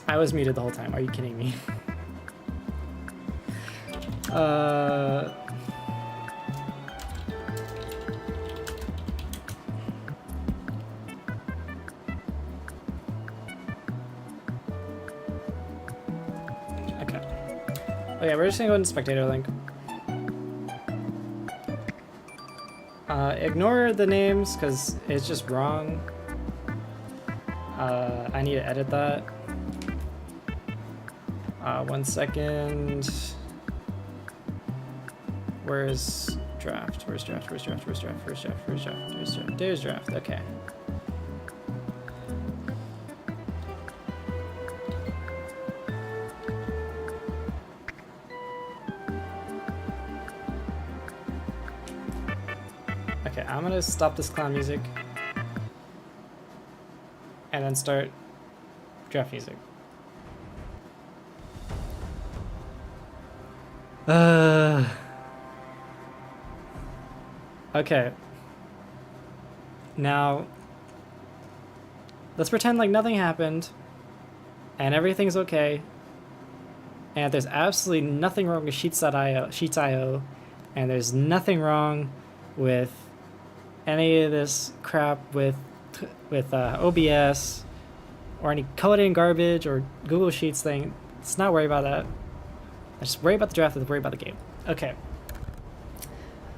I was muted the whole time. Are you kidding me? Okay. Okay, we're just gonna go into spectator link. Ignore the names because it's just wrong. I need to edit that. 1 second. Where's draft? Where's draft? Where's draft? Where's draft? Where's draft? Where's draft? Where's draft? There's draft. Okay. Okay, I'm gonna stop this clown music and then start draft music. Okay. Now, let's pretend like nothing happened and everything's okay. And there's absolutely nothing wrong with Sheets.io, and there's nothing wrong with any of this crap with OBS or any coding garbage or Google Sheets thing. Let's not worry about that. Let's just worry about the draft and worry about the game. Okay.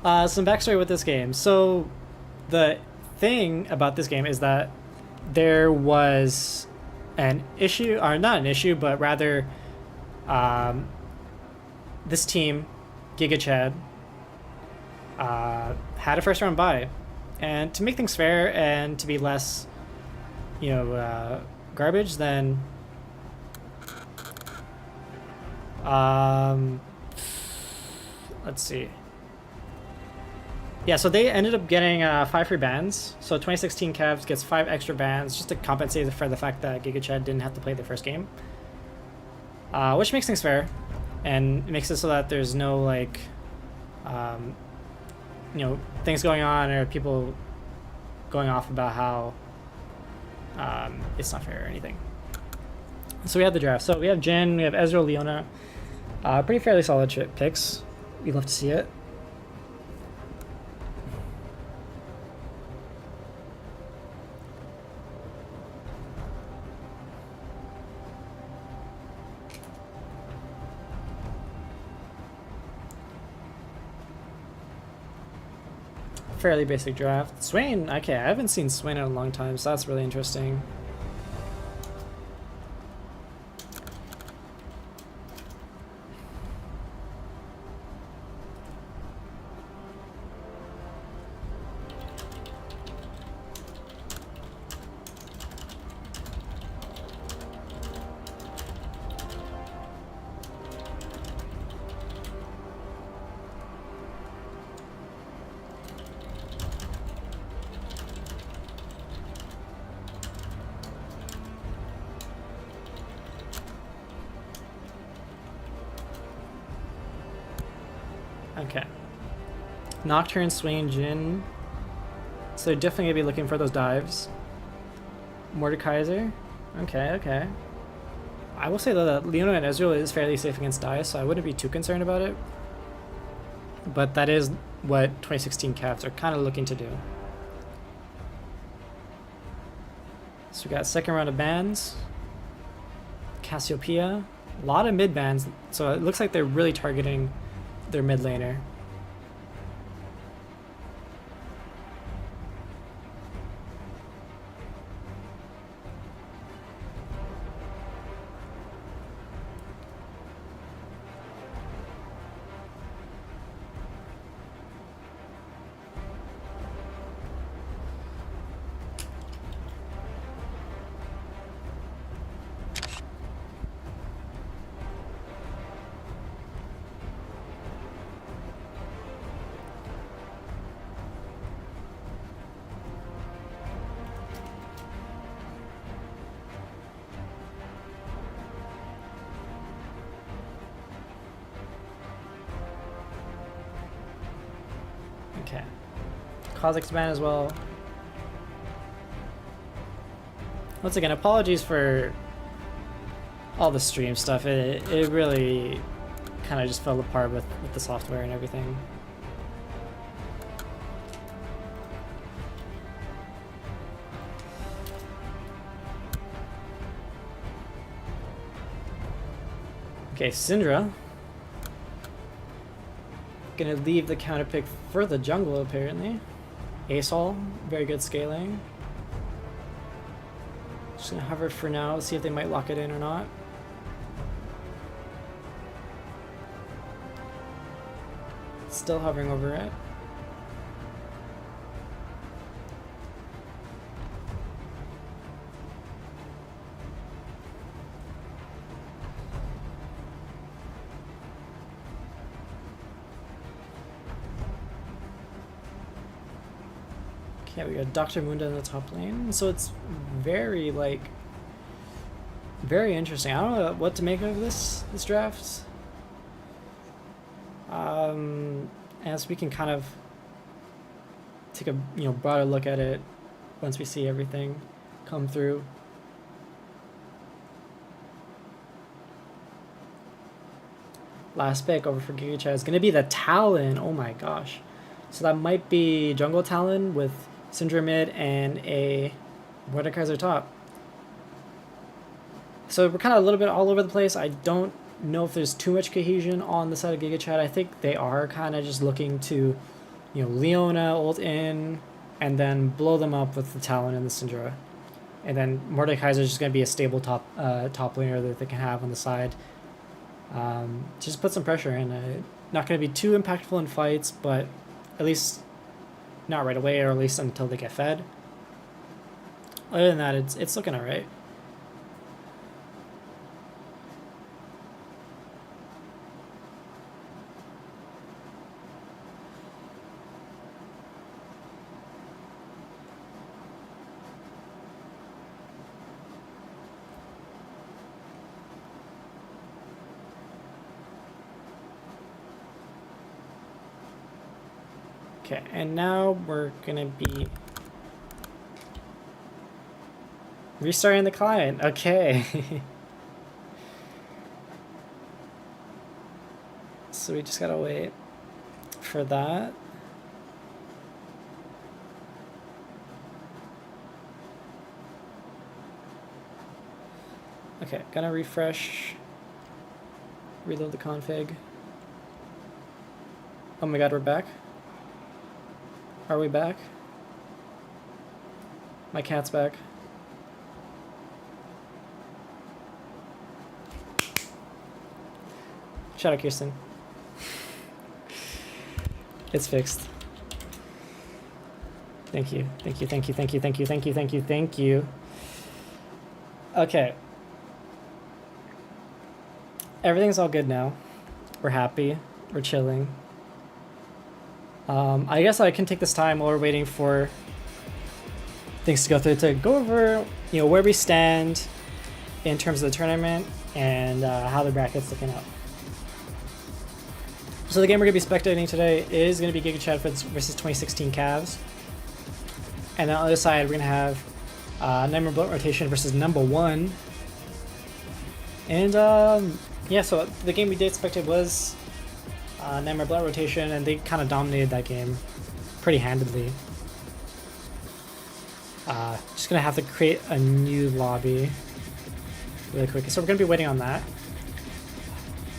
Some backstory with this game. So the thing about this game is that there was an issue, or not an issue, but rather this team, GigaChad, had a first round bye. And to make things fair and to be less, garbage, then let's see. Yeah, so they ended up getting 5 free bans. So 2016 Cavs gets 5 extra bans just to compensate for the fact that GigaChad didn't have to play the first game. Which makes things fair and makes it so that there's no things going on or people going off about how it's not fair or anything. So we have the draft. So we have Jin, we have Ezreal, Leona. Pretty fairly solid picks. We'd love to see it. Fairly basic draft. Swain, okay, I haven't seen Swain in a long time, so that's really interesting. Okay. Nocturne, Swain, Jin. So they're definitely going to be looking for those dives. Mordekaiser. Okay. I will say though that Leona and Ezreal is fairly safe against dives, so I wouldn't be too concerned about it. But that is what 2016 Cavs are kind of looking to do. So we got second round of bans. Cassiopeia. A lot of mid bans, so it looks like they're really targeting their mid laner. Okay. Kha'Zix ban as well. Once again, apologies for all the stream stuff, it really kind of just fell apart with the software and everything. Okay, Syndra. Gonna leave the counter pick for the jungle apparently. Asol, very good scaling. Just gonna hover for now, see if they might lock it in or not. Still hovering over it. Okay, we got Dr. Munda in the top lane, so it's very, like, very interesting. I don't know what to make of this draft. As we can kind of take a broader look at it once we see everything come through. Last pick over for Giga Chad is going to be the Talon. Oh my gosh. So that might be Jungle Talon with Syndra mid and a Mordekaiser top. So we're kind of a little bit all over the place. I don't know if there's too much cohesion on the side of Giga Chad. I think they are kind of just looking to, Leona ult in and then blow them up with the Talon and the Syndra. And then Mordekaiser is just going to be a stable top laner that they can have on the side. Just put some pressure in. Not going to be too impactful in fights, but at least not right away, or at least until they get fed. Other than that, it's looking alright. Okay, and now we're gonna be restarting the client. Okay. So we just gotta wait for that. Okay, gonna refresh, reload the config. Oh my god, we're back. Are we back? My cat's back. Shout out Kirsten. It's fixed. Thank you. Thank you, thank you, thank you, thank you, thank you, thank you, thank you. Okay. Everything's all good now. We're happy. We're chilling. I guess I can take this time while we're waiting for things to go through to go over, where we stand in terms of the tournament and how the bracket's looking up. So the game we're going to be spectating today is going to be Giga Chad versus 2016 Cavs. And on the other side, we're going to have Nightmare Blunt Rotation versus number 1. And yeah, so the game we did spectate was Nightmare Blunt Rotation, and they kind of dominated that game pretty handedly. Just gonna have to create a new lobby really quick. So we're gonna be waiting on that.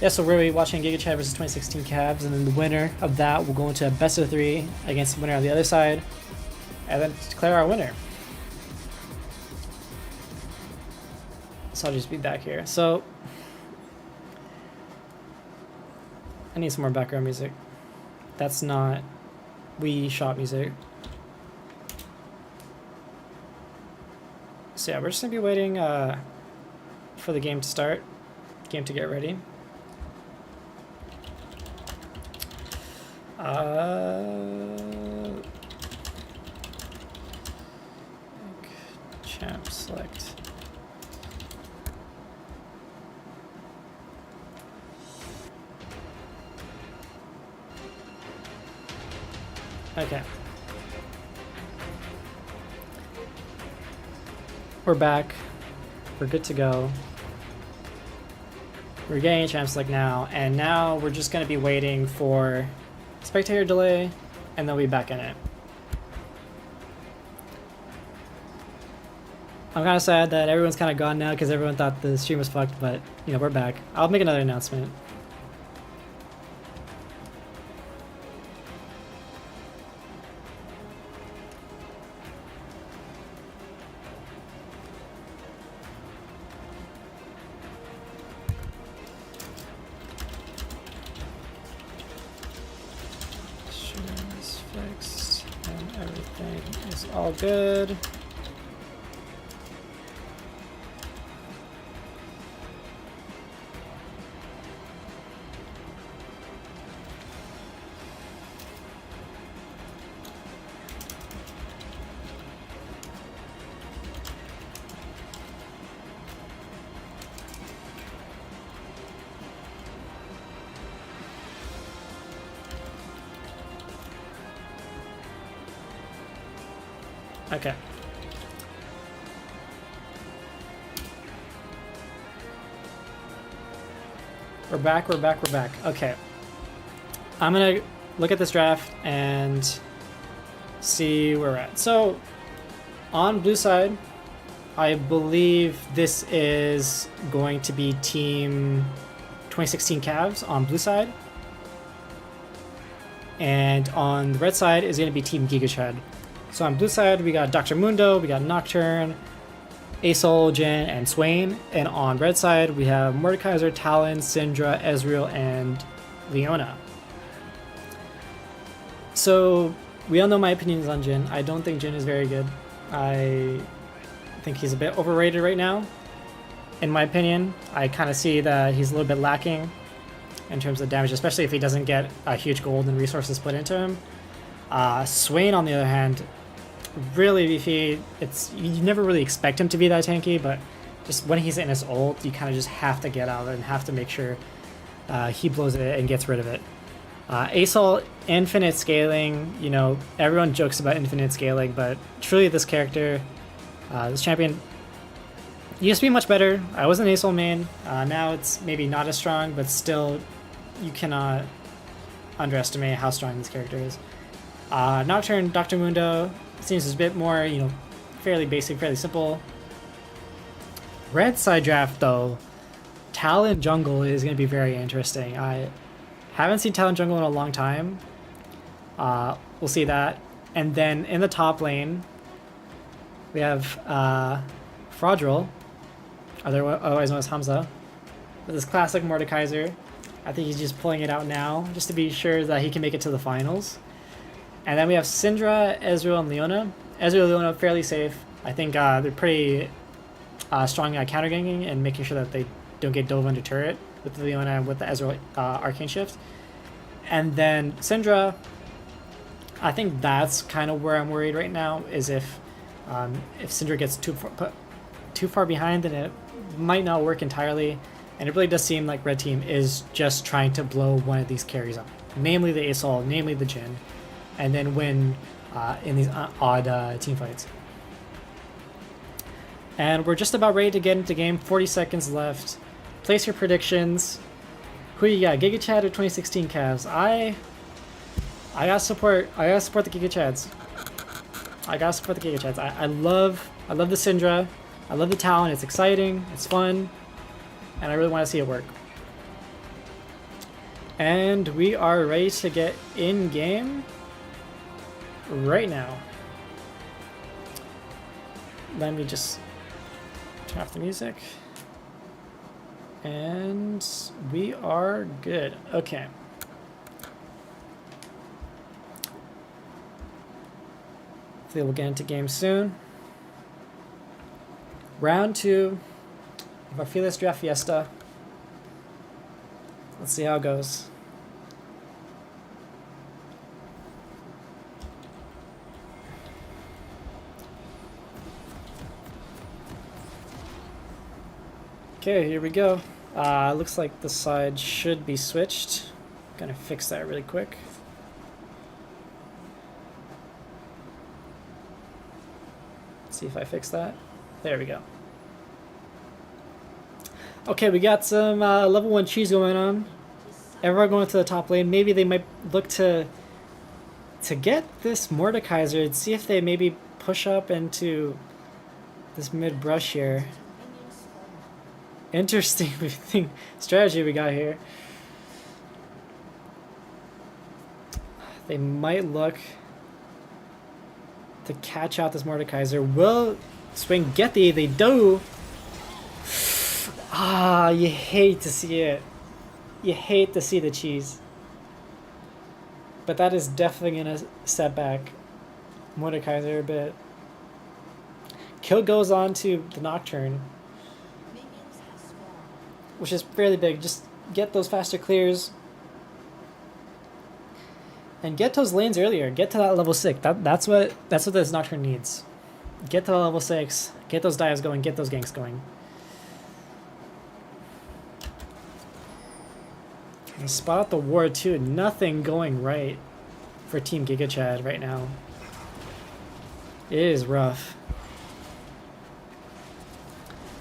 Yeah, so we're gonna be watching Giga Chad versus 2016 Cavs, and then the winner of that will go into a best of 3 against the winner on the other side, and then declare our winner. So I'll just be back here. So I need some more background music. That's not Wii shop music. So yeah, we're just gonna be waiting for the game to start, game to get ready. Champ select. Okay. We're back. We're good to go. We're getting a champ select now, and now we're just going to be waiting for spectator delay, and then we'll be back in it. I'm kind of sad that everyone's kind of gone now because everyone thought the stream was fucked, but, you know, we're back. I'll make another announcement. Stream's fixed, and everything is all good. Okay. We're back. Okay. I'm gonna look at this draft and see where we're at. So, on blue side, I believe this is going to be Team 2016 Cavs on blue side. And on the red side is going to be Team GigaChad. So on blue side, we got Dr. Mundo, we got Nocturne, Asol, Jin, and Swain. And on red side, we have Mordekaiser, Talon, Syndra, Ezreal, and Leona. So we all know my opinions on Jin. I don't think Jin is very good. I think he's a bit overrated right now. In my opinion, I kind of see that he's a little bit lacking in terms of damage, especially if he doesn't get a huge gold and resources put into him. Swain, on the other hand, really, you never really expect him to be that tanky, but just when he's in his ult, you kind of just have to get out and have to make sure he blows it and gets rid of it. Asol, infinite scaling, you know, everyone jokes about infinite scaling, but truly this character, this champion, used to be much better. I was an Asol main, now it's maybe not as strong, but still, you cannot underestimate how strong this character is. Nocturne, Dr. Mundo, seems a bit more, you know, fairly basic, fairly simple. Red side draft, though, Talon jungle is going to be very interesting. I haven't seen Talon jungle in a long time. We'll see that. And then in the top lane, we have Fraudril, otherwise known as Hamza, with this classic Mordekaiser. I think he's just pulling it out now, just to be sure that he can make it to the finals. And then we have Syndra, Ezreal, and Leona. Ezreal and Leona fairly safe. I think they're pretty strong at counter ganking and making sure that they don't get dove under turret with the Leona and with the Ezreal arcane shift. And then Syndra, I think that's kind of where I'm worried right now, is if Syndra gets too far behind, then it might not work entirely. And it really does seem like Red Team is just trying to blow one of these carries up, namely the Asol, namely the Jhin, and then win in these odd team fights. And we're just about ready to get into game. 40 seconds left. Place your predictions. Who you got? GigaChad or 2016 Cavs? I gotta support the GigaChads. I love the Syndra. I love the Talon. It's exciting. It's fun. And I really want to see it work. And we are ready to get in game right now. Let me just turn off the music. And we are good. Okay. Hopefully we'll get into game soon. Round 2 of our Fearless Draft Fiesta. Let's see how it goes. Okay, here we go. Looks like the side should be switched. Gonna fix that really quick. Let's see if I fix that. There we go. Okay, we got some level 1 cheese going on. Everyone going to the top lane. Maybe they might look to get this Mordekaiser and see if they maybe push up into this mid brush here. Interesting thing, strategy we got here. They might look to catch out this Mordekaiser. Will Swing get the? They do. Ah, you hate to see it. You hate to see the cheese. But that is definitely going to set back Mordekaiser a bit. Kill goes on to the Nocturne, which is fairly big. Just get those faster clears. And get those lanes earlier. Get to that level 6. That's what this Nocturne needs. Get to the level 6. Get those dives going. Get those ganks going. And spot out the ward too. Nothing going right for Team Giga Chad right now. It is rough.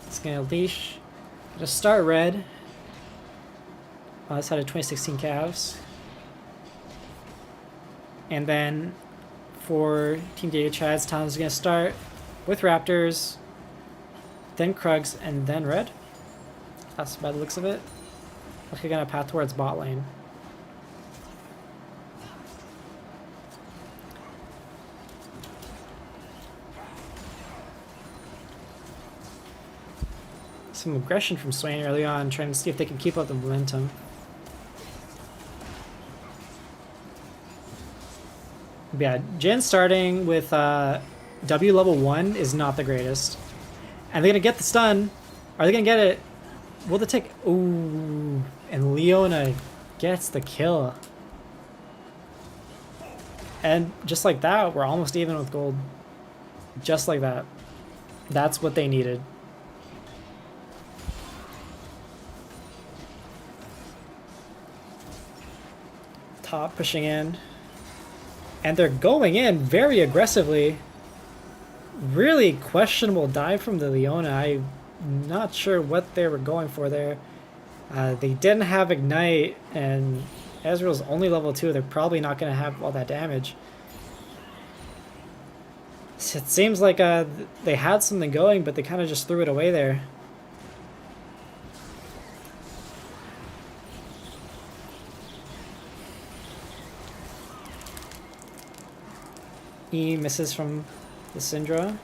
It's gonna leash. Gonna start red. On this side of 2016 Cavs. And then for Team Giga Chad's Talon is gonna start with Raptors, then Krugs, and then red. That's by the looks of it. Like we're gonna path towards bot lane. Some aggression from Swain early on, trying to see if they can keep up the momentum. But yeah, Jin starting with W level 1 is not the greatest. And they're gonna get the stun. Are they gonna get it? Will they take? Ooh, and Leona gets the kill. And just like that, we're almost even with gold. Just like that. That's what they needed. Top pushing in. And they're going in very aggressively. Really questionable dive from the Leona. I'm not sure what they were going for there. They didn't have Ignite, and Ezreal's only level 2. They're probably not going to have all that damage. So it seems like they had something going, but they kind of just threw it away there. He misses from the Syndra.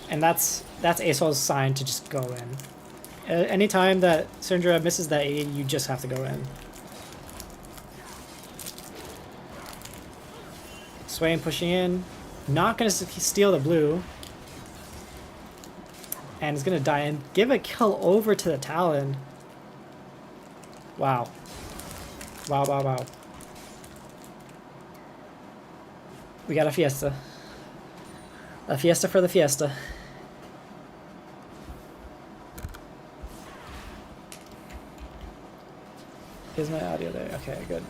And that's Asol's sign to just go in. Anytime that Syndra misses that E, you just have to go in. Swain pushing in. Not going to steal the blue. And is going to die and give a kill over to the Talon. Wow. Wow, wow, wow. We got a fiesta. A fiesta for the fiesta. Is my audio there? Okay, good.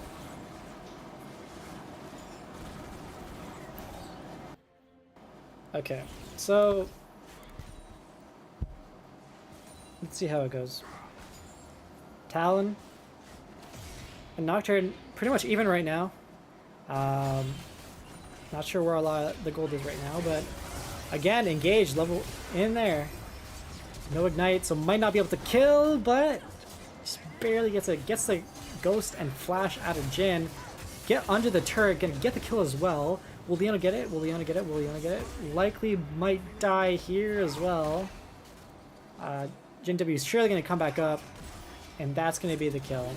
Okay, so let's see how it goes. Talon and Nocturne pretty much even right now. Not sure where a lot of the gold is right now, but again, engaged level in there. No ignite, so might not be able to kill, but just barely gets the ghost and flash out of Jin. Get under the turret, gonna get the kill as well. Will Leona get it? Will Leona get it? Will Leona get it? Likely might die here as well. Jin W is surely gonna come back up, and that's gonna be the kill.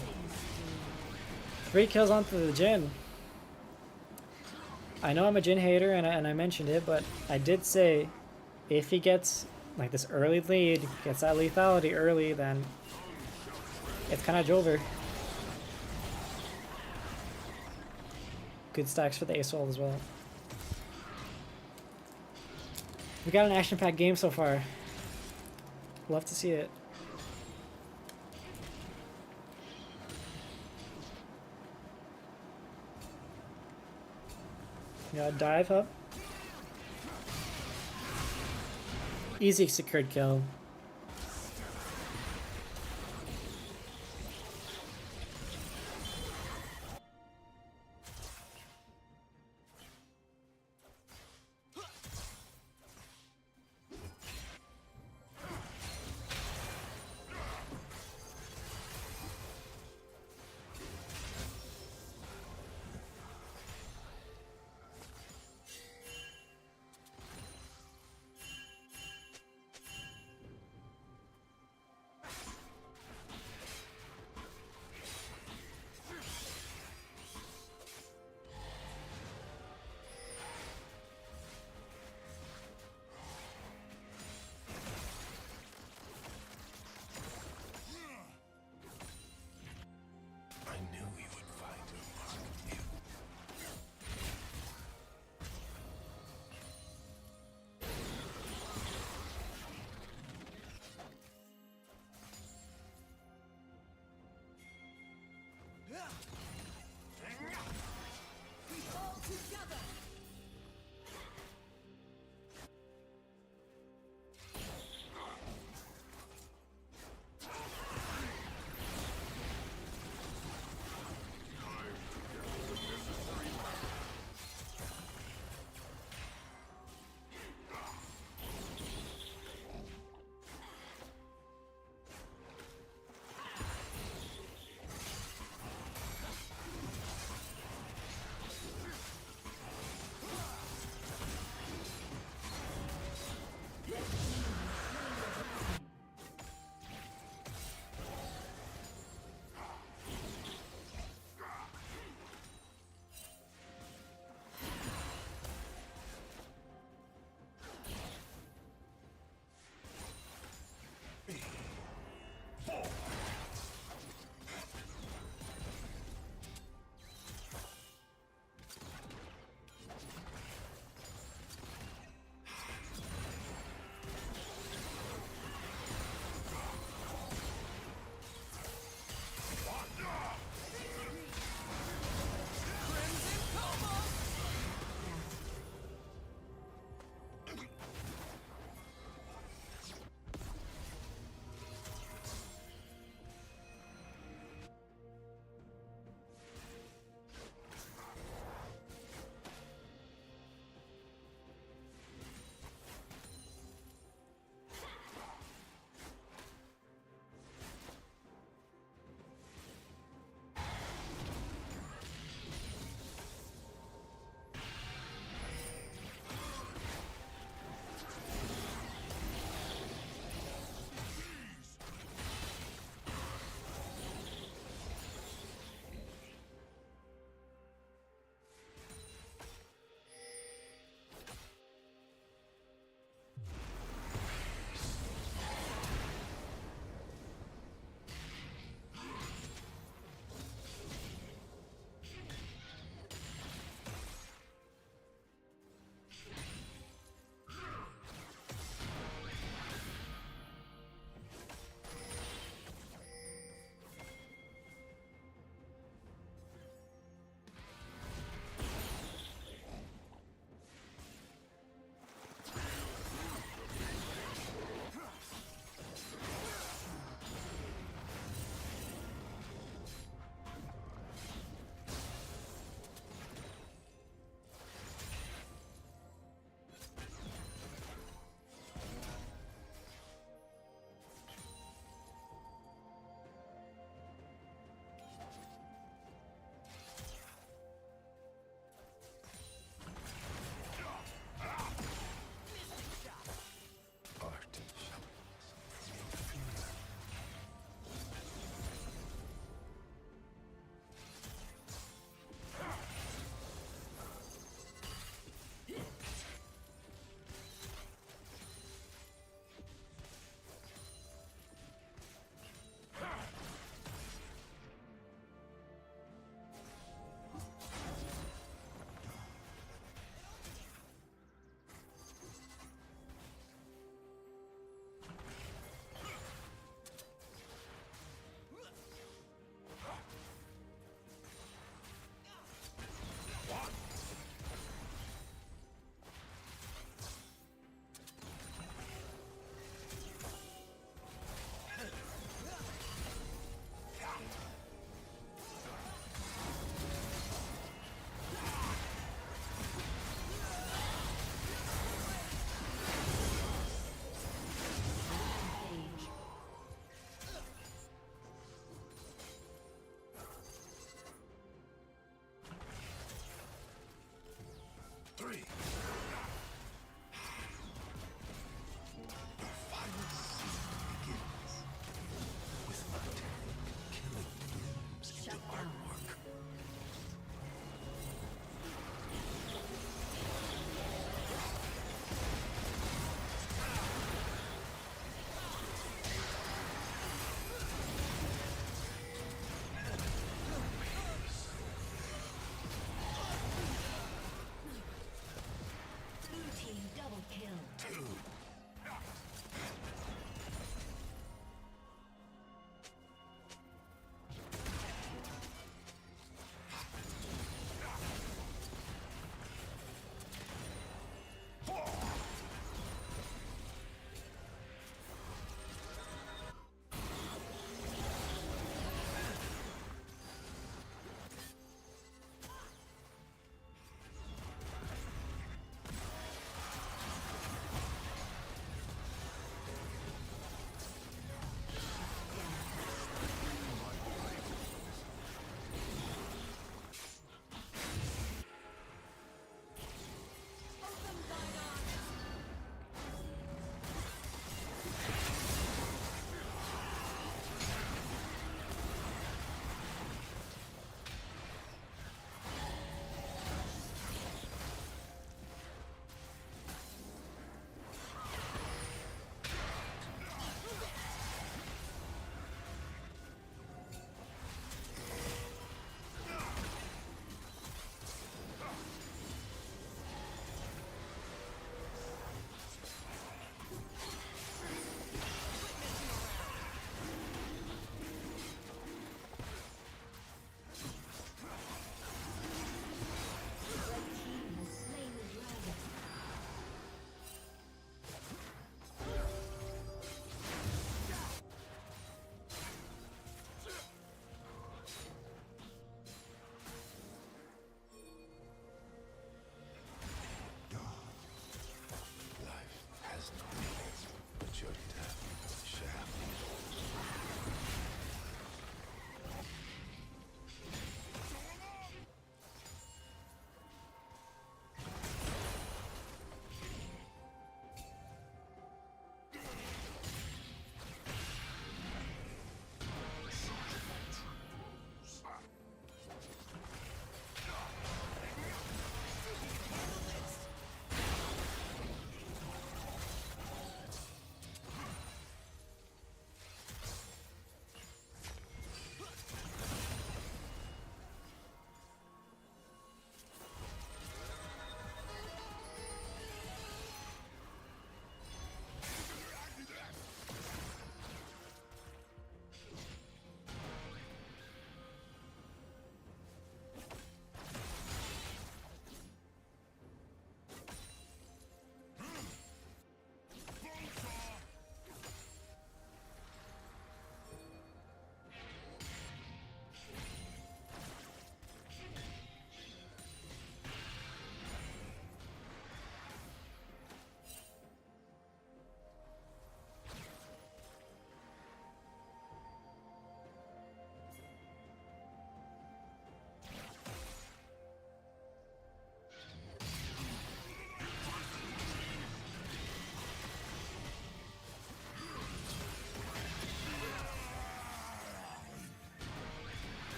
3 kills onto the Jin. I know I'm a Jin hater, and I mentioned it, but I did say if he gets like this early lead, gets that lethality early, then it's kind of over. Good stacks for the Asol as well. We got an action-packed game so far. Love to see it. Yeah, dive up. Easy secured kill.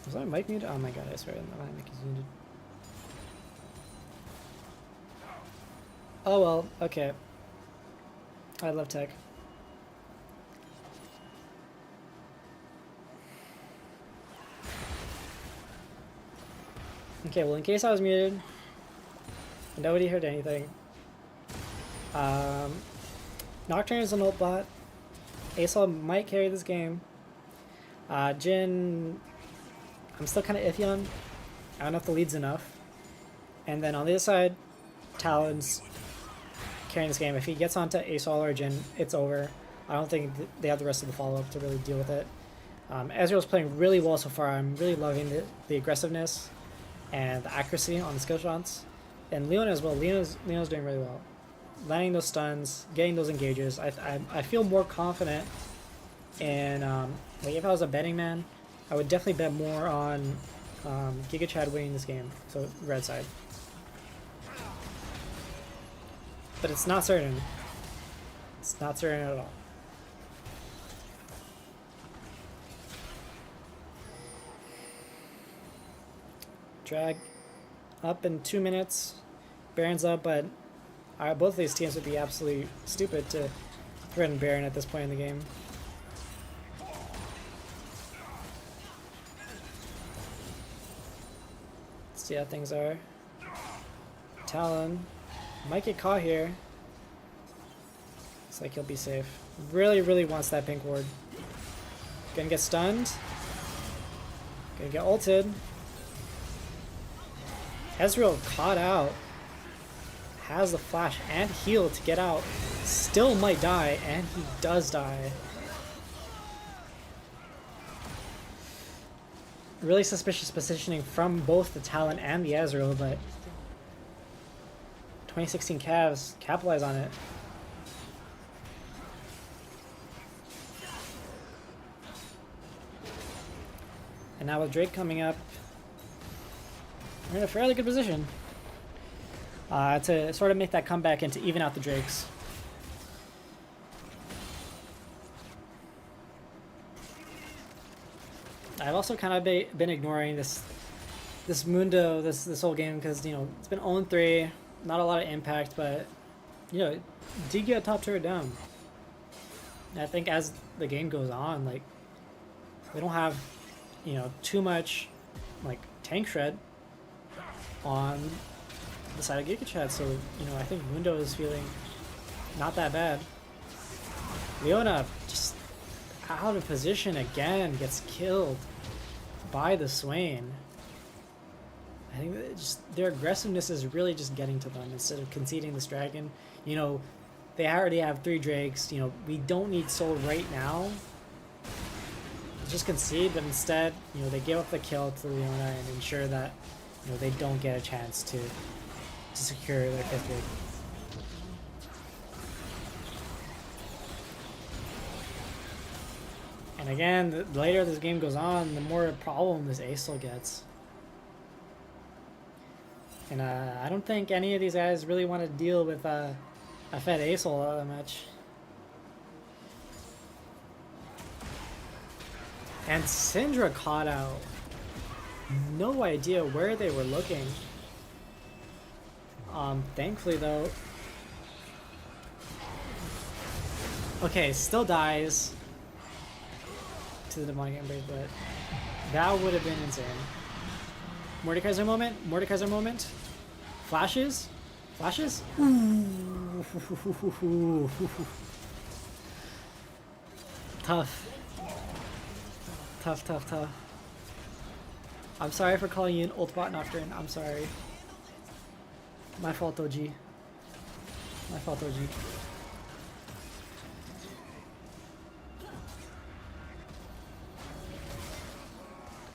Was my mic muted? Oh my god, I swear my mic is muted. Oh well, okay. I love tech. Okay, well in case I was muted, nobody heard anything. Nocturne is an ult bot. Asol might carry this game. Jhin, I'm still kind of iffy on. I don't know if the lead's enough. And then on the other side, Talon's carrying this game. If he gets onto Asol or Jhin, it's over. I don't think they have the rest of the follow-up to really deal with it. Ezreal's playing really well so far. I'm really loving the aggressiveness and the accuracy on the skill shots. And Leona as well. Leona's doing really well. Landing those stuns, getting those engages. I feel more confident in, like if I was a betting man, I would definitely bet more on Giga Chad winning this game, so red side. But it's not certain. It's not certain at all. Drag up in 2 minutes. Baron's up, but both of these teams would be absolutely stupid to threaten Baron at this point in the game. Let's see how things are. Talon might get caught here. Looks like he'll be safe. Really wants that pink ward. Gonna get stunned. Gonna get ulted. Ezreal caught out. Has the flash and heal to get out. Still might die, and he does die. Really suspicious positioning from both the Talon and the Ezreal, but 2016 Cavs capitalize on it. And now with Drake coming up, we're in a fairly good position to sort of make that comeback and to even out the Drakes. I've also kind of been ignoring this Mundo this whole game because, you know, it's been 0-3, not a lot of impact, but, you know, did get top turret down. And I think as the game goes on, like, we don't have, you know, too much like tank shred on the side of Giga Chad, so, you know, I think Mundo is feeling not that bad. Leona just out of position again, gets killed by the Swain. I think that just their aggressiveness is really just getting to them instead of conceding this dragon. You know, they already have 3 Drakes. You know, we don't need Soul right now. Just concede, but instead, you know, they give up the kill to Leona and ensure that, you know, they don't get a chance to secure their 5th Drake. And again, the later this game goes on, the more problem this Asol gets. And I don't think any of these guys really want to deal with a fed Asol that much. And Syndra caught out. No idea where they were looking. Thankfully though. Okay, still dies to the demonic embrace, but that would have been insane. Mordekaiser moment. Mordekaiser moment. Flashes. Flashes. Ooh. Tough. Tough. I'm sorry for calling you an ultbot Nocturne. I'm sorry. My fault, OG. My fault, OG.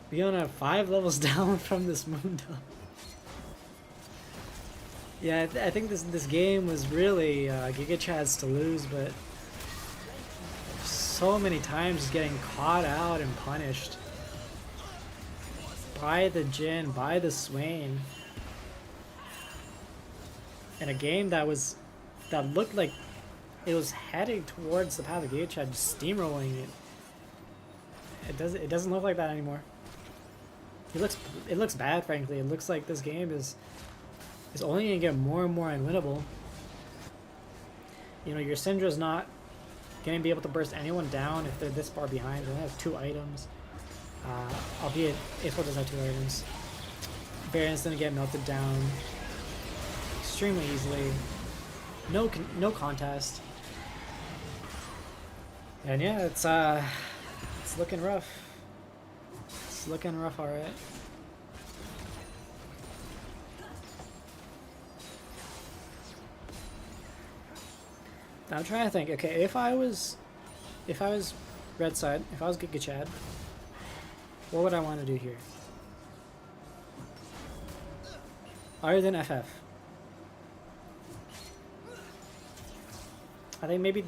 Leona 5 levels down from this Mundo. Yeah, I think this game was really Giga Chad's to lose, but so many times just getting caught out and punished by the Jhin, by the Swain, in a game that looked like it was heading towards the path of Giga Chad, just steamrolling it. It doesn't look like that anymore. It looks bad, frankly. It looks like this game is only gonna get more and more unwinnable. You know, your Syndra's not gonna be able to burst anyone down if they're this far behind. They only have 2 items. Albeit April does have 2 items. Baron's gonna get melted down extremely easily. No contest. And yeah, it's looking rough. It's looking rough, alright. I'm trying to think. Okay, if I was red side, if I was Giga Chad, what would I want to do here? Other than FF. I think maybe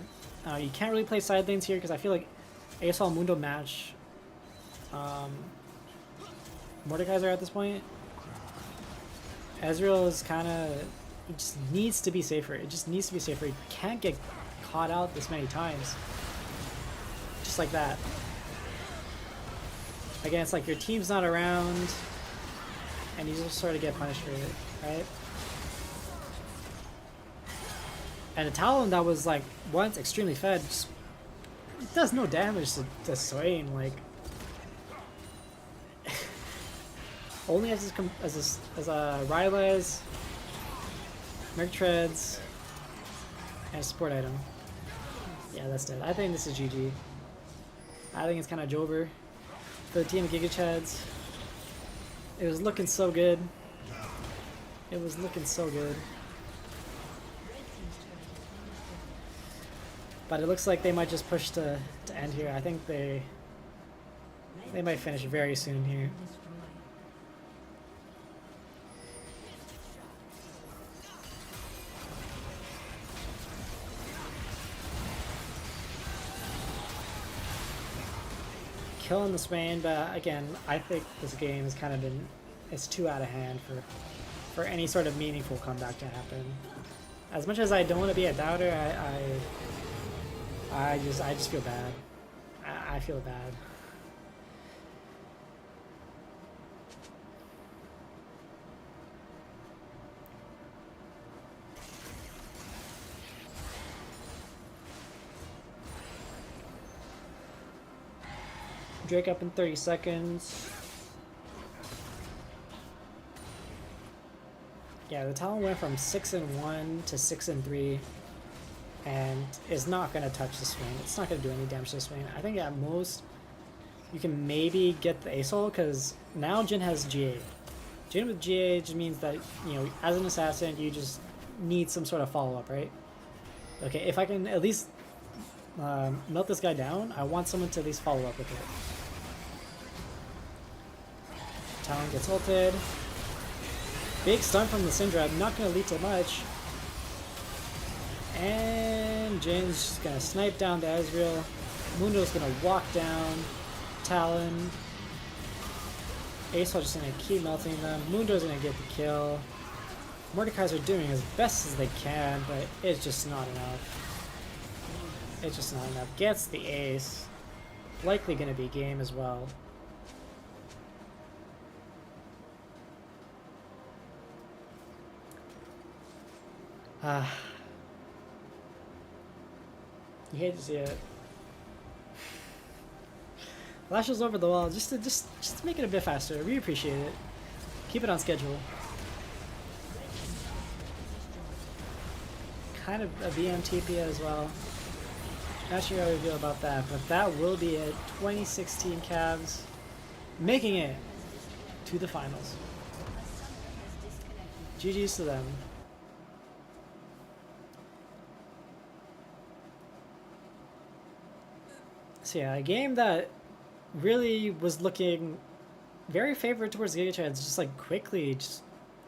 you can't really play side lanes here because I feel like ASL Mundo match Mordekaiser at this point. Ezreal is kind of, it just needs to be safer. It just needs to be safer. He can't get caught out this many times. Just like that. Again, it's like your team's not around and you just sort of get punished for it, right? And a Talon that was like once extremely fed just, it does no damage to Swain, like only as a Rylai's, Merc Treads, and a support item. Yeah, that's dead. I think this is GG. I think it's kind of Jover for the team of Giga Chads. It was looking so good. It was looking so good. But it looks like they might just push to end here. I think they might finish very soon here. Killing the Swain, but again, I think this game has kind of been, it's too out of hand for any sort of meaningful comeback to happen. As much as I don't want to be a doubter, I just feel bad. I feel bad. Drake up in 30 seconds. Yeah, the Talon went from 6-1 to 6-3, and is not gonna touch the Swain. It's not gonna do any damage to the Swain. I think at most you can maybe get the ASOL because now Jhin has GA. Jhin with GA just means that, you know, as an assassin, you just need some sort of follow up, right? Okay, if I can at least melt this guy down, I want someone to at least follow up with it. Talon gets ulted. Big stun from the Syndra, not going to lead to much. And Jin's just going to snipe down the Ezreal. Mundo's going to walk down Talon. ASOL just going to keep melting them. Mundo's going to get the kill. Mordekaiser are doing as best as they can, but it's just not enough. It's just not enough. Gets the ace. Likely going to be game as well. You hate to see it. Lashes over the wall, just to make it a bit faster. We appreciate it. Keep it on schedule. Kind of a BMTP as well. Not sure how we feel about that, but that will be it. 2016 Cavs making it to the finals. GG's to them. So yeah, a game that really was looking very favored towards Giga Chads, just like quickly just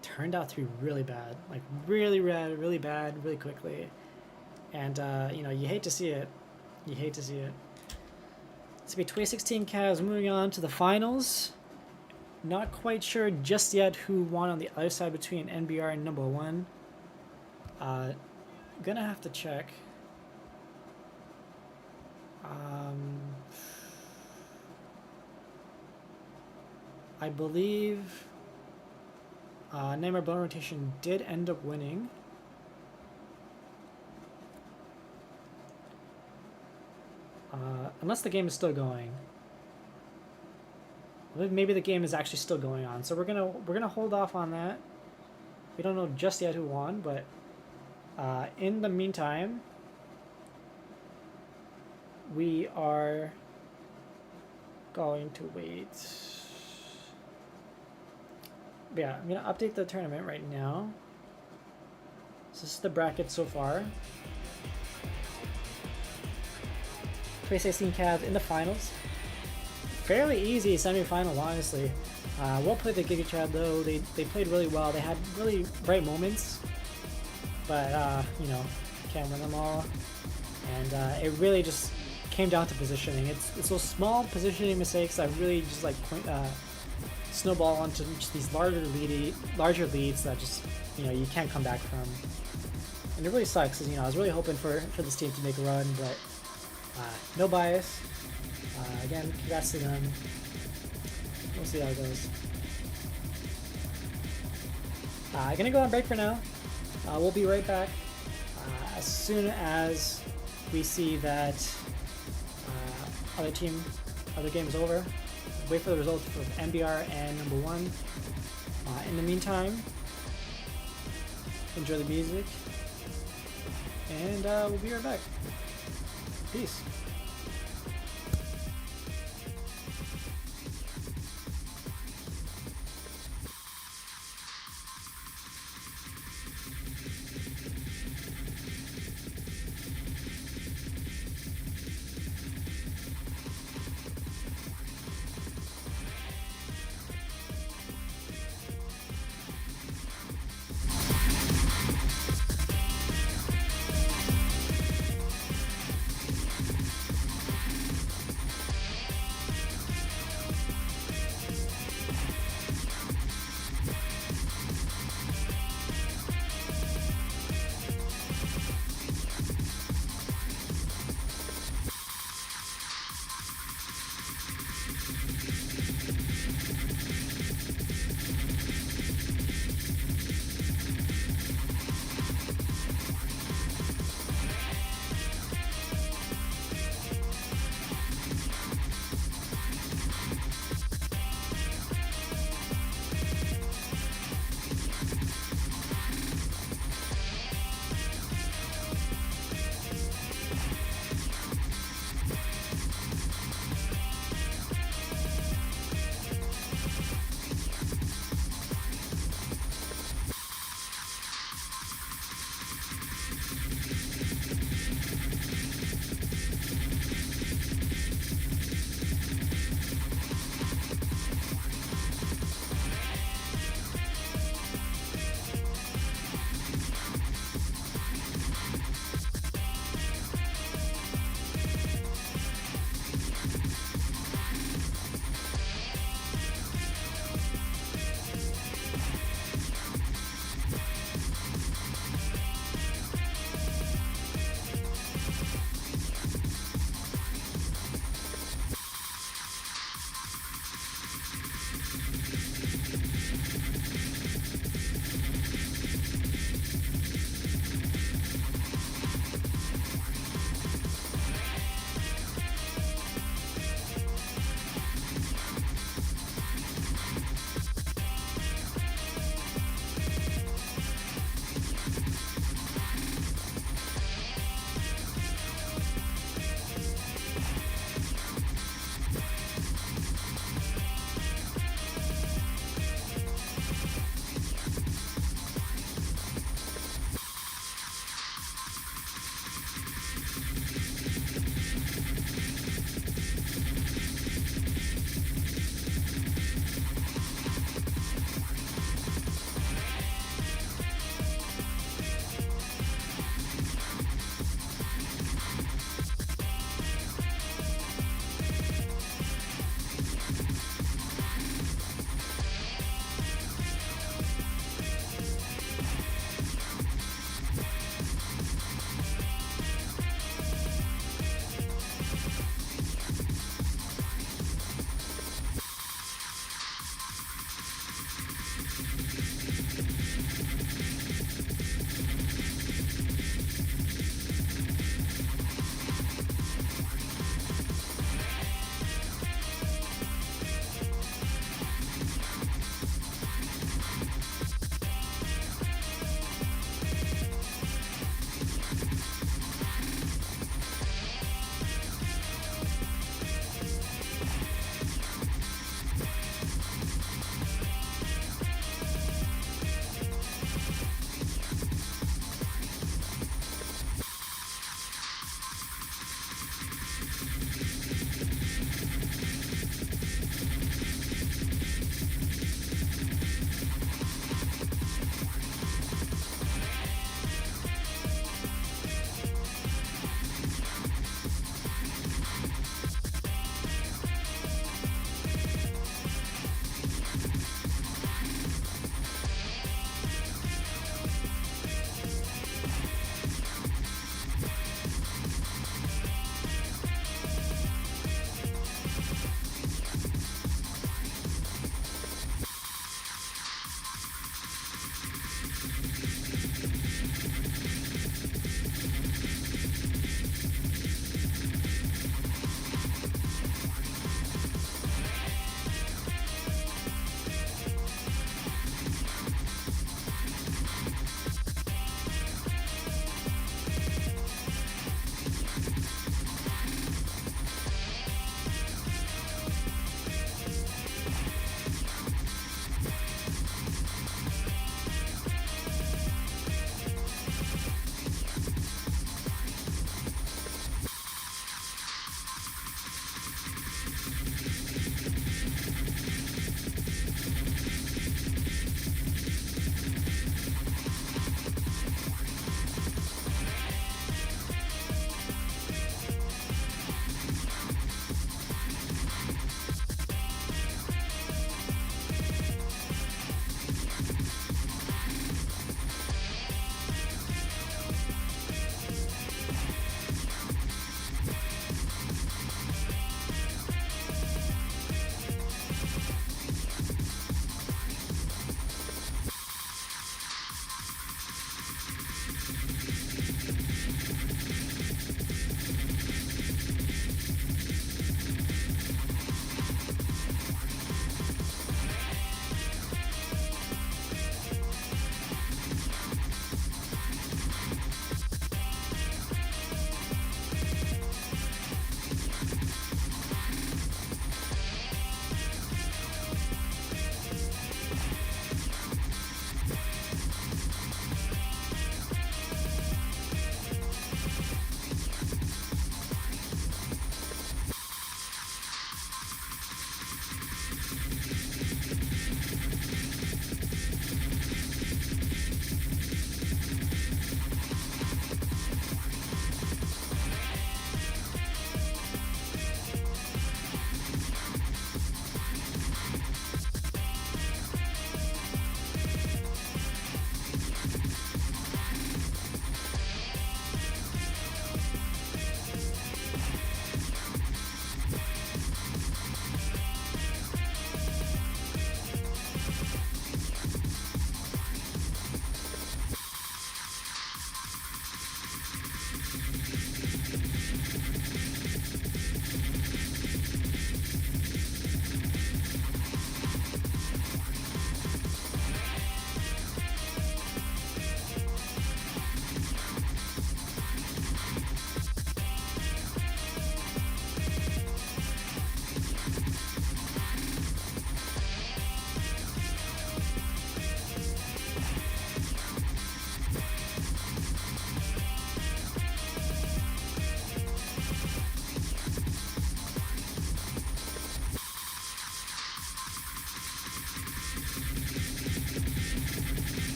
turned out to be really bad. Like really bad, really quickly. And you know, you hate to see it. You hate to see it. It's gonna be 2016 Cavs moving on to the finals. Not quite sure just yet who won on the other side between NBR and number one. Gonna have to check. I believe Nightmare Bone Rotation did end up winning. Unless the game is still going. Maybe the game is actually still going on, so we're gonna hold off on that. We don't know just yet who won, but in the meantime, we are going to wait. But yeah, I'm gonna update the tournament right now. So this is the bracket so far. 2016 Cavs in the finals. Fairly easy semi-final, honestly. Well played the Giga Chad though. They played really well. They had really bright moments, but you know, can't win them all. And it really just came down to positioning. It's those small positioning mistakes that really just like snowball onto just these larger leads that just, you know, you can't come back from. And it really sucks, because, you know, I was really hoping for this team to make a run, but no bias. Again, congrats to them. We'll see how it goes. I'm gonna go on break for now. We'll be right back as soon as we see that other game is over. Wait for the results for MBR and number 1. In the meantime, enjoy the music, and we'll be right back. Peace.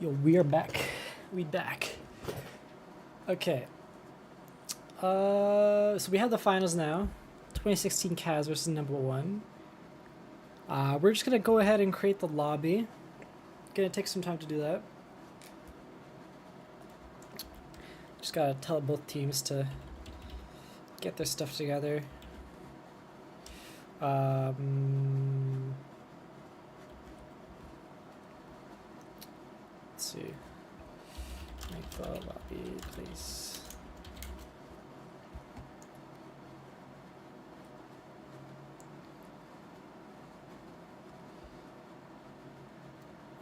Yo, we are back. We back. Okay. So we have the finals now. 2016 Cavs versus number one. We're just gonna go ahead and create the lobby. Gonna take some time to do that. Just gotta tell both teams to get their stuff together. Let's see. Make the lobby, please.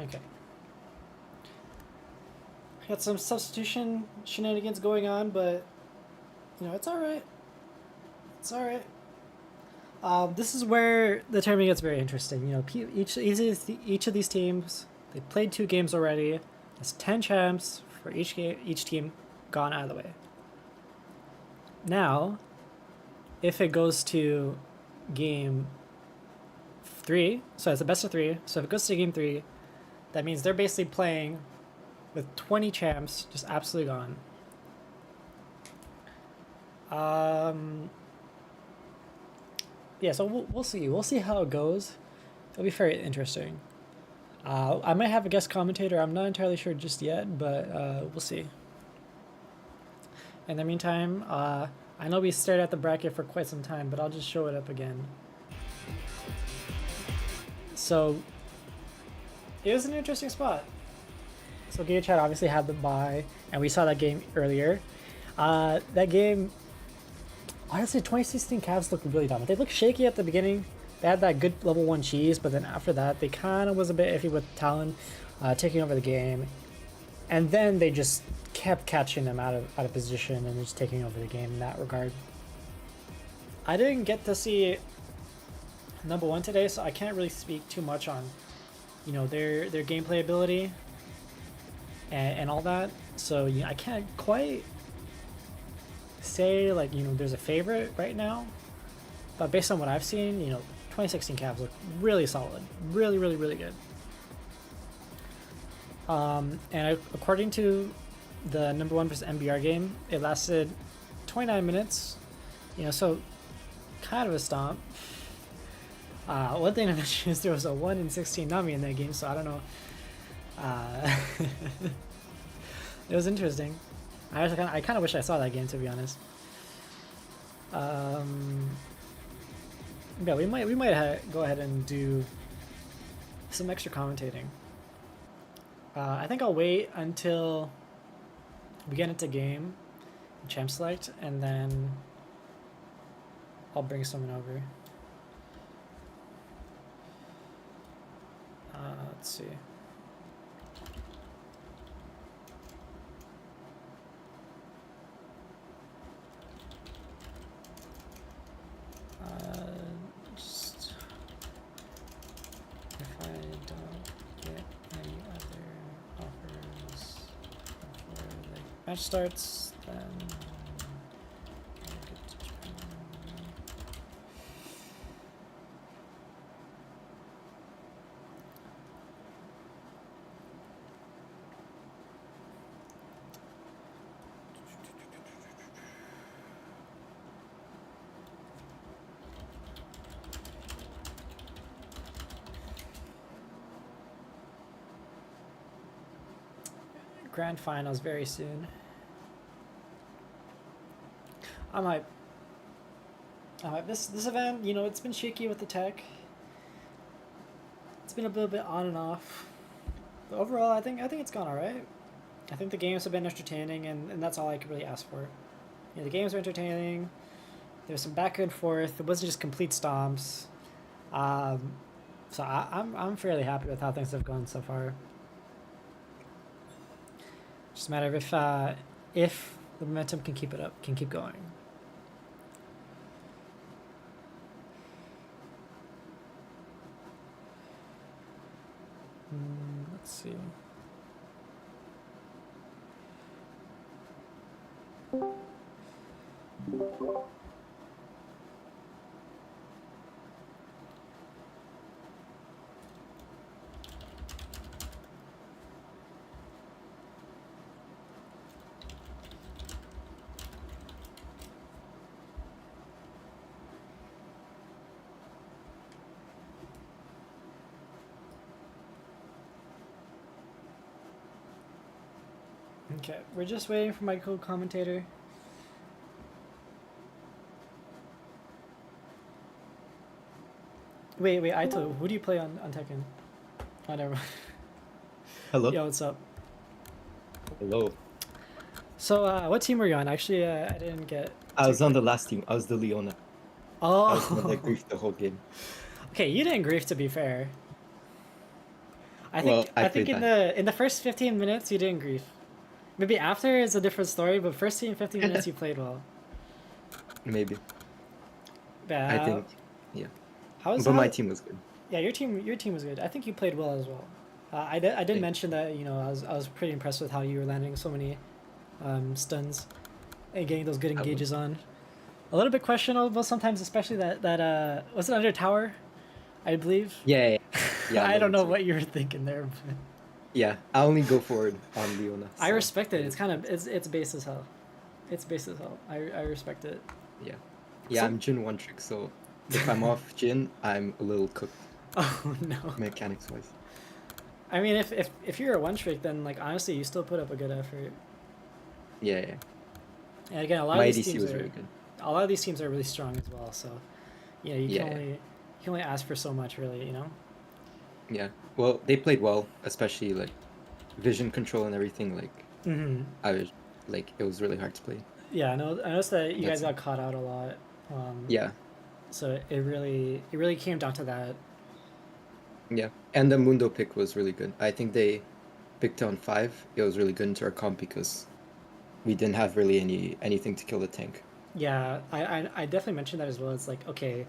Okay. Got some substitution shenanigans going on, but you know, it's alright. It's alright. This is where the tournament gets very interesting. You know, each of these teams, they played 2 games already. There's 10 champs for each team gone out of the way. Now, if it goes to game 3, so it's a best of 3. So if it goes to game 3, that means they're basically playing with 20 champs just absolutely gone. Yeah, so we'll see. We'll see how it goes. It'll be very interesting. I might have a guest commentator. I'm not entirely sure just yet, but we'll see. In the meantime, I know we stared at the bracket for quite some time, but I'll just show it up again. So it was an interesting spot. So Giga Chad obviously had the bye, and we saw that game earlier. That game, honestly, 2016 Cavs looked really dominant. They looked shaky at the beginning. They had that good level 1 cheese, but then after that, they kind of was a bit iffy with Talon taking over the game. And then they just kept catching them out of position and just taking over the game in that regard. I didn't get to see number one today, so I can't really speak too much on, you know, their gameplay ability and all that. So you know, I can't quite say like, you know, there's a favorite right now, but based on what I've seen, you know, 2016 Cavs look really solid, really good. And according to the number one versus MBR game, it lasted 29 minutes, you know, so kind of a stomp. One thing to mention is there was a 1 in 16 Nami in that game, so I don't know. It was interesting. I kind of wish I saw that game, to be honest. Yeah, we might go ahead and do some extra commentating. I think I'll wait until we get into game, champ select, and then I'll bring someone over. Let's see. Just if I don't get any other offers before the match starts, then I'll get to Japan. Grand finals very soon. I'm hype. This event, you know, it's been shaky with the tech. It's been a little bit on and off. But overall, I think it's gone alright. I think the games have been entertaining, and that's all I could really ask for. You know, the games were entertaining. There's some back and forth. It wasn't just complete stomps. So I'm fairly happy with how things have gone so far. Just a matter of if the momentum can keep it up, can keep going. Let's see. Okay, we're just waiting for my co-commentator. Wait, Aito, who do you play on Tekken? Oh, never mind. Hello. Yo, what's up? Hello. So, what team were you on? Actually, I didn't get. I was on the last team. I was the Leona. I was the one that Oh, griefed the whole game. okay. You didn't grief, to be fair. I think Well, I I think played in that. the first 15 minutes you didn't grief. Maybe after is a different story, but first 15 minutes you played well. Maybe. I Yeah. think. Yeah. How's But my how? team was good. Yeah, your team was good. I think you played well as well. I did Thank mention that I was pretty impressed with how you were landing so many stuns and getting those good you. I was. engages on. A little bit questionable sometimes, especially that was it under tower, I believe. Yeah. Yeah. Yeah. I don't Level know 2. what you were thinking there, but Yeah. I only go forward on Leona. I So respect I it. It's just. kind of it's base as hell. It's base as hell. I respect it. Yeah. Yeah. So I'm Jin one trick. So if I'm off Jin, I'm a little cooked oh no. mechanics wise. I mean, if you're a one trick, then like honestly, you still put up a good effort. Yeah. Yeah. And again, My ADC was really good. a lot of these teams are really strong as well. So you Yeah. can Yeah. only ask for so much, really. Yeah. Well, they played well, especially like vision control and everything. Like Mm-hmm. I was like it was really hard to play. Yeah, I noticed that you guys That's got caught out a lot. yeah. So it really came down to that. Yeah, and the Mundo pick was really good. I think they picked on 5. It was really good into our comp because we didn't have really anything to kill the tank. Yeah, I definitely mentioned that as well. It's like, okay,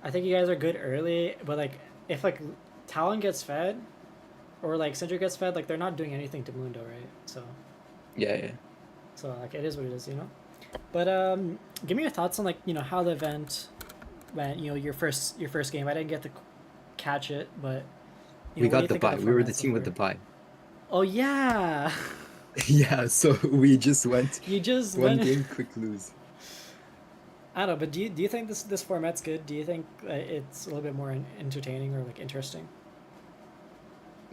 I think you guys are good early, but like if like Talon gets fed or like Sindri gets fed, like they're not doing anything to Mundo, right? Yeah, yeah. So like it is what it is. But give me your thoughts on like how the event went. Your first game. I didn't get to catch it, but We what do got you the think of buy. the We were the format so team with far? the buy. Oh yeah, Yeah, so we just went you just one went. game, quick lose. I don't know, but do you think this format's good? Do you think it's a little bit more entertaining or like interesting,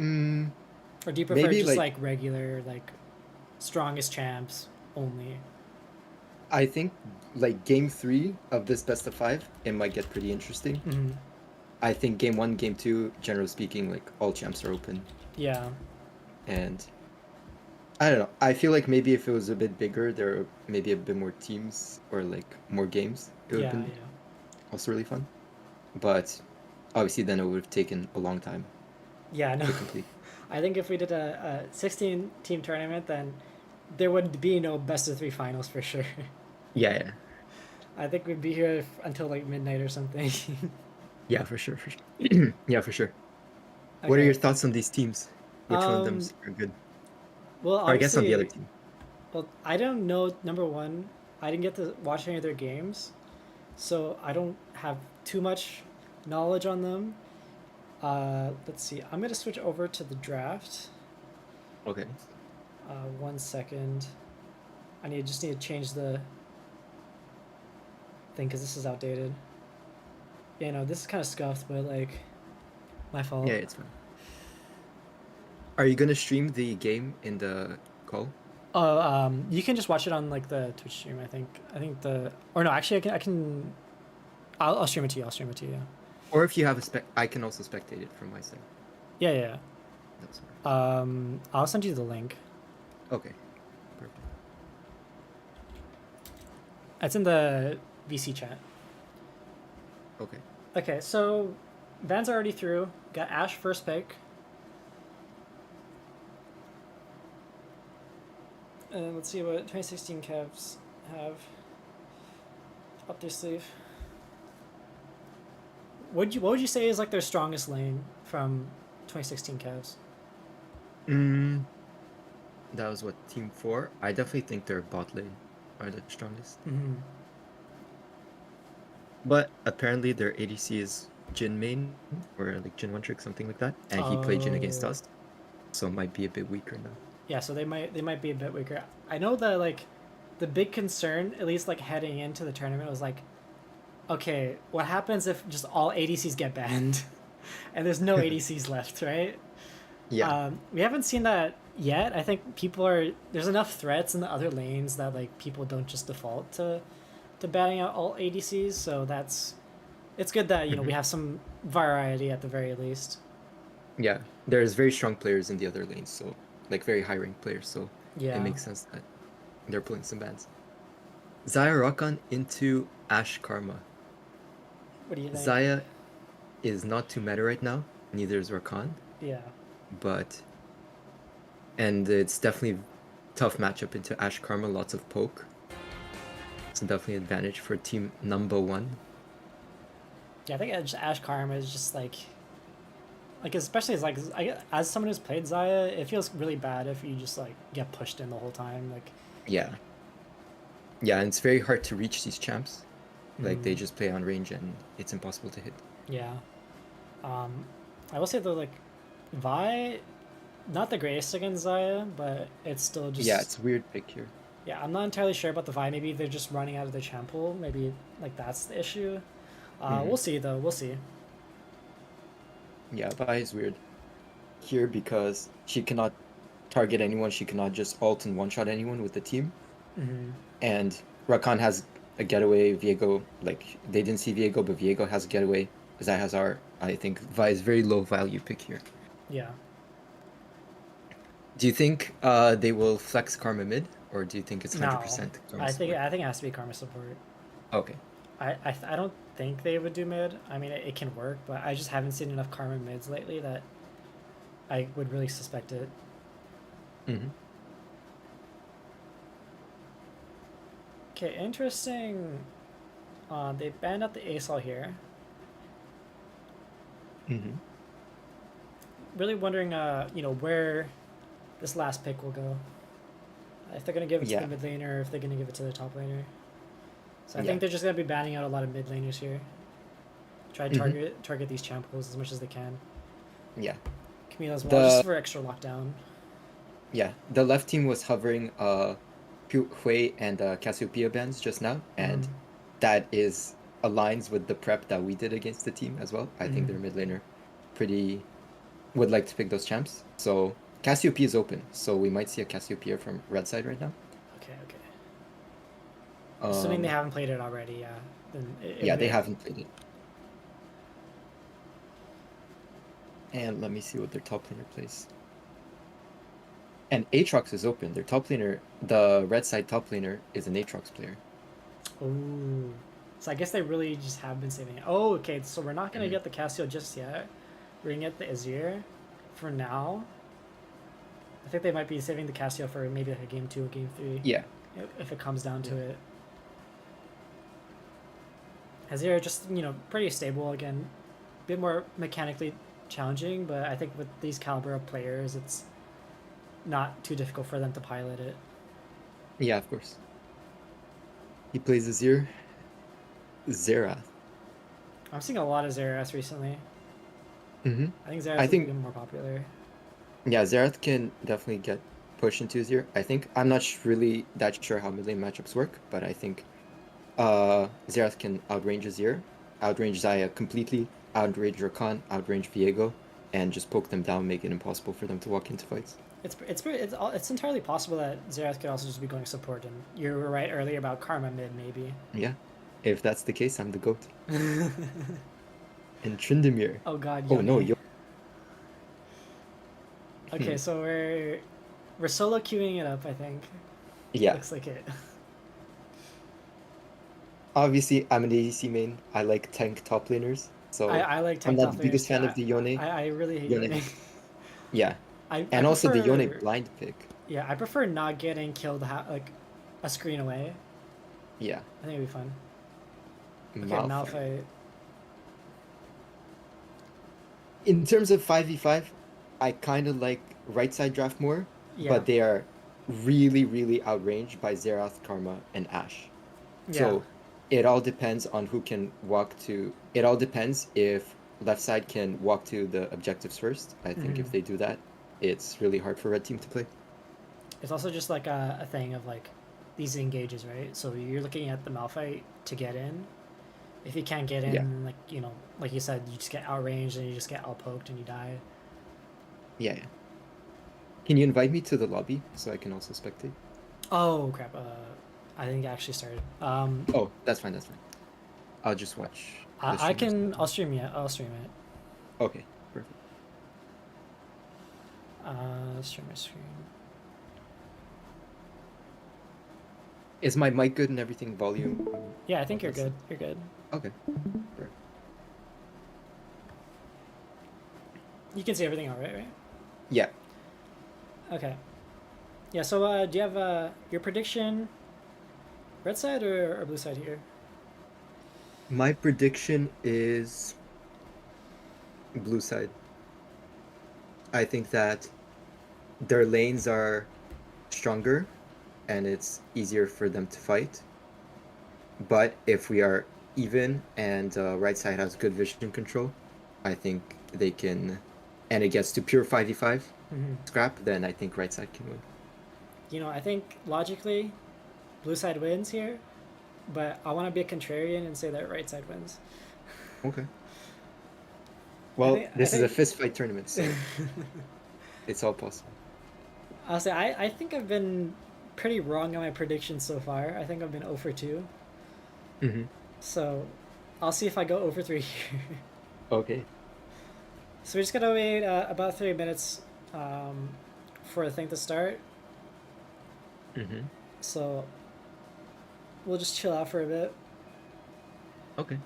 Mm, or do you prefer maybe just like like regular like strongest champs only? I think like game 3 of this best of 5, it might get pretty interesting. Mm-hmm. I think game 1, game 2, generally speaking, like all champs are open, Yeah, and I don't know. I feel like maybe if it was a bit bigger, there are maybe a bit more teams or like more games. It would have yeah, been yeah, also really fun. But obviously, then it would have taken a long time yeah. No, to complete. I think if we did a 16 team tournament, then there would be no best of three finals for sure. Yeah, yeah, I think we'd be here until like midnight or something. yeah, for sure, for sure. Yeah, for sure. What are your Okay. thoughts on these teams? Which one of them Um. are good? Well, Or I guess on the other obviously, team. well, I don't know. Number one, I didn't get to watch any of their games, so I don't have too much knowledge on them. Let's see. I'm gonna switch over to the draft. Okay. 1 second. I just need to change the thing because this is outdated. This is kind of scuffed, but like my fault. Yeah, it's fine. Are you gonna stream the game in the call? Oh, you can just watch it on like the Twitch stream. I think the or no, actually I can. I'll stream it to you. I'll stream it to you. Yeah. Or if you have a I can also spectate it from my side. Yeah, yeah. That's fine. I'll send you the link. Okay. Perfect. It's in the VC chat. Okay. Okay, so Van's already through. Got Ash first pick. And let's see what 2016 Cavs have up their sleeve. What would you say is like their strongest lane from 2016 Cavs? That was what, team 4? I definitely think their bot lane are the strongest. Mm-hmm. But apparently their ADC is Jin main, or like Jin 1 trick, something like that. And he played Jin against Oh. us. So it might be a bit weaker now. Yeah, so they might be a bit weaker. I know that like the big concern, at least like heading into the tournament, was like, okay, what happens if just all ADCs get banned, and there's no ADCs left, right? Yeah. We haven't seen that yet. I think there's enough threats in the other lanes that like people don't just default to batting out all ADCs. So it's good that we Mhm. have some variety at the very least. Yeah, there's very strong players in the other lanes, so like very high ranked players, so it Yeah. makes sense that they're pulling some bans. Zaya Rakan into Ash Karma. What do you think? Zaya is not too meta right now, neither is Rakan, Yeah. but and it's definitely tough matchup into Ash Karma, lots of poke. It's definitely an advantage for team number one. Yeah, I think Ash Karma is just like especially as someone who's played Zaya, it feels really bad if you just like get pushed in the whole time. Like, Yeah. Yeah, and it's very hard to reach these champs. Like they mm, just play on range and it's impossible to hit. yeah. I will say though, like Vi, not the greatest against Zaya, but it's still Yeah, just it's a weird pick here. yeah. I'm not entirely sure about the Vi. Maybe they're just running out of their champ pool. Maybe like that's the issue. Hmm. We'll see though. We'll see. Yeah, Vi is weird here because she cannot target anyone. She cannot just ult and one-shot anyone with the team. Mm-hmm. And Rakan has a getaway. Viego, like they didn't see Viego, but Viego has a getaway. Zai has R. I think Vi is very low value pick here. Yeah. Do you think they will flex Karma mid, or do you think it's No, 100% Karma I think support? I think it has to be Karma support. Okay. I don't think they would do mid. I mean, it can work, but I just haven't seen enough Karma mids lately that I would really suspect it. Hmm. Okay, interesting. They banned out the ASOL here. Hmm. Really wondering, where this last pick will go. If they're gonna give it to the Yeah. mid laner, or if they're gonna give it to the top laner. So I Yeah. think they're just gonna be banning out a lot of mid laners here. Try to Hmm. target these champ pools as much as they can. Yeah. Camille as well, just The for extra lockdown. Yeah, the left team was hovering Hui and Cassiopeia bans just now, Mm-hmm. and that is aligns with the prep that we did against the team as well. I think Mm-hmm. their mid laner pretty would like to pick those champs. So Cassiopeia is open, so we might see a Cassiopeia from red side right now. Okay, okay. Assuming they Um, haven't played it already, yeah. Then yeah, they haven't played it. And let me see what their top laner plays. And Aatrox is open. Their top laner, the red side top laner, is an Aatrox player. Ooh. So I guess they really just have been saving it. Oh, okay. So we're not gonna Mhm. get the Cassio just yet. We're gonna get the Azir for now. I think they might be saving the Cassio for maybe like a game 2 or game 3 Yeah. if it comes down to Yeah. it. Azir just pretty stable again, a bit more mechanically challenging, but I think with these caliber of players, it's not too difficult for them to pilot it. Yeah, of course. He plays Azir. Xerath. I'm seeing a lot of Xerath recently. Hmm. I think Xerath I is think, becoming more popular. yeah, Xerath can definitely get pushed into Azir. I think I'm not really that sure how mid lane matchups work, but I think Xerath can outrange Azir, outrange Xayah completely, outrange Rakan, outrange Viego, and just poke them down, make it impossible for them to walk into fights. It's entirely possible that Xerath could also just be going support, and you were right earlier about Karma mid maybe. Yeah. If that's the case, I'm the GOAT. And Tryndamere. Oh god, Oh no, Yone. yo. Okay, Hmm. so we're solo queuing it up. I think Yeah. looks like it. Obviously, I'm an ADC main. I like tank top laners, so I like I'm tank not top the laners biggest too. fan of the Yone. I really hate Yone. Yone. Yeah. I And also the Yone prefer blind pick. yeah I prefer not getting killed like a screen away. Yeah. I think it'd be fun. Okay, Malphite. Malphite. In terms of 5v5, I kind of like right side draft more, Yeah, but they are really, really outranged by Xerath, Karma, and Ashe. yeah. So it all depends on who can walk to. It all depends if left side can walk to the objectives first. I think Hmm. if they do that, it's really hard for red team to play. It's also just like a thing of like these engages, right? So you're looking at the Malphite to get in. If you can't get Yeah. in, like like you said, you just get outranged and you just get outpoked and you die. Yeah. Yeah. Can you invite me to the lobby so I can also spectate? Oh crap! I think it actually started. Oh, that's fine. That's fine. I'll just watch the I streamers. can. I'll stream it. I'll stream it. Okay, perfect. Stream my screen. Is my mic good and everything? Volume? Yeah, I think all you're that stuff? good. You're good. Okay. Perfect. You can see everything all right, right? Yeah. Okay. Yeah. So, do you have your prediction? Red side or blue side here? My prediction is blue side. I think that their lanes are stronger and it's easier for them to fight. But if we are even and right side has good vision control, I think they can, and it gets to pure 5v5 Mm-hmm. scrap, then I think right side can win. You know, I think logically, blue side wins here, but I want to be a contrarian and say that right side wins. Okay. I Well, think. I this is a think. fist fight tournament, so it's all possible. I'll say I think I've been pretty wrong on my predictions so far. I think I've been 0 for 2. Hmm. So I'll see if I go over 3 here. Okay. So we just gotta wait about 3 minutes for the thing to start. Hmm. So we'll just chill out for a bit. Okay.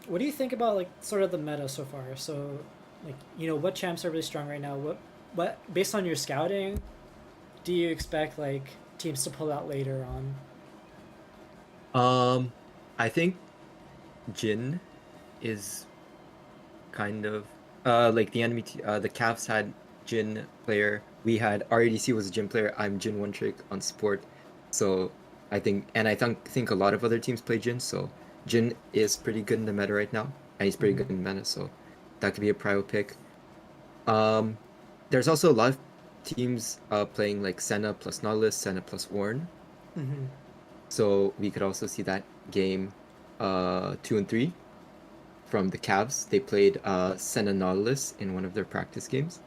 What do you think about like sort of the meta so far? So, like what champs are really strong right now? What based on your scouting, do you expect like teams to pull out later on? Um, I think Jin is kind of like the enemy the Cavs had Jin player. We had RADC was a Jin player. I'm Jin one trick on support. So I think and I think a lot of other teams play Jin, so Jin is pretty good in the meta right now. And he's pretty Mm-hmm. good in meta, so that could be a prio pick. Um there's also a lot of teams playing like Senna plus Nautilus, Senna plus Warren. Mm-hmm. So we could also see that game 2 and 3 from the Cavs. They played Senna Nautilus in one of their practice games.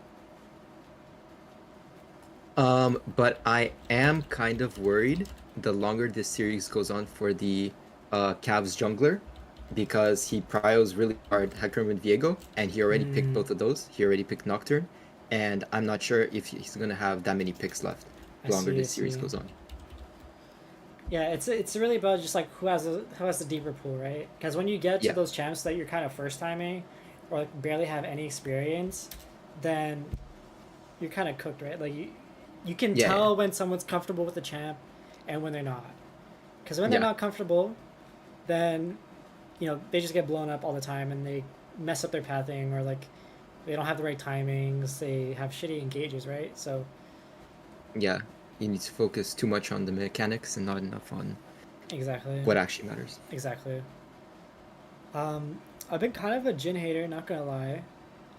But I am kind of worried the longer this series goes on for the Cavs jungler because he prios really hard Hecarim and Viego, and he already picked Mm, both of those. He already picked Nocturne, and I'm not sure if he's gonna have that many picks left I the longer see. I this series see. goes on. Yeah, it's really about just like who has the deeper pool, right? Because when you get to Yeah, those champs that you're kind of first timing, or like barely have any experience, then you're kind of cooked, right? Like you can yeah, yeah, tell when someone's comfortable with the champ, and when they're not. Because when they're yeah, not comfortable, then they just get blown up all the time, and they mess up their pathing, or like they don't have the right timings. They have shitty engages, right? So yeah. You need to focus too much on the mechanics and not enough on exactly, what actually matters. exactly. I've been kind of a Jin hater, not gonna lie.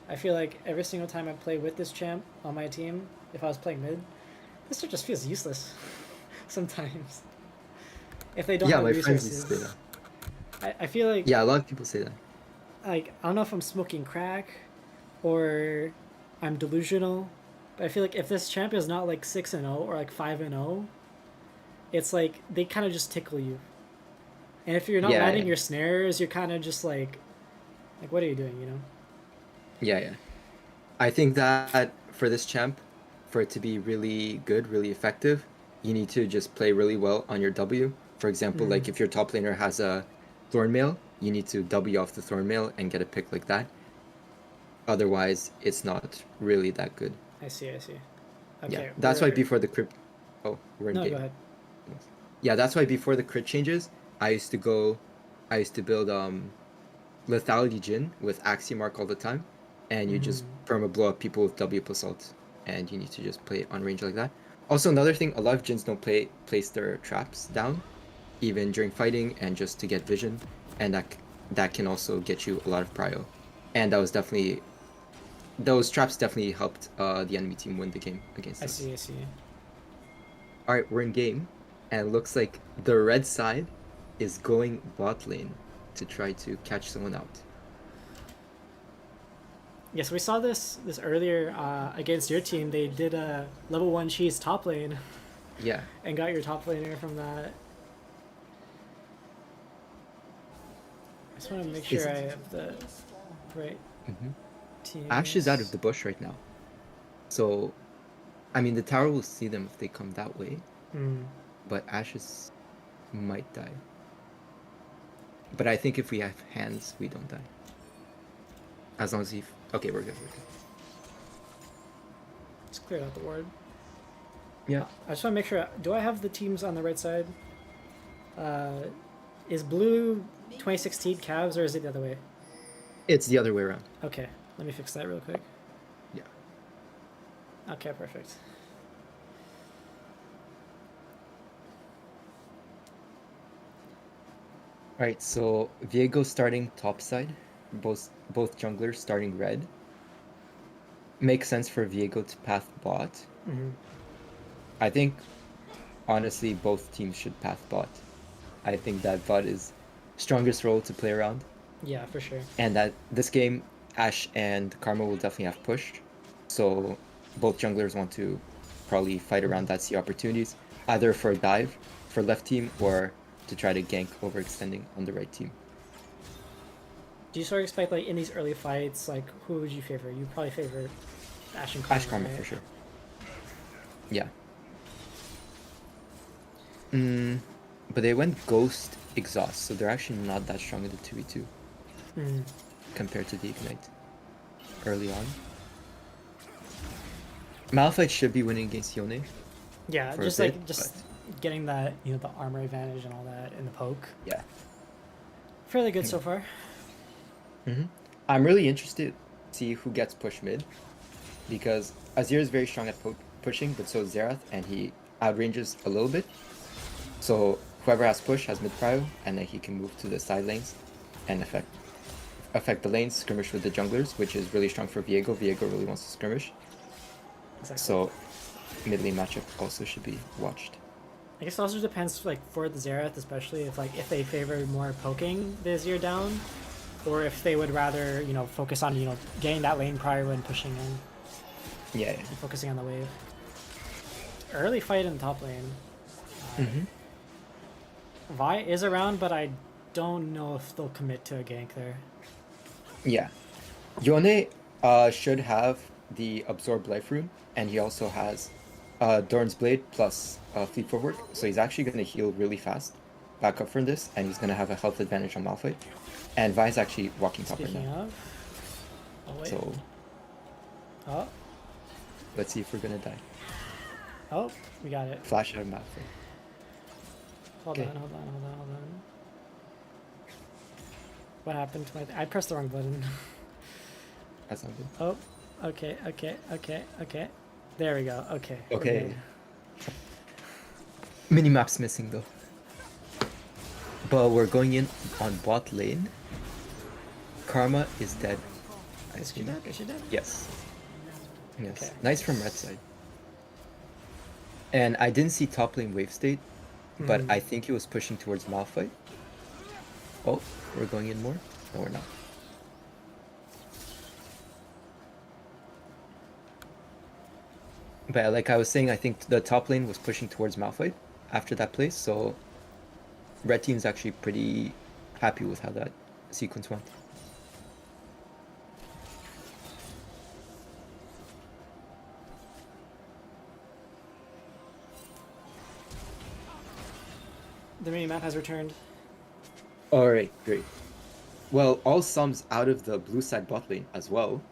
I feel like every single time I play with this champ on my team, if I was playing mid, this shit just feels useless sometimes. If they don't Yeah, have my friends used to say resources. that. I feel Yeah, a lot of people say that. like I don't know if I'm smoking crack or I'm delusional, but I feel like if this champ is not like 6-0 or like 5-0, it's like they kind of just tickle you. And if you're not Yeah, landing yeah, your snares, you're kind of just like what are you doing, yeah, yeah. I think that for this champ, for it to be really good, really effective, you need to just play really well on your W. For example, Mm, like if your top laner has a Thornmail, you need to W off the Thornmail and get a pick like that. Otherwise, it's not really that good. I see, I see. Yeah, Okay, that's why we're before the crit. Oh, we're in no, go game. ahead. Yeah, that's why before the crit changes, I used to go, I used to build lethality Jin with Axiomark all the time, and you Mm-hmm. just perma blow up people with W plus ult, and you need to just play on range like that. Also, another thing, a lot of Jins don't place their traps down, even during fighting, and just to get vision, and that can also get you a lot of prio, and those traps definitely helped the enemy team win the game against I us. see, I see. All right, we're in game, and it looks like the red side is going bot lane to try to catch someone out. Yes, we saw this earlier against your team. They did a level 1 cheese top lane Yeah. and got your top laner from that. I just want to make sure I have the right team. Ash is out of the bush right now. So, I mean, the tower will see them if they come that way. But Ashes might die. But I think if we have hands, we don't die. As long as he... Okay, we're good, we're good. Just cleared out the ward. Yeah. I just want to make sure. Do I have the teams on the right side? Is blue 2016 Cavs or is it the other way? It's the other way around. Okay, let me fix that real quick. Yeah. Okay, perfect. Alright, so Viego starting top side. Both junglers starting red. Makes sense for Viego to path bot. I think, honestly, both teams should path bot. I think that bot is strongest role to play around. Yeah, for sure. And that this game, Ashe and Karma will definitely have push. So both junglers want to probably fight around that, see opportunities, either for a dive for left team or to try to gank overextending on the right team. Do you sort of expect, like, in these early fights, like, who would you favor? You probably favor Ashe and Karma, Ashe Karma right? for sure. Yeah. But they went Ghost Exhaust, so they're actually not that strong in the 2v2 compared to the Ignite early on. Malphite should be winning against Yone. Yeah, for just a like bit, getting that, you know, the armor advantage and all that in the poke. Yeah. Fairly good so far. I'm really interested to see who gets push mid, because Azir is very strong at pushing, but so is Xerath, and he outranges a little bit. So whoever has push has mid prio, and then he can move to the side lanes and affect the lanes, skirmish with the junglers, which is really strong for Viego. Viego really wants to skirmish. Exactly. So mid lane matchup also should be watched. I guess it also depends, like, for the Xerath, especially if they favor more poking the Azir down, or if they would rather, you know, focus on, you know, getting that lane prior when pushing in. Yeah. And focusing on the wave. Early fight in the top lane. Vi is around, but I don't know if they'll commit to a gank there. Yeah. Yone should have the Absorb Life Rune, and he also has Dorn's Blade plus Fleet Footwork, so he's actually going to heal really fast back up from this, and he's going to have a health advantage on Malphite. And Vi's actually walking top right Speaking now. of... Oh, wait. So Oh, let's see if we're going to die. oh, we got it. Flash out of Malphite. Hold Okay. on. What happened to my... I pressed the wrong button. That's not good. Oh, okay. There we go. Okay. we're Okay. good. Minimap's missing though. But we're going in on bot lane. Karma is dead. I Is she assume. dead? Is she dead? Yes. Yes. Okay. Nice from red side. And I didn't see top lane wave state, but I think he was pushing towards Malphite. Oh, we're going in more? No, we're not. But like I was saying, I think the top lane was pushing towards Malphite after that place, so red team's actually pretty happy with how that sequence went. The mini-map has returned. Alright, great. Well, all sums out of the blue side bot lane as well,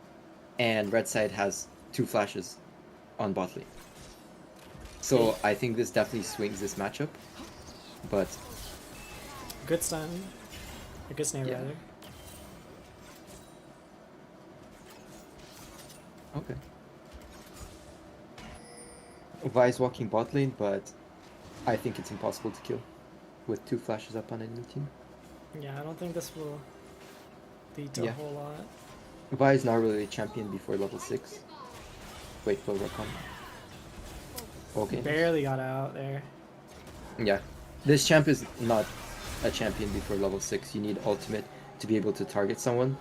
and red side has 2 flashes on bot lane. So I think this definitely swings this matchup, but Good stun. A good snare, Yeah. rather. okay. Vi's walking bot lane, but I think it's impossible to kill with 2 flashes up on enemy team. Yeah, I don't think this will lead to a Yeah. whole lot. Vi is not really a champion before level 6. Wait, will come. Okay. Barely got out there. Yeah. This champ is not a champion before level 6. You need ultimate to be able to target someone.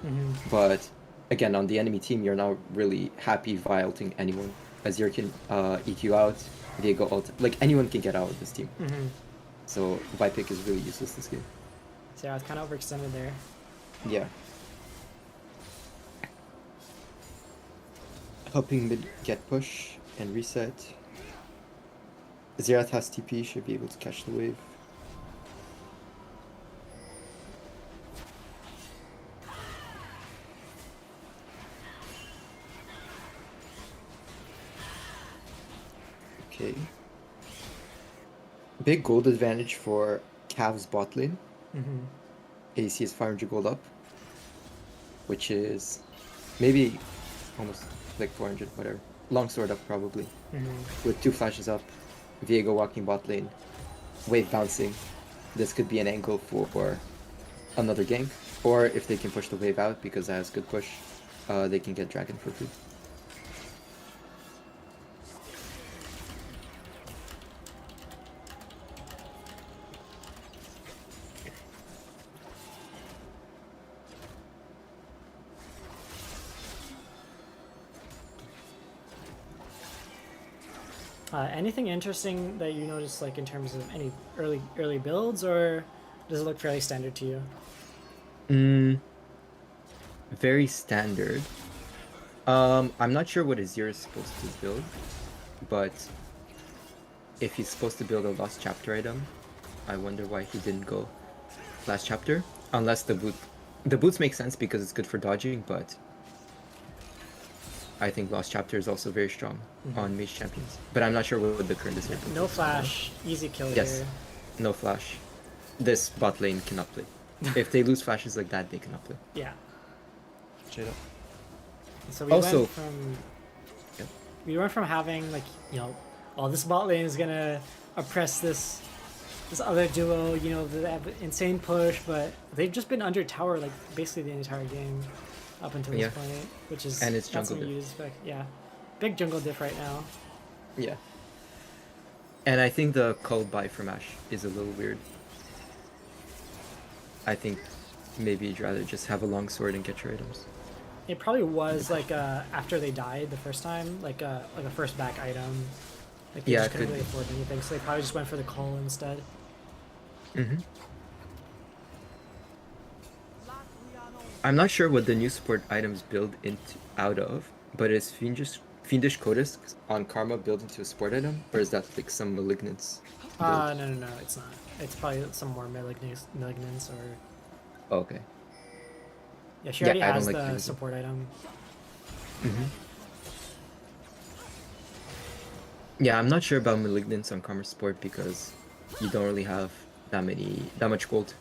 But again, on the enemy team, you're not really happy Vi ulting anyone. Azir can EQ out, Viego ult. Like, anyone can get out of this team. Mm-hmm. So, Vi pick is really useless this game. So yeah, it's kind of overextended there. Yeah. Helping mid get push and reset. Xerath has TP, should be able to catch the wave. Okay. Big gold advantage for Cavs bot lane. Mm-hmm. AC is 500 gold up, which is maybe almost like 400, whatever. Long sword up probably, Mm-hmm. with 2 flashes up, Viego walking bot lane, wave bouncing. This could be an angle for another gank, or if they can push the wave out because that has good push, they can get dragon for free. Anything interesting that you noticed, like in terms of any early builds, or does it look fairly standard to you? Very standard. I'm not sure what Azir is supposed to build, but if he's supposed to build a last chapter item, I wonder why he didn't go last chapter. Unless the boots make sense because it's good for dodging, but I think last chapter is also very strong on mage champions. But I'm not sure what the current Azir build No is. flash, easy kill Yes. here. No flash. This bot lane cannot play. If they lose flashes like that, they cannot play. Yeah. Straight up. So we Also- went from Yep. we went from having like, oh, this bot lane is gonna oppress this other duo, they have insane push, but they've just been under tower like basically the entire game up until this Yeah. point, which is And it's that's jungle what you expect. Yeah, big jungle diff right now. Yeah. And I think the cull buy from Ash is a little weird. I think maybe you'd rather just have a long sword and get your items. It probably was like after they died the first time, like a first back item. Like they Yeah, just it couldn't could really be. afford anything, so they probably just went for the call instead. I'm not sure what the new support items build out of, but is Fiendish Codis on Karma built into a support item? Or is that like some Malignance build? No, it's not. It's probably some more malignance or Oh, okay. yeah. She Yeah, already I don't has like the Malignance. support item. Yeah, I'm not sure about Malignance on Karma support because you don't really have that much gold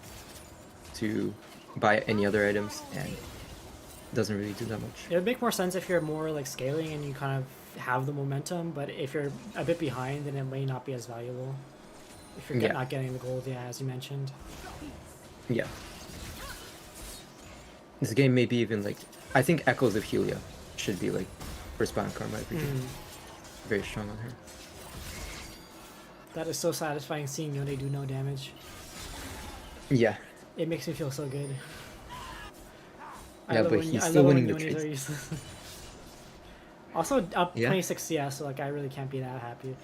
to buy any other items, and it doesn't really do that much. It would make more sense if you're more like scaling and you kind of have the momentum, but if you're a bit behind, then it may not be as valuable. If you're Yeah. not getting the gold, yeah, as you mentioned. Yeah. This game may be even like, I think Echoes of Helia should be like first bound Karma every game. Very strong on her. That is so satisfying seeing Yone do no damage. Yeah. It makes me feel so good. Yeah, but he's I still love winning when the Yones are trades. useless. Also up Yeah. 26 CS, so like I really can't be that happy.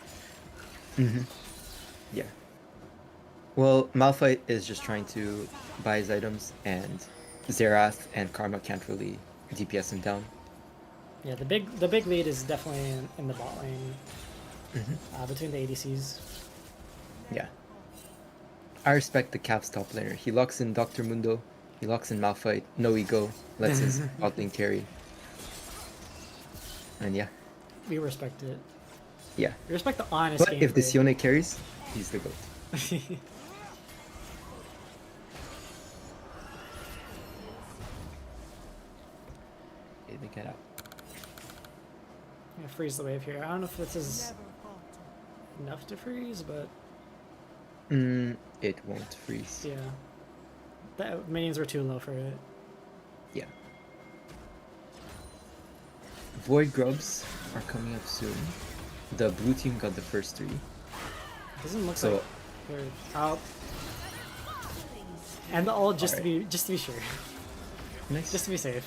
Yeah. Well, Malphite is just trying to buy his items, and Xerath and Karma can't really DPS him down. Yeah, the big lead is definitely in the bot lane between the ADCs. Yeah. I respect the Cavs top laner. He locks in Dr. Mundo, he locks in Malphite, no ego, lets his bot lane carry. And yeah, We respect it. yeah. We respect the honest But if this gameplay. Yone carries, he's the GOAT. Okay, they get out. Yeah, freeze the wave here. I don't know if this is enough to freeze, but It won't freeze. yeah. The minions were too low for it. Yeah. Void Grubs are coming up soon. The blue team got the first 3. Doesn't look So- like they're out. And the ult just Alright. to be sure. Nice. Just to be safe.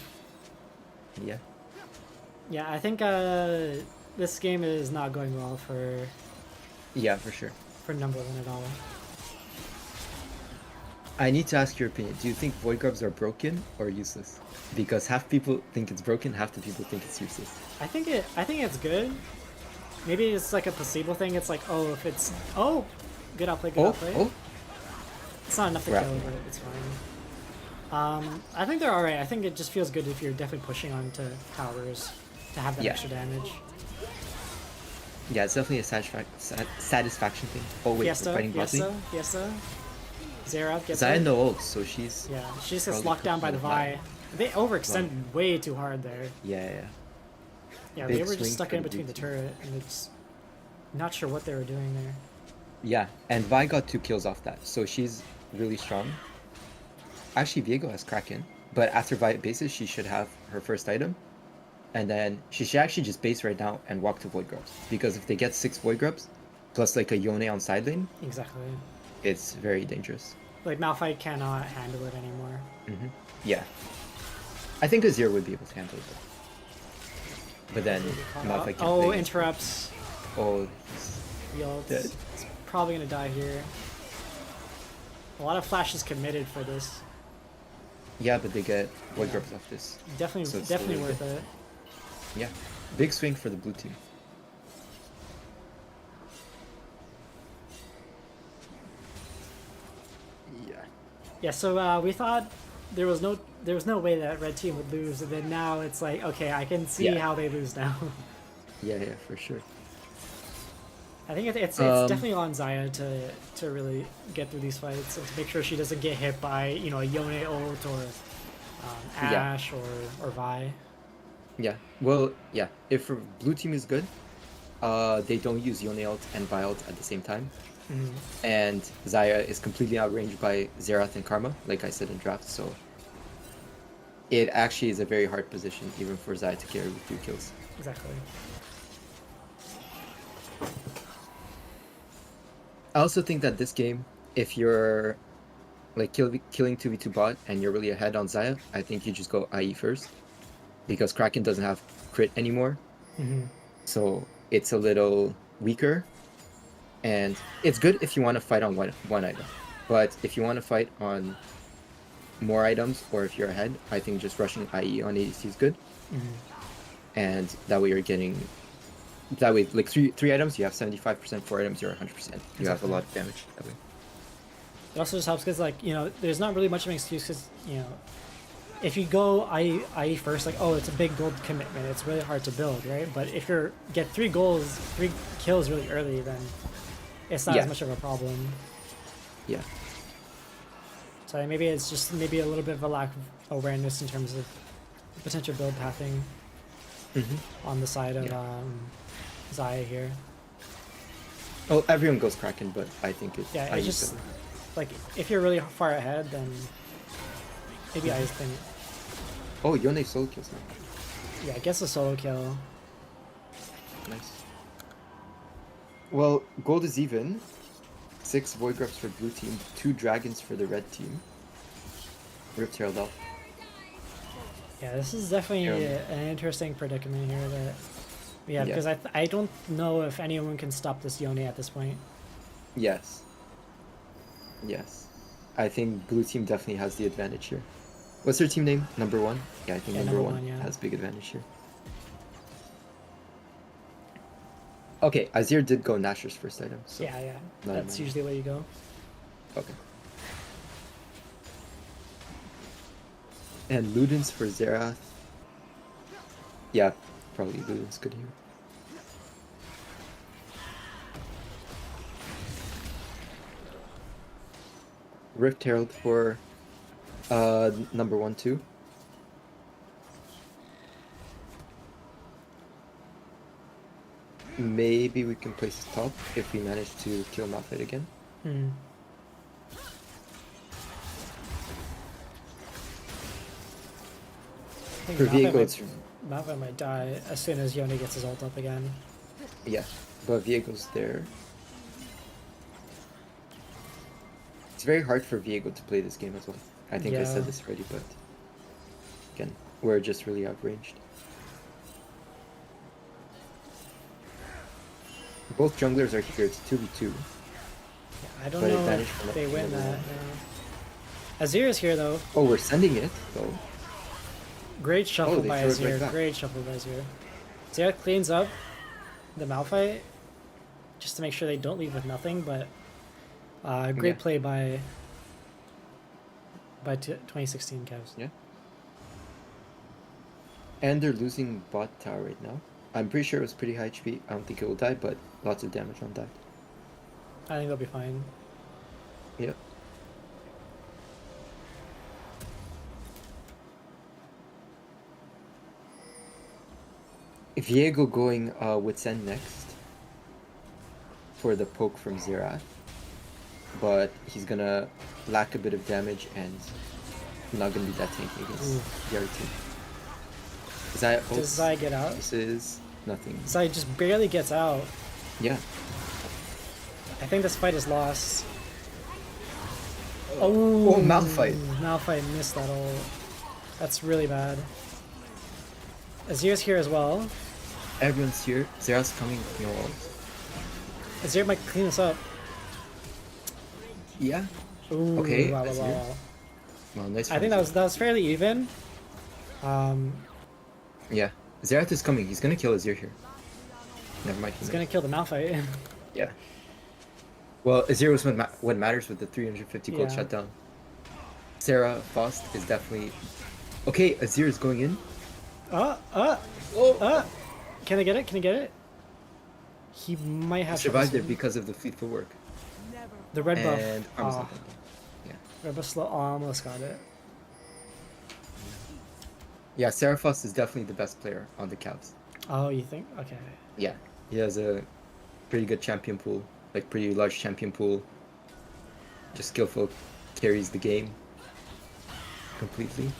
Yeah. Yeah, I think this game is not going well Yeah, for sure. for number one at all. I need to ask your opinion. Do you think Void Grubs are broken or useless? Because half people think it's broken, half the people think it's useless. I think it's good. Maybe it's like a placebo thing. It's like, oh, if it's good outplay, good outplay. Oh, It's not enough to Right. kill, but it's fine. I think they're alright. I think it just feels good if you're definitely pushing onto towers to have that Yeah. extra damage. yeah, it's definitely a satisfaction thing. Oh wait, Fiesta, we're fighting bot lane? Fiesta. Zera gets Zaya it. no ult, so she's Yeah, she just gets probably locked down by the cooking Vi. it They overextended way too hard there. Yeah. Yeah, Big they were swing just stuck for in the between the blue team. turret, and it's not sure what they were doing there. Yeah, and Vi got 2 kills off that, so she's really strong. Actually, Viego has Kraken, but after Vi bases, she should have her first item. And then she should actually just base right now and walk to Void Grubs. Because if they get 6 Void Grubs, plus like a Yone on side lane, Exactly. it's very dangerous. Like, Malphite cannot handle it anymore. Yeah. I think Azir would be able to handle it. But then Malphite can't Oh, play. interrupts. Oh, Yields. Dead. It's probably gonna die here. A lot of flashes committed for this. yeah, but they get Void Grubs off this. Definitely, So it's definitely still worth really it. Yeah. Big swing for the blue team. Yeah. Yeah. So we thought there was no way that red team would lose, and then now it's like, okay, I can see Yeah. how they lose now. Yeah, for sure. I think it's definitely on Zaya to really get through these fights and to make sure she doesn't get hit by a Yone ult or Yeah. Ashe or Vi. Yeah. Well, yeah. If blue team is good, they don't use Yone ult and Vi ult at the same time. And Zaya is completely outranged by Xerath and Karma, like I said in draft, so it actually is a very hard position even for Zaya to carry with 2 kills. Exactly. I also think that this game, if you're like killing 2v2 bot and you're really ahead on Zaya, I think you just go IE first. Because Kraken doesn't have crit anymore. So it's a little weaker. And it's good if you want to fight on one item. But if you want to fight on more items, or if you're ahead, I think just rushing IE on ADC is good. And that way you're getting... That way, like three items, you have 75%. 4 items, you're 100%. You have a lot of damage that way. It also just helps because, like, there's not really much of an excuse because, if you go IE first, like, oh, it's a big gold commitment, it's really hard to build, right? But if you get 3 kills really early, then it's not as much of a problem. Yeah. So maybe it's just a little bit of a lack of awareness in terms of potential build pathing on the side of Zaya here. Oh, everyone goes Kraken, but I think it's... Yeah, IE it's just, better. like, if you're really far ahead, then maybe I just think, Oh, Yone solo kills now. yeah, I guess a solo kill. Nice. Well, gold is even. 6 Void Grubs for blue team, 2 dragons for the red team. Rift Herald off. Yeah, this is definitely an interesting predicament here that we have, because I don't know if anyone can stop this Yone at this point. Yes. Yes. I think blue team definitely has the advantage here. What's their team name? Number 1? Yeah, I think number one yeah. has big advantage here. Okay, Azir did go Nashor's first item. So Yeah, not that's mine. usually where you go. Okay. And Ludens for Xerath. Yeah, probably Ludens good here. Rift Herald for number 1 too. Maybe we can place his top if we manage to kill Malphite again. I For think Viego, it's... Malphite might die as soon as Yone gets his ult up again. Yeah, but Viego's there. It's very hard for Viego to play this game as well. I think I Yeah. said this already, but again, we're just really outranged. Both junglers are here. It's 2v2. Yeah, I don't But know advantage if for they Nocturne win overall. that. No. Azir is here though. Oh, we're sending it though. Great shuffle they by throw it right Azir. back. Great shuffle by Azir. Azir cleans up the Malphite just to make sure they don't leave with nothing. But great Yeah. play by 2016 Cavs. Yeah. And they're losing bot tower right now. I'm pretty sure it was pretty high HP. I don't think it will die, but lots of damage on that. I think they'll be fine. Yep. Viego going with Zen next for the poke from Xerath, but he's gonna lack a bit of damage and not gonna be that tanky against the other team. Zaya Does Zai get out? This is nothing. Zai just barely gets out. Yeah. I think this fight is lost. Oh, Malphite. Malphite missed that ult. That's really bad. Azir's here as well. Everyone's here. Xerath's coming with no ult. Azir might clean this up. Yeah. Ooh, Okay, wow, wow, Azir. wow, wow. Well, nice. I think that was fairly even. Yeah. Xerath is coming. He's gonna kill Azir here. Never mind. He's gonna kill the Malphite. Yeah. Well, Azir was what matters with the 350 gold Yeah. shutdown. Sarah Faust is definitely... Okay, Azir is going in. Can I get it? Can I get it? He might have Survived it trouble. because of the fleet footwork. The red buff. And arms Oh, not done. Yeah. red buff slow. Almost got it. Yeah, Sarah Faust is definitely the best player on the Cavs. Oh, you think? Okay. Yeah. He has a pretty good champion pool. Like, pretty large champion pool. Just skillful. Carries the game. Completely.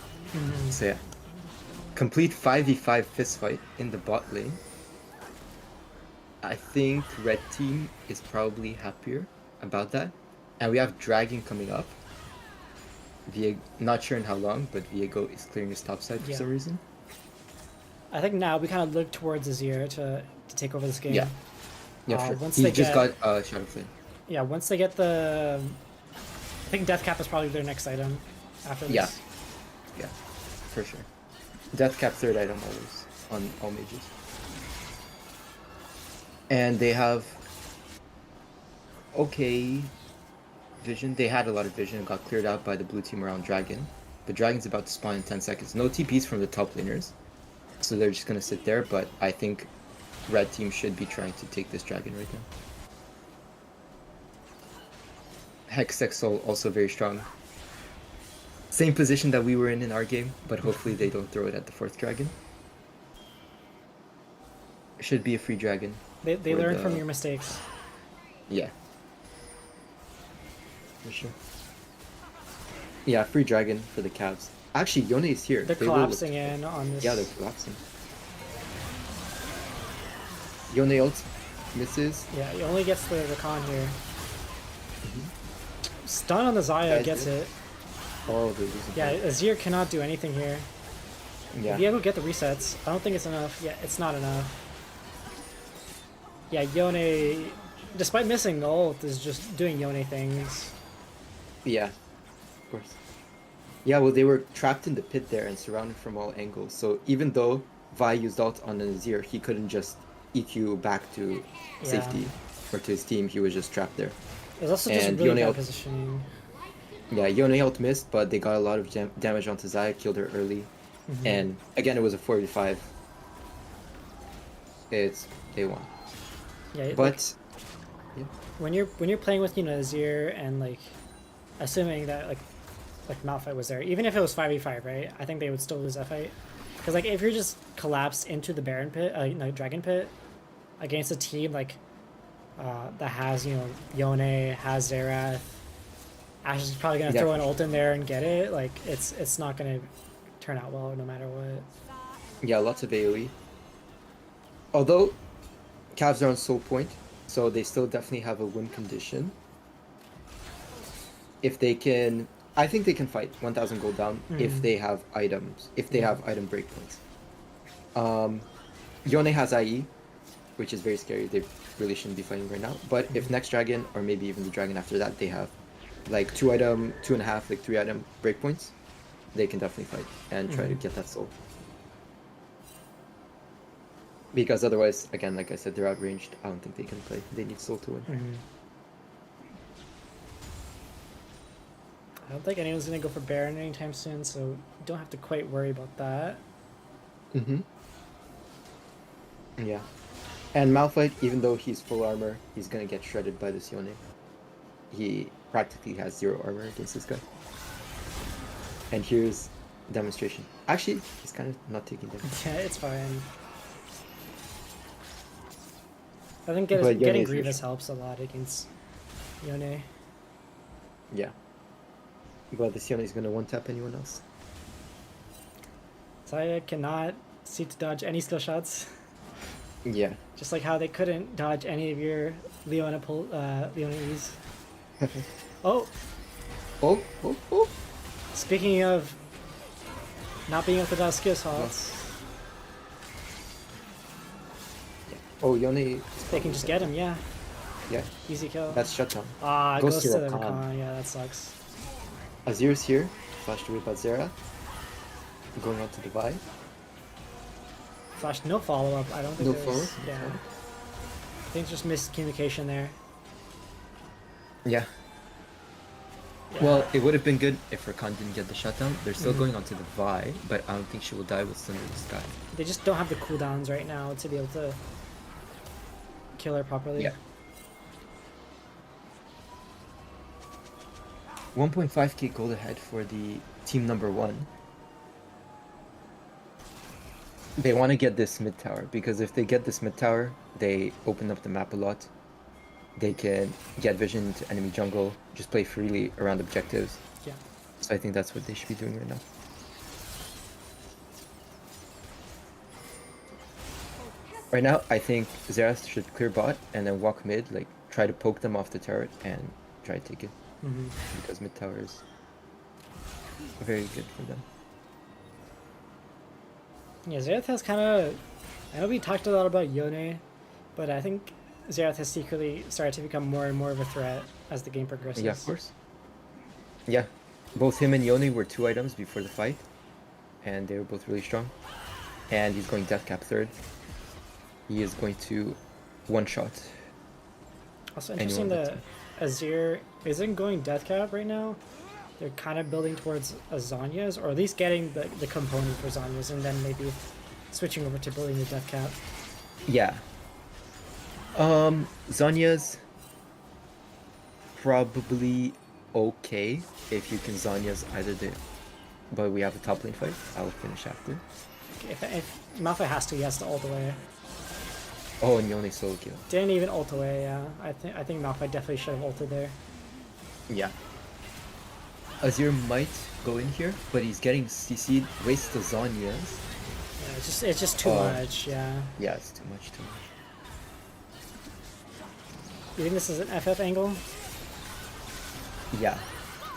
So yeah. Complete 5v5 fistfight in the bot lane. I think red team is probably happier about that. And we have Dragon coming up. Not sure in how long, but Viego is clearing his top side for Yeah. some reason. I think now we kind of look towards Azir to take over this game. Yeah. Yeah, sure. Once He they just get- got Shadow Flame. Yeah, once they get the... I think Death Cap is probably their next item after this. Yeah. Yeah, for sure. Death Cap third item always on all mages. And they have okay vision. They had a lot of vision and got cleared out by the blue team around Dragon. The Dragon's about to spawn in 10 seconds. No TPs from the top laners. So they're just gonna sit there, but I think red team should be trying to take this Dragon right now. Hextech Soul also very strong. Same position that we were in our game, but hopefully they don't throw it at the fourth dragon. It should be a free dragon. They for learn the- from your mistakes. Yeah. For sure. Yeah, free dragon for the Cavs. Actually, Yone is here. They're They will look- collapsing in on this. Yeah, they're collapsing. Yone ult misses. Yeah, he only gets the con here. Stun on the Zaya Guys, gets it. Oh, they're losing. Yeah, point. Azir cannot do anything here. Yeah. Viego get the resets. I don't think it's enough. Yeah, it's not enough. Yeah, Yone, despite missing the ult, is just doing Yone things. Yeah, of course. Yeah, well, they were trapped in the pit there and surrounded from all angles. So even though Vi used ult on Azir, he couldn't just EQ back to safety or to his team. He was just trapped there. It was also just And really Yone bad ult- positioning. Yeah, Yone ult missed, but they got a lot of damage onto Zaya, killed her early. And again, it was a 4v5. They won. Yeah, like, But yeah. when you're playing with Azir and like assuming that like Malphite was there, even if it was 5v5, right? I think they would still lose that fight. Because like if you're just collapsed into the Baron pit, Dragon pit, against a team like that has Yone, has Xerath, Ash is probably gonna Yeah, throw for an sure. ult in there and get it. Like it's not gonna turn out well no matter what. Yeah, lots of AoE. Although Cavs are on soul point, so they still definitely have a win condition. If they can I think they can fight 1,000 gold down if they have items, if they have item breakpoints. Yone has IE, which is very scary. They really shouldn't be fighting right now. But if next dragon, or maybe even the dragon after that, they have like 2 item, 2.5, like 3 item breakpoints, they can definitely fight and try to get that soul. Because otherwise, again, like I said, they're outranged. I don't think they can play. They need soul to win. I don't think anyone's gonna go for Baron anytime soon, so you don't have to quite worry about that. Yeah. And Malphite, even though he's full armor, he's gonna get shredded by this Yone. He practically has 0 armor against this guy. And here's demonstration. Actually, he's kind of not taking damage. Yeah, it's fine. I think getting Grievous helps a lot against Yone. Yeah. But this Yone is gonna one-tap anyone else. Saya cannot seem to dodge any skill shots. Yeah. Just like how they couldn't dodge any of your Leones. Oh! Oh! Speaking of not being able to dodge skill shots, oh, Yone. they can just get him, yeah. Yeah. Easy kill. That's shutdown. Ah, Goes goes to to the Rakan. Rakan. Yeah, that sucks. Azir's here. Flashed away by Zera. Going on to the Vi. Flash, no follow up. I don't think No there's. follow-up? Yeah. Okay. I think it's just miscommunication there. Yeah. Yeah. Well, it would have been good if Rakan didn't get the shutdown. They're still going on to the Vi, but I don't think she will die with Thunder in the Sky. They just don't have the cooldowns right now to be able to kill her properly. Yeah. 1.5k gold ahead for the team number 1. They want to get this mid tower, because if they get this mid tower, they open up the map a lot. They can get vision into enemy jungle, just play freely around objectives. Yeah. So I think that's what they should be doing right now. Right now, I think Xerath should clear bot and then walk mid, like try to poke them off the turret and try to take it. Because mid tower is very good for them. Yeah, Xerath has kind of. I know we talked a lot about Yone, but I think Xerath has secretly started to become more and more of a threat as the game progresses. Yeah, of course. Yeah, both him and Yone were 2 items before the fight, and they were both really strong. And he's going death cap 3rd. He is going to one-shot. Also interesting that Azir isn't going death cap right now. They're kind of building towards a Zanya's, or at least getting the component for Zanya's, and then maybe switching over to building the death cap. Yeah. Zanya's probably okay if you can Zanya's either the... But we have a top lane fight. I will finish after. If Malphite has to, he has to ult away. Oh, and Yone solo kill. Didn't even ult away, yeah. I think Malphite definitely should have ulted there. Yeah. Azir might go in here, but he's getting CC'd. Wastes the Zanya's. Yeah, it's just too much, yeah. Yeah, it's too much. You think this is an FF angle? Yeah.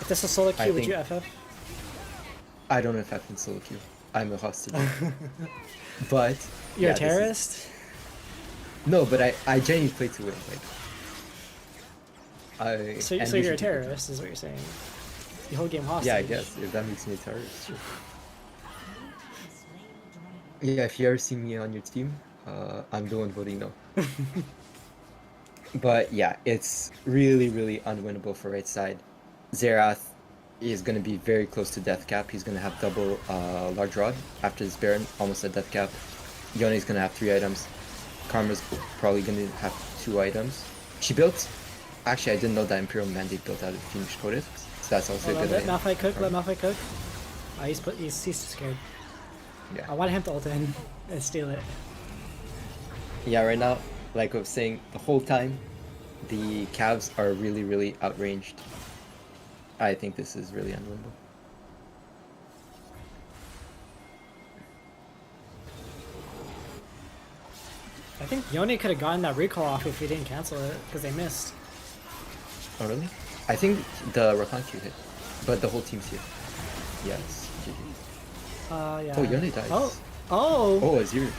If this was solo I queue, would think- you FF? I don't know if I can solo queue. I'm a hostage. But You're yeah, a terrorist? No, but I genuinely play to win. Like, So you're a should be terrorist, is what you're saying. The whole game hostage. Yeah, I guess if that makes me a terrorist. Sure. Yeah, if you ever see me on your team, I'm the one voting no. But yeah, it's really, really unwinnable for right side. Xerath is going to be very close to death cap. He's going to have double large rod after this Baron, almost at death cap. Yone is going to have 3 items. Karma's probably going to have 2 items. She built... Actually, I didn't know that Imperial Mandate built out of Phoenix Coated, so that's also a good Let item. Malphite cook, let Malphite cook. He's scared. Yeah. I want him to ult in and steal it. Yeah, right now, like I was saying, the whole time, the Cavs are really, really outranged. I think this is really unwinnable. I think Yone could have gotten that recall off if he didn't cancel it, because they missed. Oh, really? I think the Rakan Q hit. but the whole team's here. Yes. GG. Yeah. Oh, Yone dies. Oh. Oh. Oh, Azir.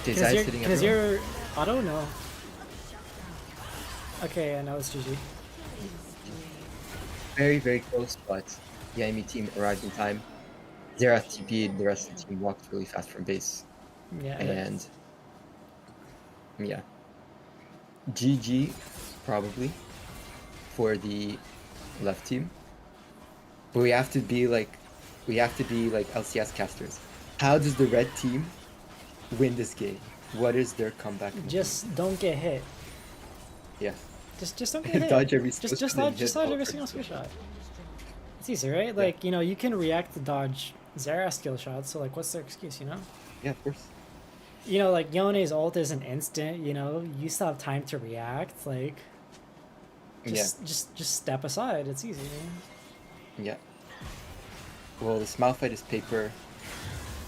Okay, Zai's hitting Because everyone. you're. I don't know. Okay, I know it's GG. Very, very close, but the enemy team arrived in time. Xerath TP'd, the rest of the team walked really fast from base. Yeah. And yeah. GG, probably, for the left team. But we have to be like LCS casters. How does the red team win this game? What is their comeback? Just don't get hit. Yeah. Just don't get hit. Dodge every just squish dodge, and just hit dodge all every targets. single skill shot. It's easy, right? Like, you know, you can react to dodge Xerath skill shots, so like what's their excuse, you know? Yeah, of course. You know, like Yone's ult is an instant, you know, you still have time to react, like just step aside, it's easy. Yeah. Well, this Malphite is paper.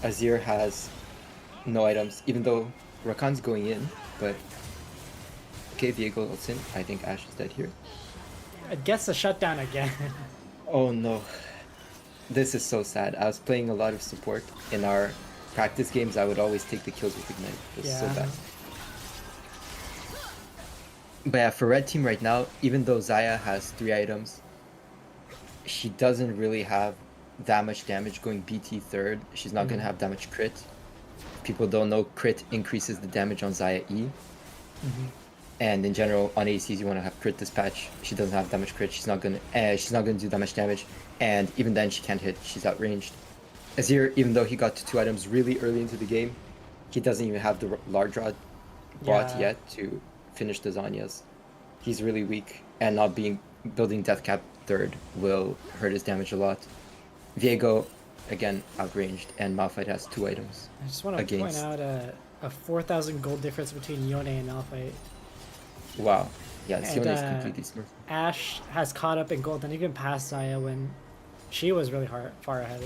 Azir has no items, even though Rakan's going in, but okay, Viego ults in. I think Ashe is dead here. It gets the shutdown again. Oh no. This is so sad. I was playing a lot of support in our practice games. I would always take the kills with Ignite. It was so bad. But yeah, for red team right now, even though Xayah has 3 items, she doesn't really have that much damage going BT third. She's not going to have that much crit. If people don't know, crit increases the damage on Xayah E. And in general, on ACs, you want to have crit dispatch. She doesn't have that much crit. She's not gonna do that much damage. And even then, she can't hit. She's outranged. Azir, even though he got to 2 items really early into the game, he doesn't even have the large rod bought yet to finish the Zanyas. He's really weak, and not building death cap third will hurt his damage a lot. Viego, again, outranged, and Malphite has 2 items. I just want to point out a 4,000 gold difference between Yone and Malphite. Wow. Yeah, And, Sione is completely smurfed. Ashe has caught up in gold and even passed Xayah when she was really far ahead.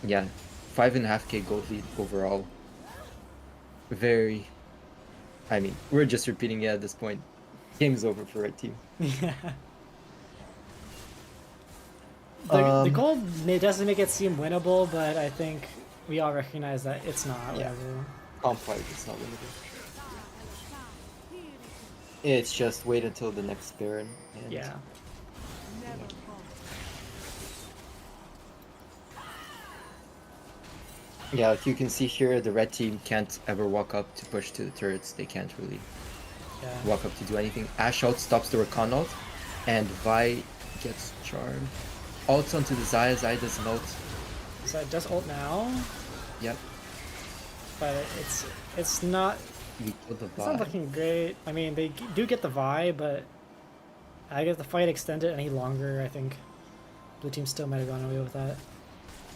Yeah, 5.5k gold lead overall. Very. I mean, we're just repeating it at this point. Game's over for red team. Yeah. The gold doesn't make it seem winnable, but I think we all recognize that it's not winnable. Comp fight is not winnable. It's just wait until the next Baron. And Yeah. Yeah, like you can see here, the red team can't ever walk up to push to the turrets. They can't really walk up to do anything. Ashe ult stops the Rakan ult, and Vi gets charmed. Ults onto the Xayah. Xayah doesn't ult. So it does ult now, Yep. but it's not. We killed the It's not Vi. looking great. I mean, they do get the Vi, but I guess the fight extended any longer. I think blue team still might have gone away with that.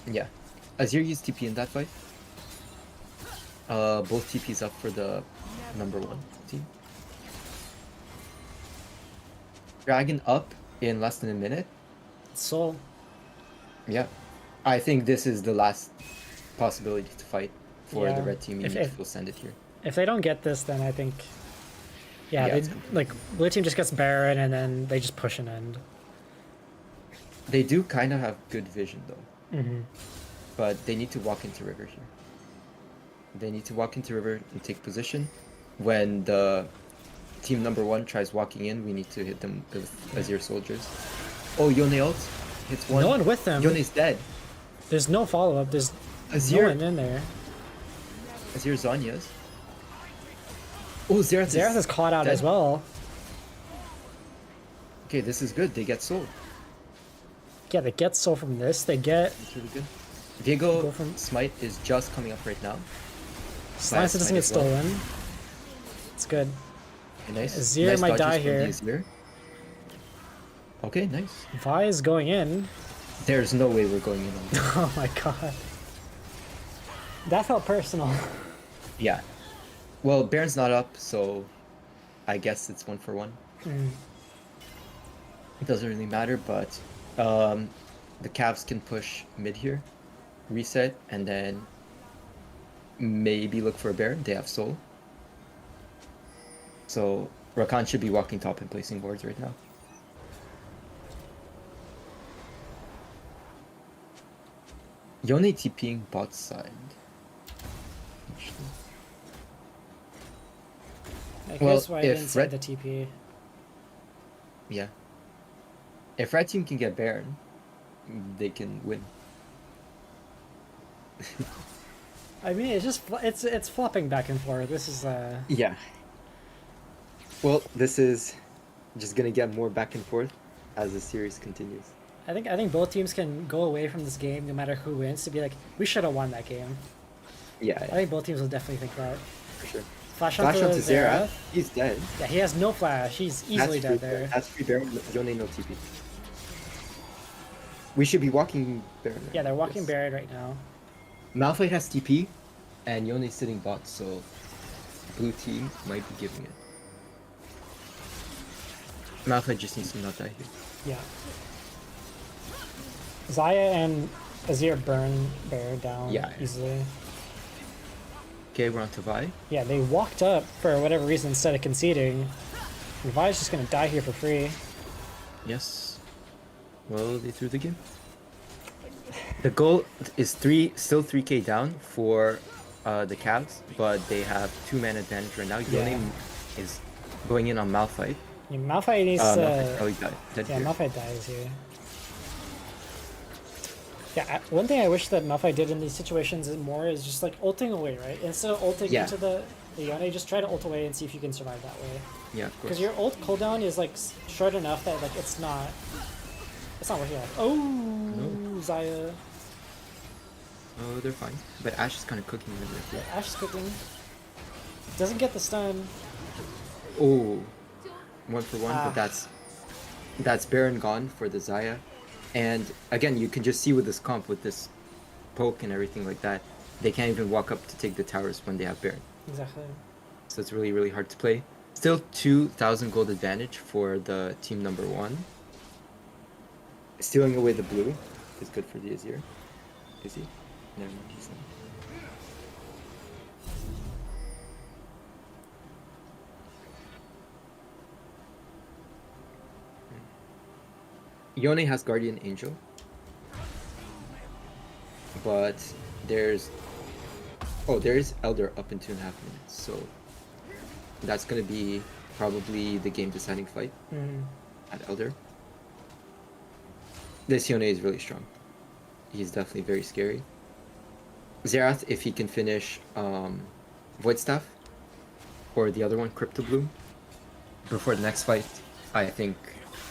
Yeah. Azir used TP in that fight. Both TPs up for the #1 team. Dragon up in less than a minute. Soul. Yeah. I think this is the last possibility to fight for the red team. You need to send it here. If they don't get this, then I think, they, like, blue team just gets Baron and then they just push an end. They do kind of have good vision though. But they need to walk into river here. They need to walk into river and take position. When the team #1 tries walking in, we need to hit them with Azir soldiers. Oh, Yone ult hits one. No one with them. Yone's dead. There's no follow-up. There's Azir, no one in there. Azir Zanyas. Oh, Xerath is caught out dead. as well. Okay, this is good. They get soul. Yeah, they get soul from this. They get... It's really good. Viego Smite is just coming up right now. Slice doesn't get stolen. It's good. Okay, nice. Azir nice might die dodges from here. the Azir. Okay, nice. Vi is going in. There's no way we're going in on this. Oh my god. That felt personal. Yeah. Well, Baron's not up, so I guess it's 1-for-1. It doesn't really matter, but the Cavs can push mid here, reset, and then maybe look for a Baron. They have soul. So Rakan should be walking top and placing wards right now. Yone TPing bot side. Actually. Like, Well, here's why I if didn't say red- the TP. Yeah. If red team can get Baron, they can win. I mean, it's just it's flopping back and forth. This is Yeah. Well, this is just gonna get more back and forth as the series continues. I think both teams can go away from this game no matter who wins to be like, we should have won that game. Yeah, I think both teams will definitely think that. for sure. Flash Flash onto onto Xerath. Xerath. He's dead. Yeah, he has no flash. He's easily That's free dead there. That's free Baron. Yone no TP. We should be walking Baron. Yeah, they're walking yes. Baron right now. Malphite has TP, and Yone's sitting bot, so blue team might be giving it. Malphite just needs to not die here. Yeah. Xayah and Azir burn Bear down Yeah. easily. Okay, we're on to Vi. Yeah, they walked up for whatever reason instead of conceding. Vi's just gonna die here for free. Yes. Well, they threw the game. The goal is still 3k down for the Cavs, but they have 2-man advantage right now. Yeah. Yone is going in on Malphite. Yeah, Malphite needs Malphite to... probably dead Yeah, here. Malphite dies here. Yeah, one thing I wish that Malphite did in these situations more is just like ulting away, right? Instead of ulting Yeah. into the Yone, just try to ult away and see if you can survive that way. Yeah, of course. Because your ult cooldown is like short enough that like it's not working out. Oh, No. Xayah. Oh, they're fine. But Ash is kind of cooking them right there. Ash is cooking. Doesn't get the stun. Oh, 1-for-1, Ah. but that's Baron gone for the Xayah. And again, you can just see with this comp, with this poke and everything like that, they can't even walk up to take the towers when they have Baron. Exactly. So it's really, really hard to play. Still 2,000 gold advantage for the team number 1. Stealing away the blue is good for the Azir. Is he? Never mind, he's not. Yone has Guardian Angel, but there's Elder up in 2.5 minutes, so that's gonna be probably the game deciding fight at Elder. This Yone is really strong. He's definitely very scary. Xerath, if he can finish Void Staff or the other one, Crypto Bloom, before the next fight, I think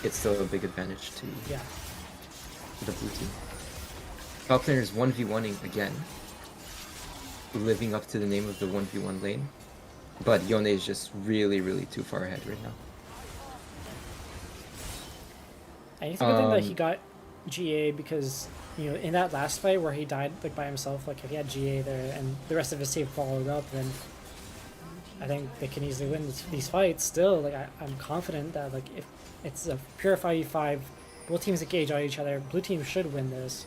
it's still a big advantage to Yeah. the blue team. Top laner is 1v1ing again, living up to the name of the 1v1 lane, but Yone is just really, really too far ahead right now. I think it's a good thing that he got GA because, you know, in that last fight where he died like by himself, like if he had GA there and the rest of his team followed up, then I think they can easily win these fights. Still, like I'm confident that like if it's a pure 5v5, both teams engage on each other, blue team should win this.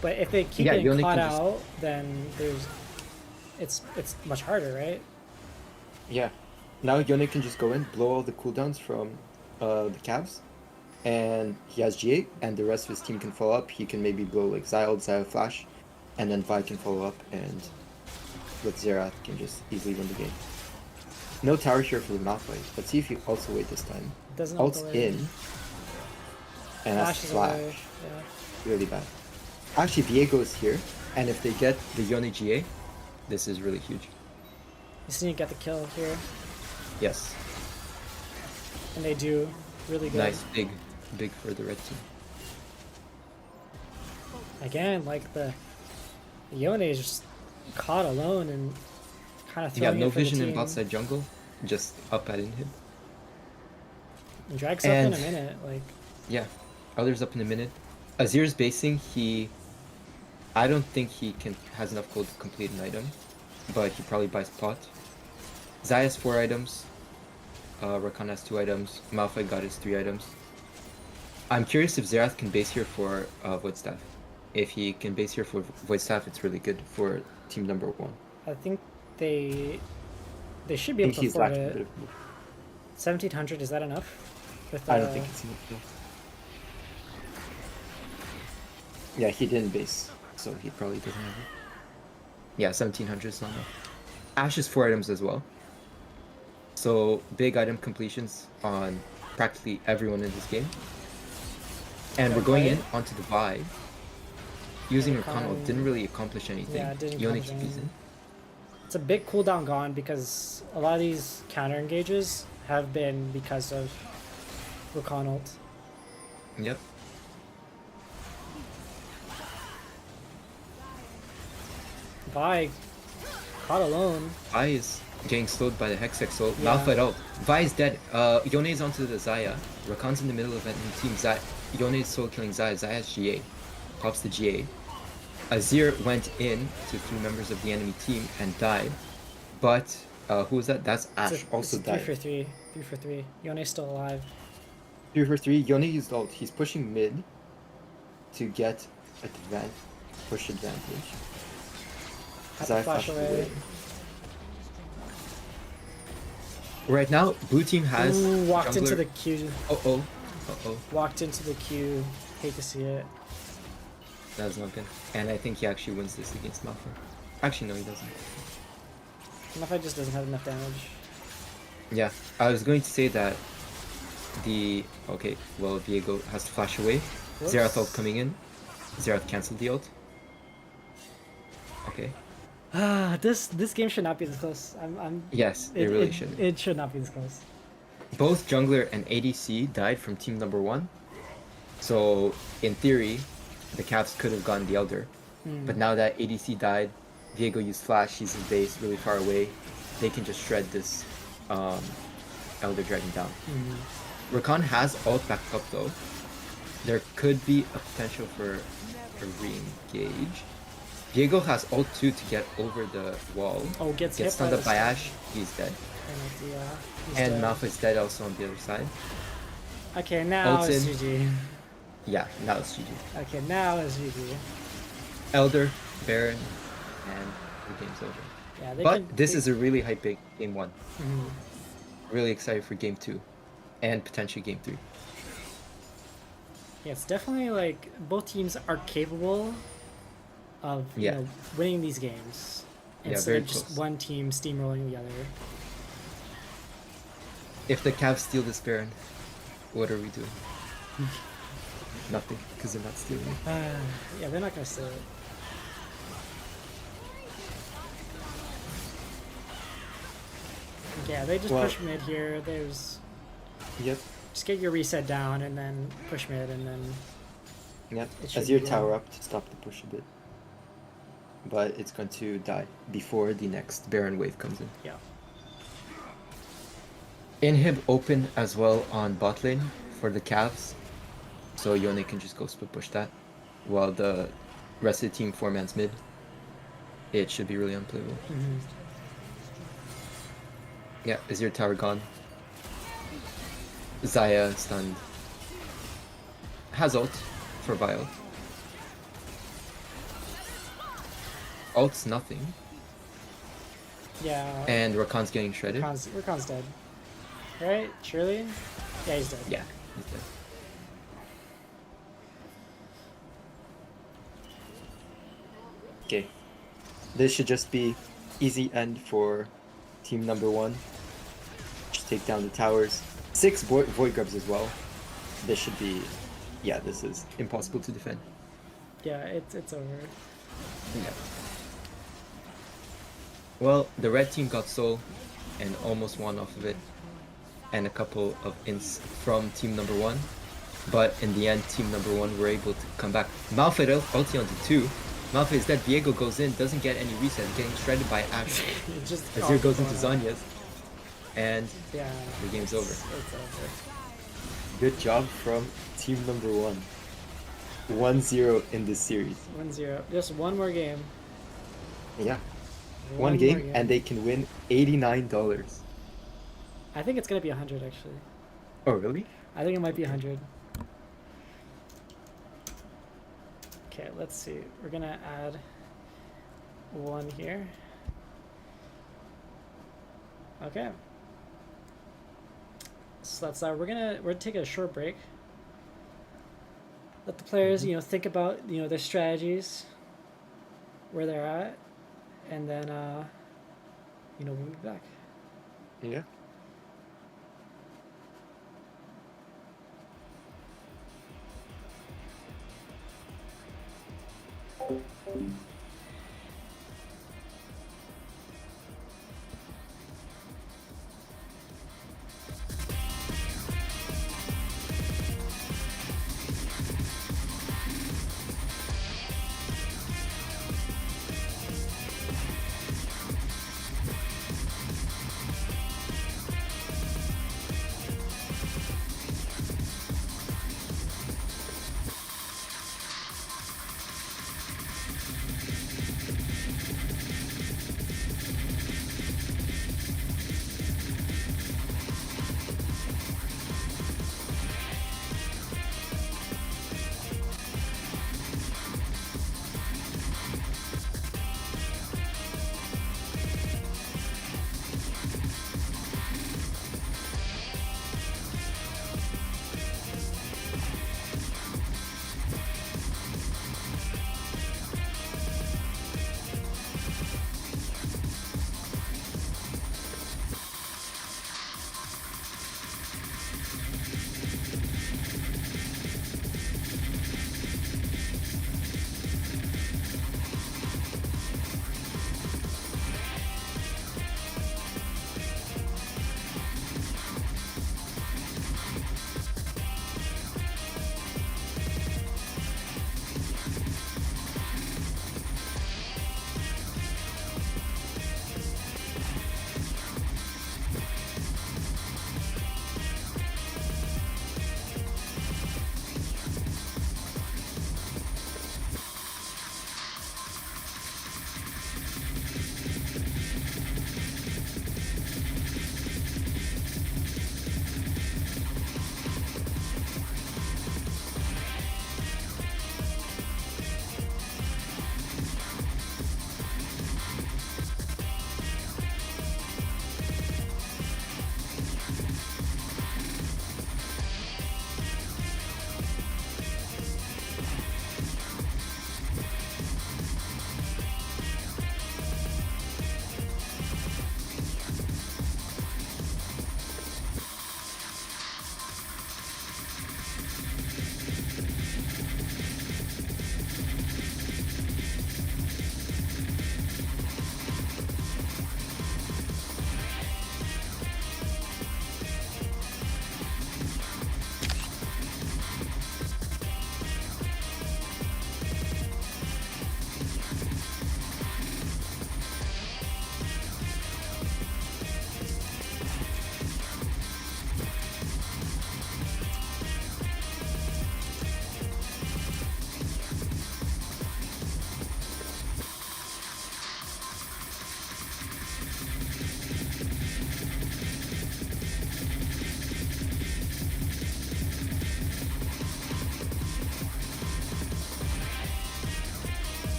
But if they keep getting caught out, then it's much harder, right? Yeah. Now Yone can just go in, blow all the cooldowns from the Cavs, and he has GA, and the rest of his team can follow up. He can maybe blow like Xayah Flash, and then Vi can follow up, and with Xerath can just easily win the game. No tower here for the Malphite. Let's see if he ults away this time. Doesn't Ults ult in, and that's Flashes Flash. away. Yeah. Really bad. Actually, Viego is here, and if they get the Yone GA, this is really huge. You just need to get the kill here, Yes. and they do really good. Nice, big for the red team. Again, like the Yone is just caught alone and kind of You got throwing no it for the vision in team. bot side jungle, just up at inhib. And drags up in a minute, like Yeah, Elder's up in a minute. Azir's basing, I don't think he has enough gold to complete an item, but he probably buys pot. Xayah has 4 items, Rakan has 2 items, Malphite got his 3 items. I'm curious if Xerath can base here for Void Staff. If he can base here for Void Staff, it's really good for team number 1. I think they should be able to afford it. 1700, is that enough? With, I don't think it's enough. No. Yeah, he didn't base. so he probably doesn't have it. Yeah, 1700 is not enough. Ash is 4 items as well. So big item completions on practically everyone in this game. And we're going in onto the buy. Using Rakan didn't really accomplish anything. Yeah, it didn't Yone accomplish keeps anything. in. It's a big cooldown gone because a lot of these counter engages have been because of Rakan ult. Yep. Vi caught alone. Vi is getting slowed by the Hextech, so Yeah. Malphite ult. Vi is dead. Yone is onto the Xayah. Rakan's in the middle of enemy team. Yone is solo killing Xayah. Xayah has GA. Pops the GA. Azir went in to 3 members of the enemy team and died. But, who was that? That's Ash, also it's died. 3 for 3. 3 for 3. Yone's still alive. 3 for 3. Yone used ult. He's pushing mid to get push advantage. Have to flash away. Right now, blue team has Ooh, walked jungler. into the queue. Uh-oh. Walked into the queue. Hate to see it. That was not good. And I think he actually wins this against Malphite. Actually, no, he doesn't. Malphite just doesn't have enough damage. Yeah, I was going to say that Viego has to flash away. Whoops. Xerath ult coming in. Xerath canceled the ult. Okay. This game should not be this close. Yes, it really should. It should not be this close. Both jungler and ADC died from team number 1. So, in theory, the Cavs could have gotten the Elder. But now that ADC died, Viego used flash, he's in base really far away. They can just shred this Elder Dragon down. Rakan has ult back up though. There could be a potential for a re-engage. Viego has ult too to get over the wall. Oh, gets hit stunned by up by Ash, he's dead. And Malphite's dead also on the other side. Okay, now Ult's it's in. GG. Yeah, now it's GG. Okay, now it's GG. Elder, Baron, and the game's over. Yeah, this is a really hype big game 1. Really excited for game 2. And potentially game 3. Yeah, it's definitely like both teams are capable of winning these games instead of just close. one team steamrolling the other. If the Cavs steal this Baron, what are we doing? Nothing, because they're not stealing it. Yeah, they're not gonna steal it. Yeah, they just push mid here. There's just get your reset down and then push mid and then Azir tower up to stop the push a bit. But it's going to die before the next Baron wave comes in. Yeah. Inhib open as well on bot lane for the Cavs. So Yone can just go split push that. While the rest of the team 4-man's mid. It should be really unplayable. Yeah, Azir tower gone. Xayah stunned. Has ult for Vile. Ult's nothing. Yeah. And Rakan's getting shredded. Rakan's dead. Right? Surely? Yeah, he's dead. Yeah, he's dead. Okay. This should just be easy end for team number 1. Just take down the towers. 6 void grubs as well. This should be... Yeah, this is impossible to defend. Yeah, it's over. Yeah. Well, the red team got soul and almost won off of it. And a couple of ints from team number 1. But in the end, team number 1 were able to come back. Malphite ulti onto 2. Malphite is dead. Viego goes in, doesn't get any reset, getting shredded by Ash. Azir goes into Zanya's. And the game's over. It's over. Good job from team number 1. 1-0 in this series. 1-0. Just one more game. Yeah. One One game, more game. and they can win $89. I think it's gonna be 100 actually. Oh, really? I think it might be 100. Okay, let's see. We're gonna add 1 here. Okay. So that's we're gonna take a short break. Let the players, think about their strategies, where they're at, and then we'll be back. Yeah.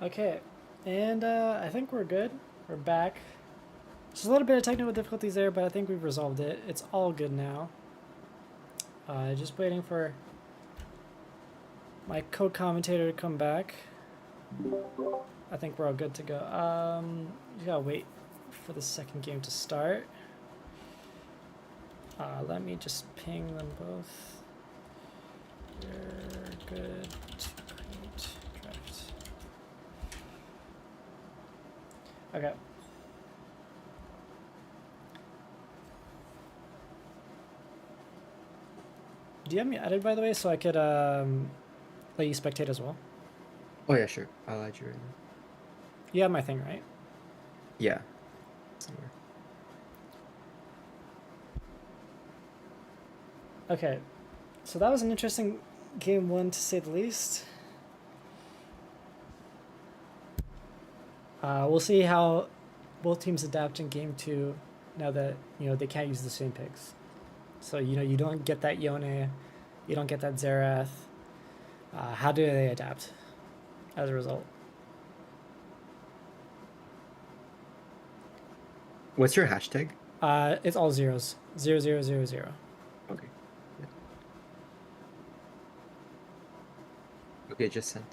Okay, and I think we're good. We're back. Just a little bit of technical difficulties there, but I think we've resolved it. It's all good now. Just waiting for my co-commentator to come back. I think we're all good to go. You gotta wait for the second game to start. Let me just ping them both. We're good to create draft. Okay. Do you have me added, by the way, so I could let you spectate as well? Oh yeah, sure. I'll add you right now. You have my thing, right? Yeah. Somewhere. Okay. So that was an interesting game one, to say the least. We'll see how both teams adapt in game two now that, they can't use the same picks. So, you don't get that Yone, you don't get that Zerath. How do they adapt as a result? What's your hashtag? It's all zeros. 0000. Okay. Yeah. Okay, just sent.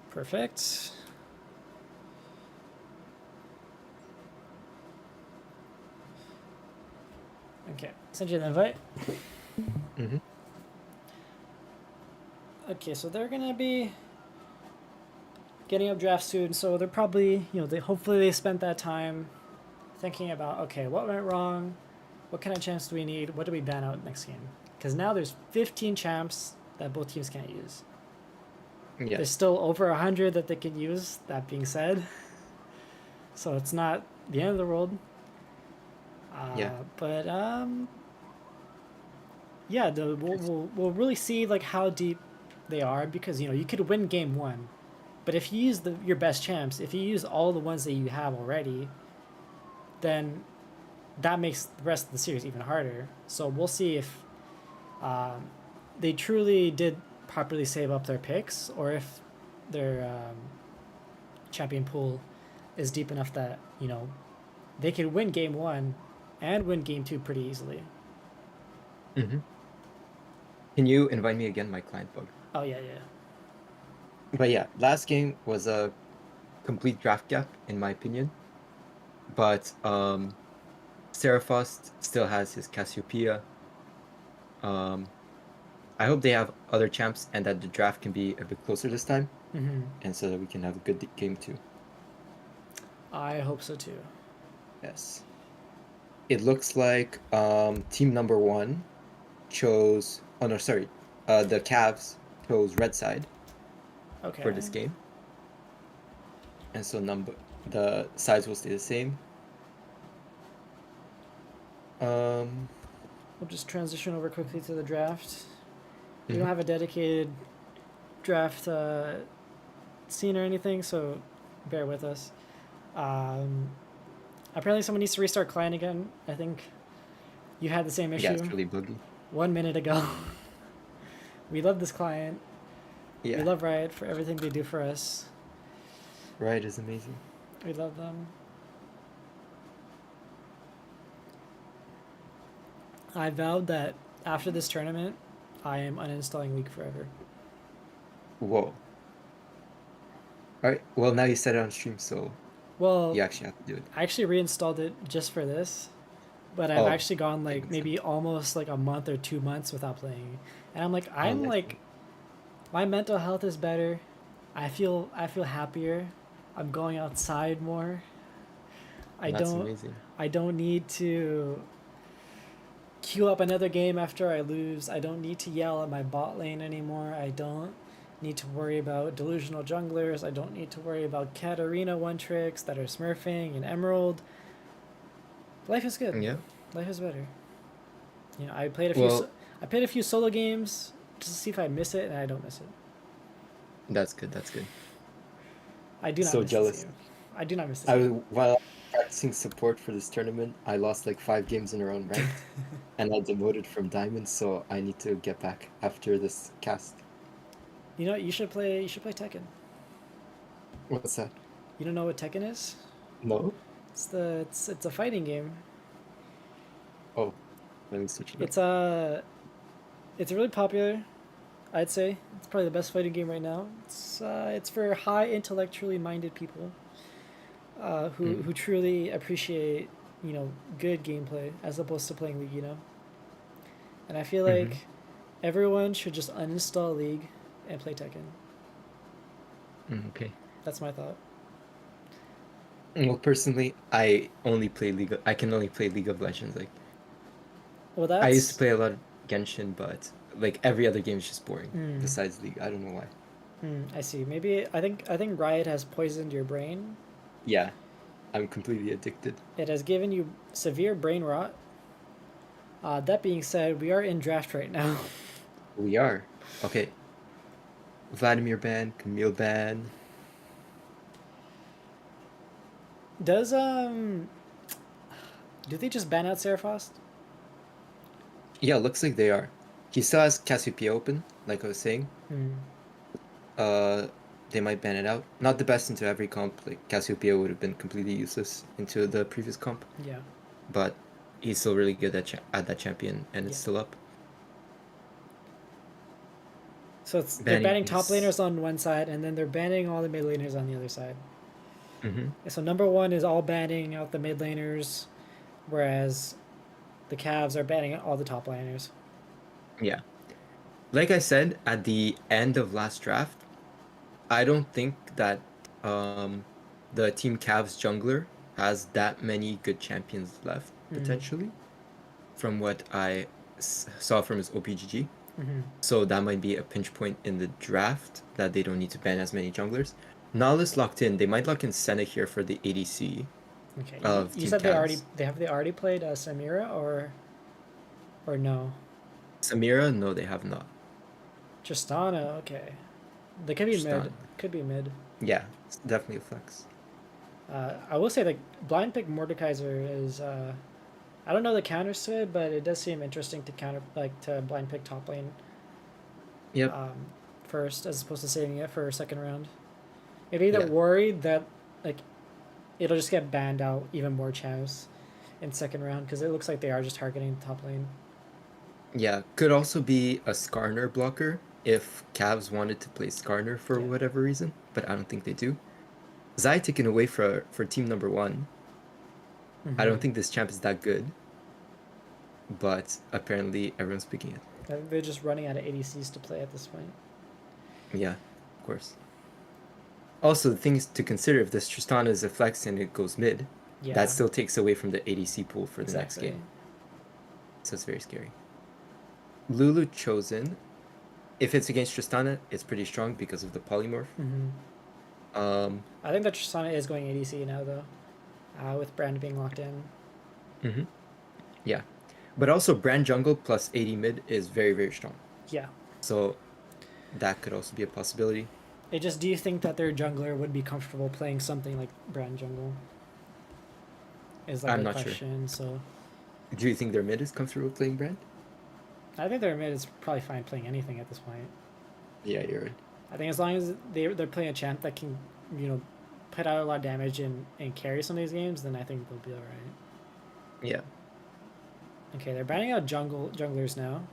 Perfect. Okay, send you an invite. Mm-hmm. Okay, so they're gonna be getting up draft soon, so they're probably, hopefully they spent that time thinking about, okay, what went wrong? What kind of champs do we need? What do we ban out next game? Because now there's 15 champs that both teams can't use. Yeah. There's still over 100 that they can use, that being said. So it's not the end of the world. Yeah. But yeah, we'll really see like how deep they are, because you could win game one, but if you use your best champs, if you use all the ones that you have already, then that makes the rest of the series even harder. So we'll see if they truly did properly save up their picks, or if their champion pool is deep enough that they can win game one and win game two pretty easily. Mm-hmm. Can you invite me again? My client bugged. Oh yeah. But yeah, last game was a complete draft gap in my opinion. But Seraphos still has his Cassiopeia. I hope they have other champs and that the draft can be a bit closer this time, and so that we can have a good game too. I hope so too. Yes. It looks like team number one chose. Oh no, sorry. The Cavs chose red side for this game, and so the sides will stay the same. We'll just transition over quickly to the draft. We Mhm. don't have a dedicated draft scene or anything, so bear with us. Apparently someone needs to restart client again. I think you had the same issue. Yeah, it's really buggy. 1 minute ago. We love this client. Yeah. We love Riot for everything they do for us. Riot is amazing. We love them. I vowed that after this tournament, I am uninstalling League forever. Whoa. Alright, well now you said it on stream, so you actually have to do it. I actually reinstalled it just for this, but I've actually gone like maybe almost like a month or 2 months without playing, and I'm like, my mental health is better. I feel happier. I'm going outside more. That's amazing. I don't need to queue up another game after I lose. I don't need to yell at my bot lane anymore. I don't need to worry about delusional junglers. I don't need to worry about Katarina one tricks that are smurfing and Emerald. Life is good. Yeah. Life is better. I played a few solo games just to see if I miss it, and I don't miss it. That's good. That's good. I do not so miss jealous. This I do not miss this. While I was practicing support for this tournament, I lost like 5 games in a row, right? And I demoted from Diamond, so I need to get back after this cast. You should play Tekken. What's that? You don't know what Tekken is? No. It's a fighting game. Oh, let me search it up. It's it's really popular. I'd say it's probably the best fighting game right now. It's for high intellectually minded people who Mm. truly appreciate good gameplay as opposed to playing League. And I feel Mm-hmm. like everyone should just uninstall League and play Tekken. Okay. That's my thought. Well, personally, I can only play League of Legends. Like, Well, I used to that's play a lot of Genshin, but like every other game is just boring mm, besides League. I don't know why. I see. Maybe I think Riot has poisoned your brain. Yeah, I'm completely addicted. It has given you severe brain rot. That being said, we are in draft right now. We are. Okay. Vladimir ban, Camille ban. Does do they just ban out Seraphos? Yeah, looks like they are. He still has Cassiopeia open, like I was saying. Hmm. Uh, they might ban it out. Not the best into every comp. Like Cassiopeia would have been completely useless into the previous comp, Yeah. but he's still really good at that champion, and Yeah. it's still up. So they're Banning banning top is. laners on one side, and then they're banning all the mid laners on the other side. Mm-hmm. So number one is all banning out the mid laners, whereas the Cavs are banning out all the top laners. Yeah. Like I said at the end of last draft, I don't think that um the Team Cavs jungler has that many good champions left Mm. potentially from what I saw from his OPGG. Mm-hmm. So that might be a pinch point in the draft that they don't need to ban as many junglers. Nihilus locked in. They might lock in Senna here for the ADC Okay. of You Team said Cavs. they already played Samira or no? Samira, no, they have not. Tristana. Okay. They could be mid. Tristan. Could be mid. Yeah, it's definitely a flex. I will say like blind pick Mordekaiser is I don't know the counters to it, but it does seem interesting to counter like to blind pick top lane Yep. um, first as opposed to saving it for a second round. Maybe they're Yeah. worried that like it'll just get banned out even more champs in second round because it looks like they are just targeting the top lane. Yeah. Could also be a Skarner blocker if Cavs wanted to play Skarner for Yeah. whatever reason, but I don't think they do. Zai taken away for team number one. I Mm-hmm. don't think this champ is that good, but apparently everyone's picking it. I think they're just running out of ADCs to play at this point. Yeah, of course. Also, the thing is to consider if this Tristana is a flex and it goes mid, Yeah. that still takes away from the ADC pool for the next Exactly. game. So it's very scary. Lulu chosen. If it's against Tristana, it's pretty strong because of the polymorph. Mm-hmm. Um, I think that Tristana is going ADC now though, with Brand being locked in. mhm. Yeah. But also Brand Jungle plus 80 mid is very, very strong. Yeah. So that could also be a possibility. Do you think that their jungler would be comfortable playing something like Brand Jungle? Is like I'm the not sure. question. So Do you think their mid is comfortable playing Brand? I think their mid is probably fine playing anything at this point. Yeah, you're right. I think as long as they're playing a champ that can, put out a lot of damage and carry some of these games, then I think they'll be alright. Yeah. Okay, they're banning out junglers now.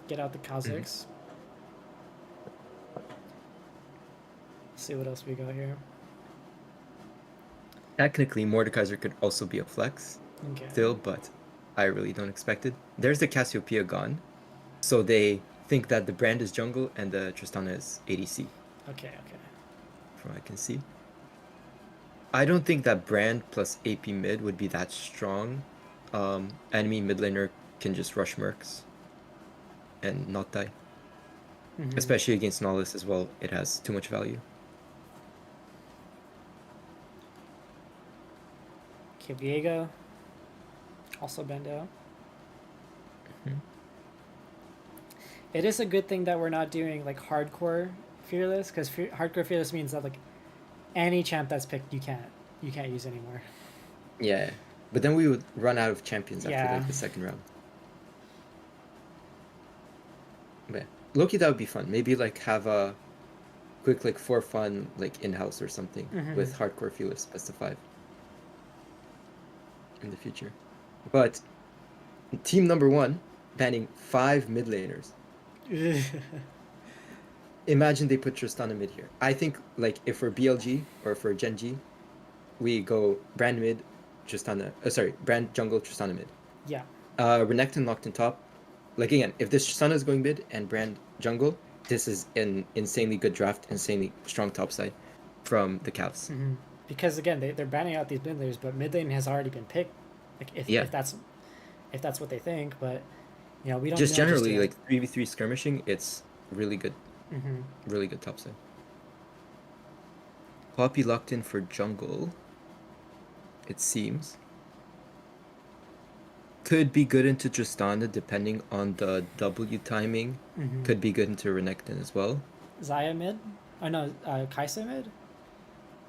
Get out the Kazakhs. See what else we got here. Technically, Mordekaiser could also be a flex Okay. still, but I really don't expect it. There's the Cassiopeia gone. So they think that the Brand is jungle and the Tristana is ADC, Okay. from what I can see. I don't think that Brand plus AP mid would be that strong. Enemy mid laner can just rush Mercs and not die. Mm-hmm. Especially against Nihilus as well, it has too much value. Okay, Viega. Also banned out. Mhm. It is a good thing that we're not doing like hardcore fearless, because hardcore fearless means that like any champ that's picked you can't use anymore. Yeah, but then we would run out of champions after Yeah. like the second round. But Loki, that would be fun. Maybe like have a quick like for fun like in-house or something with hardcore feelers best of 5 in the future. But team number 1 banning 5 mid laners. Imagine they put Tristana mid here. I think like if we're BLG or if we're Gen G, we go Brand mid, Tristana. Sorry, Brand jungle, Tristana mid. Yeah. Renekton locked in top. Like again, if this Tristana is going mid and Brand jungle, this is an insanely good draft, insanely strong top side from the Cavs. Because again, they're banning out these mid laners, but mid lane has already been picked. Like if that's what they think, but you know we don't Just know generally just like 3v3 skirmishing, it's really good. Really good top side. Poppy locked in for jungle. It seems. Could be good into Tristana depending on the W timing. Could be good into Renekton as well. Zaya mid? Oh no, Kaisa mid?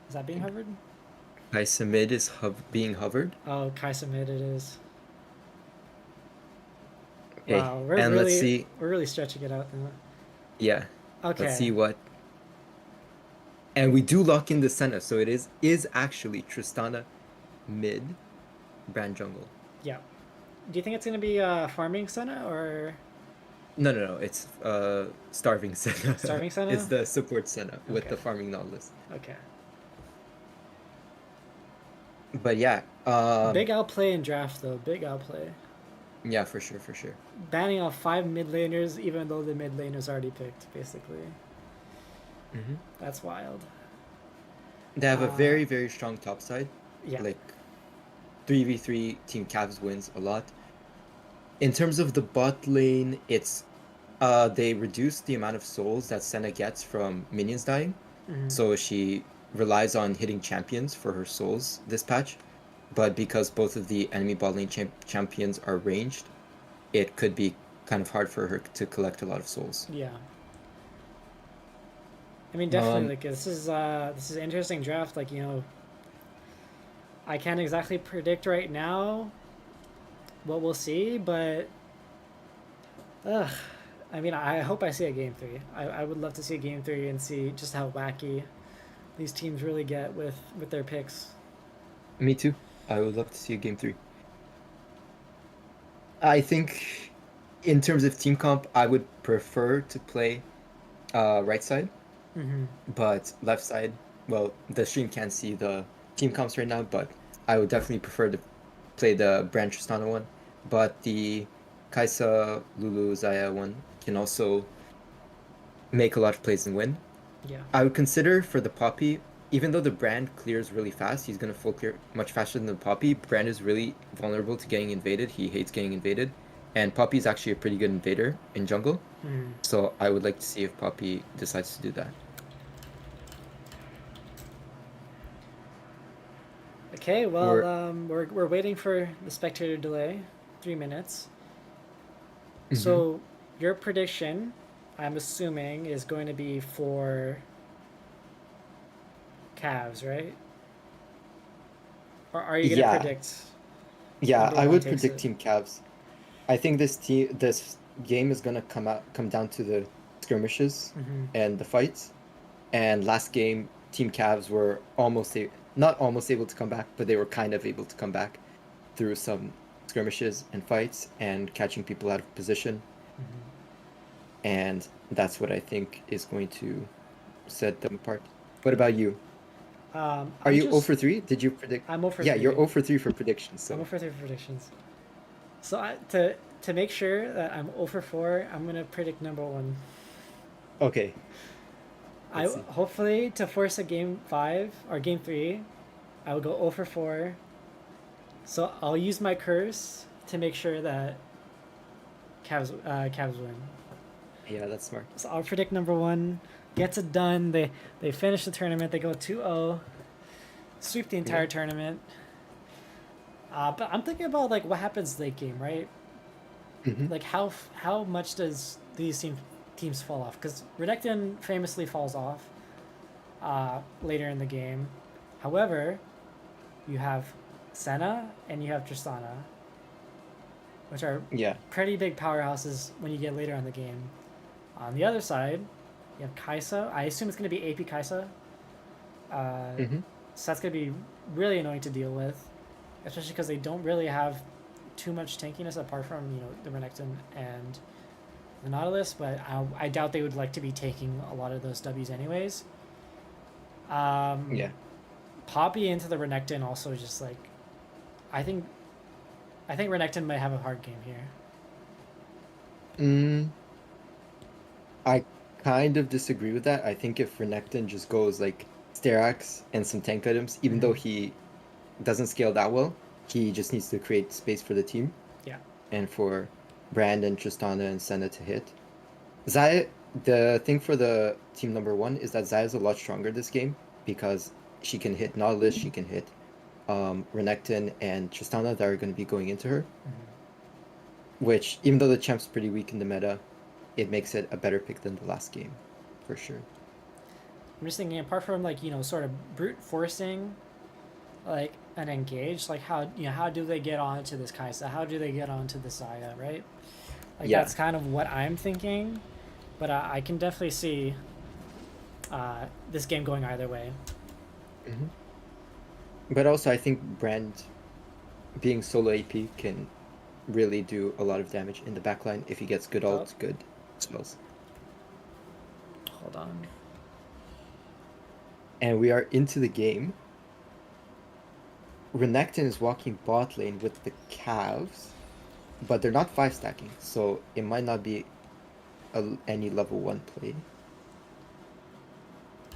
Is that being hovered? Kaisa mid is being hovered. Oh, Kaisa mid it is. Okay. Wow, we're and really let's see. we're really stretching it out now. Yeah. Okay. Let's see what. And we do lock in the Senna, so it is actually Tristana mid, Brand jungle. Yeah. Do you think it's gonna be farming Senna or? No. It's starving Senna. Starving Senna? It's the support Senna with Okay. the farming Nautilus. Okay. But yeah. Big outplay in draft though. Big outplay. Yeah, for sure. Banning off 5 mid laners, even though the mid laner's already picked, basically. That's wild. They have a very, very strong top side. Yeah. Like 3v3 Team Cavs wins a lot. In terms of the bot lane, it's they reduced the amount of souls that Senna gets from minions dying. So she relies on hitting champions for her souls this patch. But because both of the enemy bot lane champions are ranged, it could be kind of hard for her to collect a lot of souls. Yeah. I mean, definitely, like this is an interesting draft. Like, you know, I can't exactly predict right now what we'll see, but I mean, I hope I see a game 3. I would love to see a game 3 and see just how wacky these teams really get with their picks. Me too. I would love to see a game 3. I think in terms of team comp, I would prefer to play right side. But left side, well, the stream can't see the team comps right now, but I would definitely prefer to play the Brand Tristana one. But the Kaisa, Lulu, Zaya one can also make a lot of plays and win. Yeah. I would consider for the Poppy, even though the Brand clears really fast, he's going to full clear much faster than the Poppy. Brand is really vulnerable to getting invaded. He hates getting invaded. And Poppy is actually a pretty good invader in jungle. So I would like to see if Poppy decides to do that. Okay, well, we're waiting for the spectator delay, 3 minutes. So your prediction, I'm assuming, is going to be for Cavs, right? Or are you gonna predict? Yeah, I would takes predict it? Team Cavs. I think this game is gonna come down to the skirmishes and the fights. And last game, Team Cavs were not almost able to come back, but they were kind of able to come back through some skirmishes and fights and catching people out of position. And that's what I think is going to set them apart. What about you? Are you 0 for 3? Did you predict? I'm 0 for 3. Yeah, you're 0 for 3 for predictions. So. I'm 0 for 3 for predictions. So to make sure that I'm 0 for 4, I'm gonna predict number 1. Okay. Hopefully to force a game 5 or game 3, I will go 0 for 4. So I'll use my curse to make sure that Cavs win. Yeah, that's smart. So I'll predict number 1. Gets it done. They finish the tournament. They go 2-0. Sweep the entire tournament. But I'm thinking about like what happens late game, right? Like how much does these teams fall off? Because Renekton famously falls off later in the game. However, you have Senna and you have Tristana, which are pretty big powerhouses when you get later on the game. On the other side, You have Kaisa. I assume it's going to be AP Kaisa. Mm-hmm. So that's going to be really annoying to deal with, especially because they don't really have too much tankiness apart from, you know, the Renekton and the Nautilus, but I doubt they would like to be taking a lot of those W's anyways. Yeah. Poppy into the Renekton also just like, I think Renekton might have a hard game here. I kind of disagree with that. I think if Renekton just goes like Sterax and some tank items, even though he doesn't scale that well, he just needs to create space for the team. Yeah. And for Brand and Tristana and Senna to hit. Xayah, the thing for the team number 1 is that Xayah's a lot stronger this game because she can hit Nautilus, she can hit Renekton and Tristana that are going to be going into her. Which, even though the champ's pretty weak in the meta, it makes it a better pick than the last game, for sure. I'm just thinking, apart from like, you know, sort of brute forcing, like an engage, like how, you know, how do they get onto this Kaisa? How do they get onto the Xayah, right? Like Yeah. that's kind of what I'm thinking, but I can definitely see this game going either way. But also, I think Brand being solo AP can really do a lot of damage in the backline if he gets good ult, good spells. Hold on. And we are into the game. Renekton is walking bot lane with the calves, but they're not 5 stacking, so it might not be any level 1 play.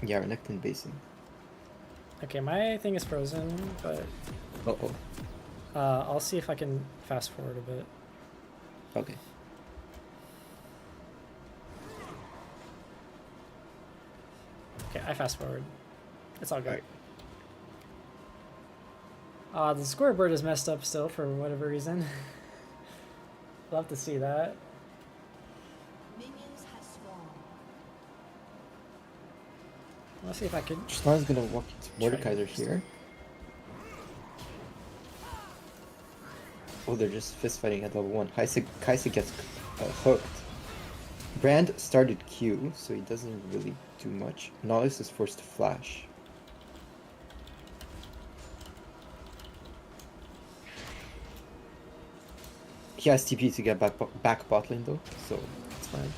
Yeah, Renekton basing. Okay, my thing is frozen, but Uh-oh. I'll see if I can fast forward a bit. Okay. Okay, I fast forward. It's all good. Alright. The scoreboard is messed up still for whatever reason. Love to see that. Minions have spawned. Let's see if I can. Tristana's gonna walk into Mordekaiser here. Oh, they're just fist fighting at level 1. Kaisa gets hooked. Brand started Q, so he doesn't really do much. Nautilus is forced to flash. He has TP to get back bot lane though, so it's fine.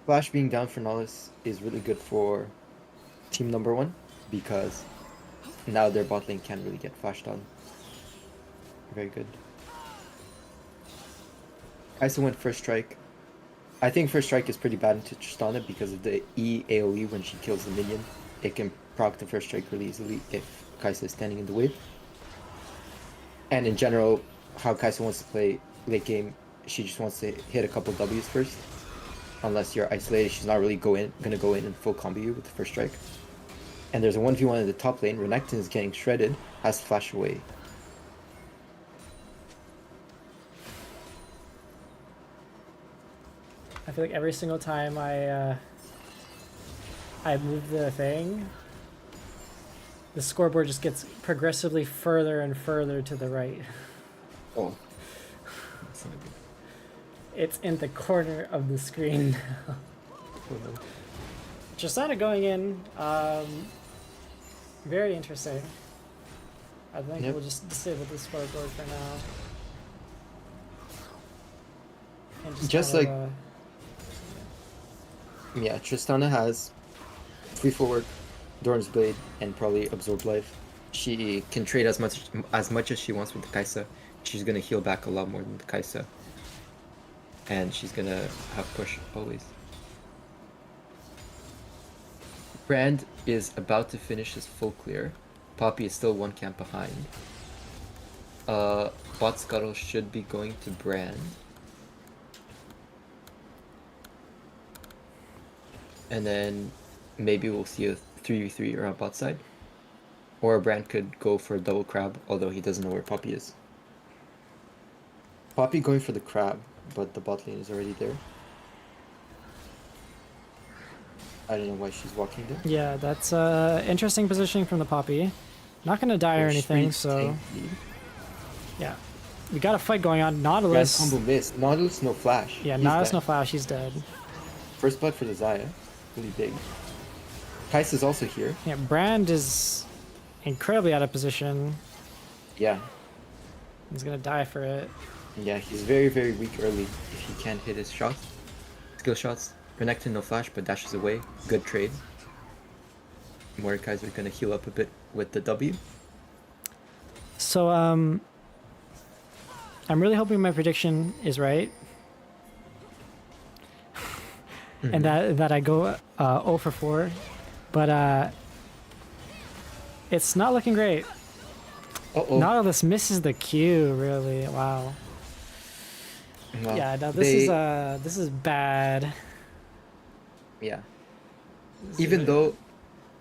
Flash being down for Nautilus is really good for team number 1 because now their bot lane can't really get flashed on. Very good. Kaisa went first strike. I think first strike is pretty bad into Tristana because of the E AoE when she kills the minion. It can proc the first strike really easily if Kaisa is standing in the way. And in general, how Kaisa wants to play late game, she just wants to hit a couple W's first. Unless you're isolated, she's not really gonna go in and full combo you with the first strike. And there's a 1v1 in the top lane. Renekton is getting shredded, has to flash away. I feel like every single time I move the thing, the scoreboard just gets progressively further and further to the right. Oh. That's not good. It's in the corner of the screen now. Tristana going in, very interesting. I think we'll just disable the scoreboard for now. And Just kind like of, yeah, Tristana has free forward, Doran's Blade, and probably Absorb Life. She can trade as much as she wants with the Kaisa. She's gonna heal back a lot more than the Kaisa. And she's gonna have push always. Brand is about to finish his full clear. Poppy is still 1 camp behind. Bot Scuttle should be going to Brand. And then maybe we'll see a 3v3 around bot side. Or Brand could go for a double crab, although he doesn't know where Poppy is. Poppy going for the crab, but the bot lane is already there. I don't know why she's walking there. yeah, that's interesting positioning from the Poppy. Not gonna die or There's anything, street so tank lead. yeah. We got a fight going on. Grand Nautilus. combo miss. Nautilus no flash. Yeah, He's Nautilus dead. no flash. He's dead. First blood for the Zaya. Really big. Kais is also here. Yeah, Brand is incredibly out of position. Yeah. He's gonna die for it. Yeah, he's very, very weak early if he can't hit his shots. Skill shots. Renekton no flash, but dashes away. Good trade. Mordekaiser gonna heal up a bit with the W. So, I'm really hoping my prediction is right. And that I go 0 for 4. But it's not looking great. Uh-oh. Nautilus misses the Q, really. Wow. Well, Yeah, no, this is bad. Yeah. This is Even really- though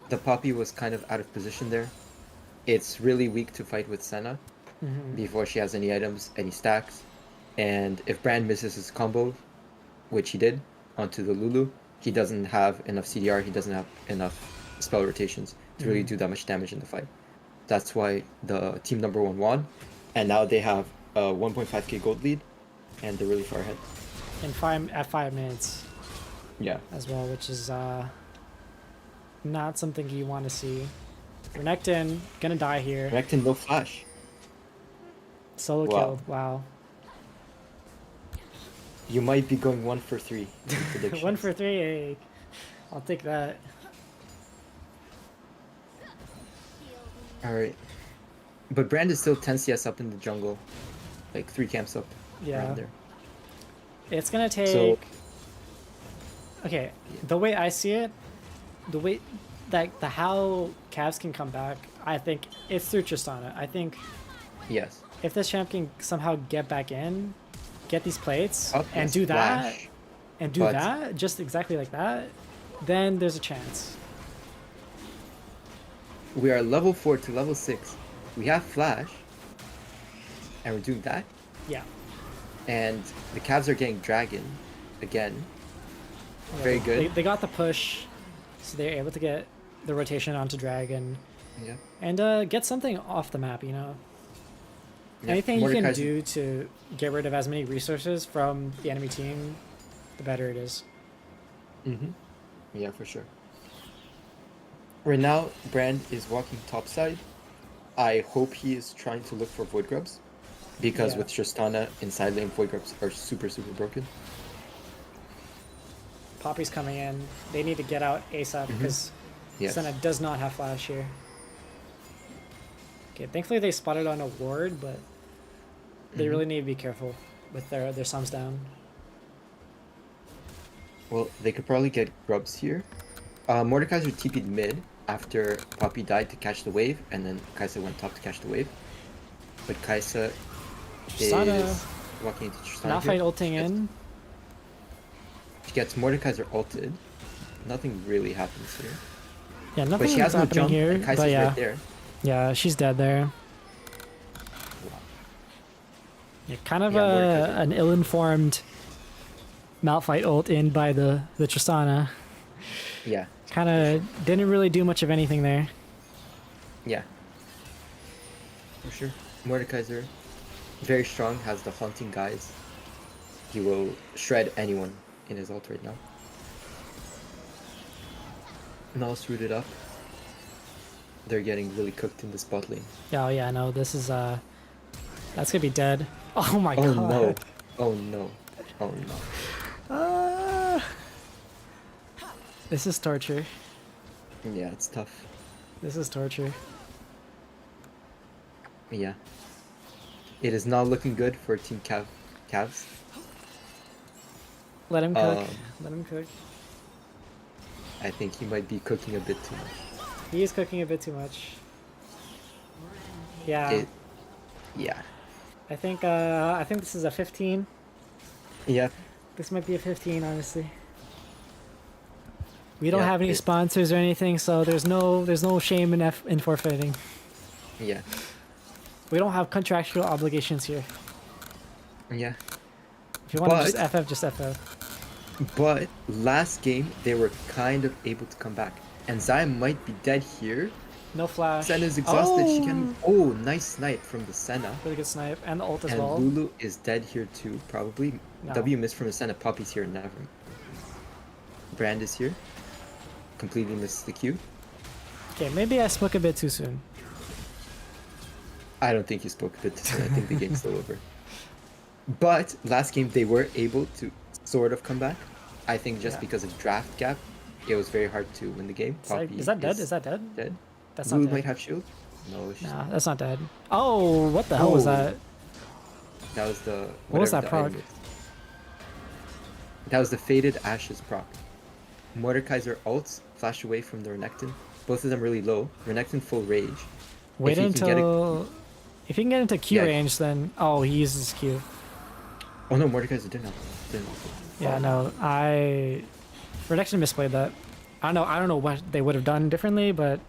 the Poppy was kind of out of position there, it's really weak to fight with Senna before she has any items, any stacks. And if Brand misses his combo, which he did, onto the Lulu, he doesn't have enough CDR, he doesn't have enough spell rotations to really do that much damage in the fight. That's why the team number 1 won, and now they have a 1.5k gold lead, and they're really far ahead. at 5 minutes Yeah. as well, which is not something you want to see. Renekton gonna die here. Renekton no flash. Solo Wow. killed. Wow. You might be going 1 for 3 in predictions. 1 for 3. Hey, I'll take that. Alright. But Brand is still 10 CS up in the jungle. Like 3 camps up Yeah. around there. It's gonna take. So- Okay, the way I see it, the way that the how Cavs can come back, I think it's through Tristana. I think Yes. if this champ can somehow get back in, get these plates, Up and is do that, flash. and do but- that, just exactly like that, then there's a chance. We are level 4 to level 6. We have flash. And we're doing that. Yeah. And the Cavs are getting Dragon again. Yeah, Very good. They got the push, so they're able to get the rotation onto Dragon Yeah. and get something off the map. You know, Yeah. anything you can Mordekaiser- do to get rid of as many resources from the enemy team, the better it is. Yeah, for sure. Right now, Brand is walking topside. I hope he is trying to look for Void Grubs. Because Yeah. with Tristana inside lane, Void Grubs are super, super broken. Poppy's coming in. They need to get out ASAP because Yes. Senna does not have flash here. Okay, thankfully they spotted on a ward, but they really need to be careful with their sums down. Well, they could probably get Grubs here. Mordekaiser TP'd mid after Poppy died to catch the wave, and then Kaisa went top to catch the wave. But Kaisa Tristana is walking into Tristana Now here. fight ulting in. She gets Mordekaiser ulted. Nothing really happens here. Yeah, But nothing she is has no happening jump, here. and Kaisa's But yeah, right there. yeah, she's dead there. Yeah, kind of Yeah, Mordekaiser. an ill-informed Malphite ult in by the Tristana. Yeah, Kind of didn't really do much of anything there. yeah. For sure. Mordekaiser, very strong, has the haunting guys. He will shred anyone in his ult right now. Null's rooted up. They're getting really cooked in the spot lane. Oh yeah, no, this is that's gonna be dead. Oh my Oh god. no. Oh no. Oh no. This is torture. Yeah, it's tough. This is torture. Yeah. It is not looking good for Team Cavs. Let him cook. Um, Let him cook. I think he might be cooking a bit too much. He is cooking a bit too much. Yeah, Yeah. I think this is a 15. Yeah. This might be a 15, honestly. We don't Yeah, have any it- sponsors or anything, so there's no shame in forfeiting. Yeah. We don't have contractual obligations here. Yeah. If you want to But- just FF, just FF. But last game they were kind of able to come back. And Zion might be dead here No flash. Senna's exhausted. She can. Oh! Oh, nice snipe from the Senna. Really good snipe. And the ult as And well. Lulu is dead here too, probably. No. W missed from the Senna. Poppy's here. Never. Brand is here. Completely missed the Q. Okay, maybe I spoke a bit too soon. I don't think you spoke a bit too soon. I think the game's still over. But last game they were able to sort of come back. I think just because of draft gap, it was very hard to win the game. Is that dead? Is that dead? Dead. That's Lulu not dead. might have shield. No, she's Nah, that's not dead. Oh, what the hell was that? That was the. What was that whatever the proc? item is. That was the Faded Ashes proc. Mordekaiser ults, flash away from the Renekton. Both of them really low. Renekton full rage. Wait If he can get until... If you can get into Q Yeah. range, then... Oh, he uses Q. Oh no, Mordekaiser didn't. Yeah, no, Reduction misplayed that. I don't know what they would have done differently, but...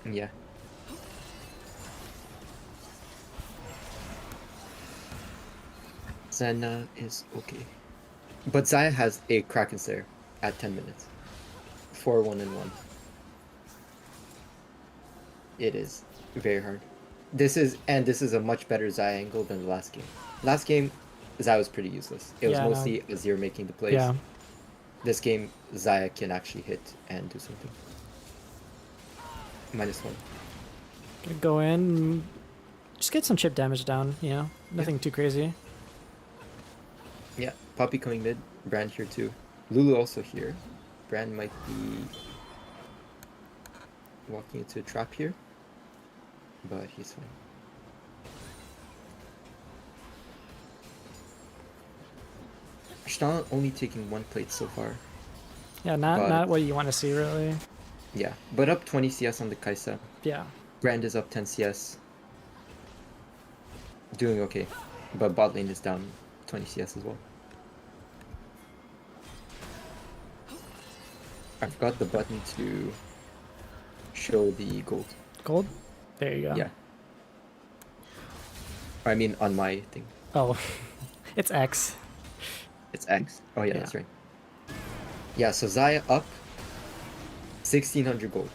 Yeah. Senna is okay. But Xayah has a Kraken Slayer at 10 minutes. 4-1 and 1. It is very hard. This is a much better Xayah angle than the last game. Last game, Xayah was pretty useless. It was Yeah, mostly Azir making the plays. Yeah. This game, Xayah can actually hit and do something. -1. Gonna go in... Just get some chip damage down, you know? Nothing too crazy. Yeah, Poppy coming mid. Brand here too. Lulu also here. Brand might be walking into a trap here, but he's fine. Ashtan only taking 1 plate so far. Yeah, not But- not what you want to see, really. Yeah, but up 20 CS on the Kaisa. Yeah. Brand is up 10 CS. Doing okay, but bot lane is down 20 CS as well. I forgot the button to show the gold. Gold? There you go. Yeah. I mean, on my thing. Oh, it's X. It's X. Oh, yeah, Yeah. that's right. Yeah, so Xayah up 1600 gold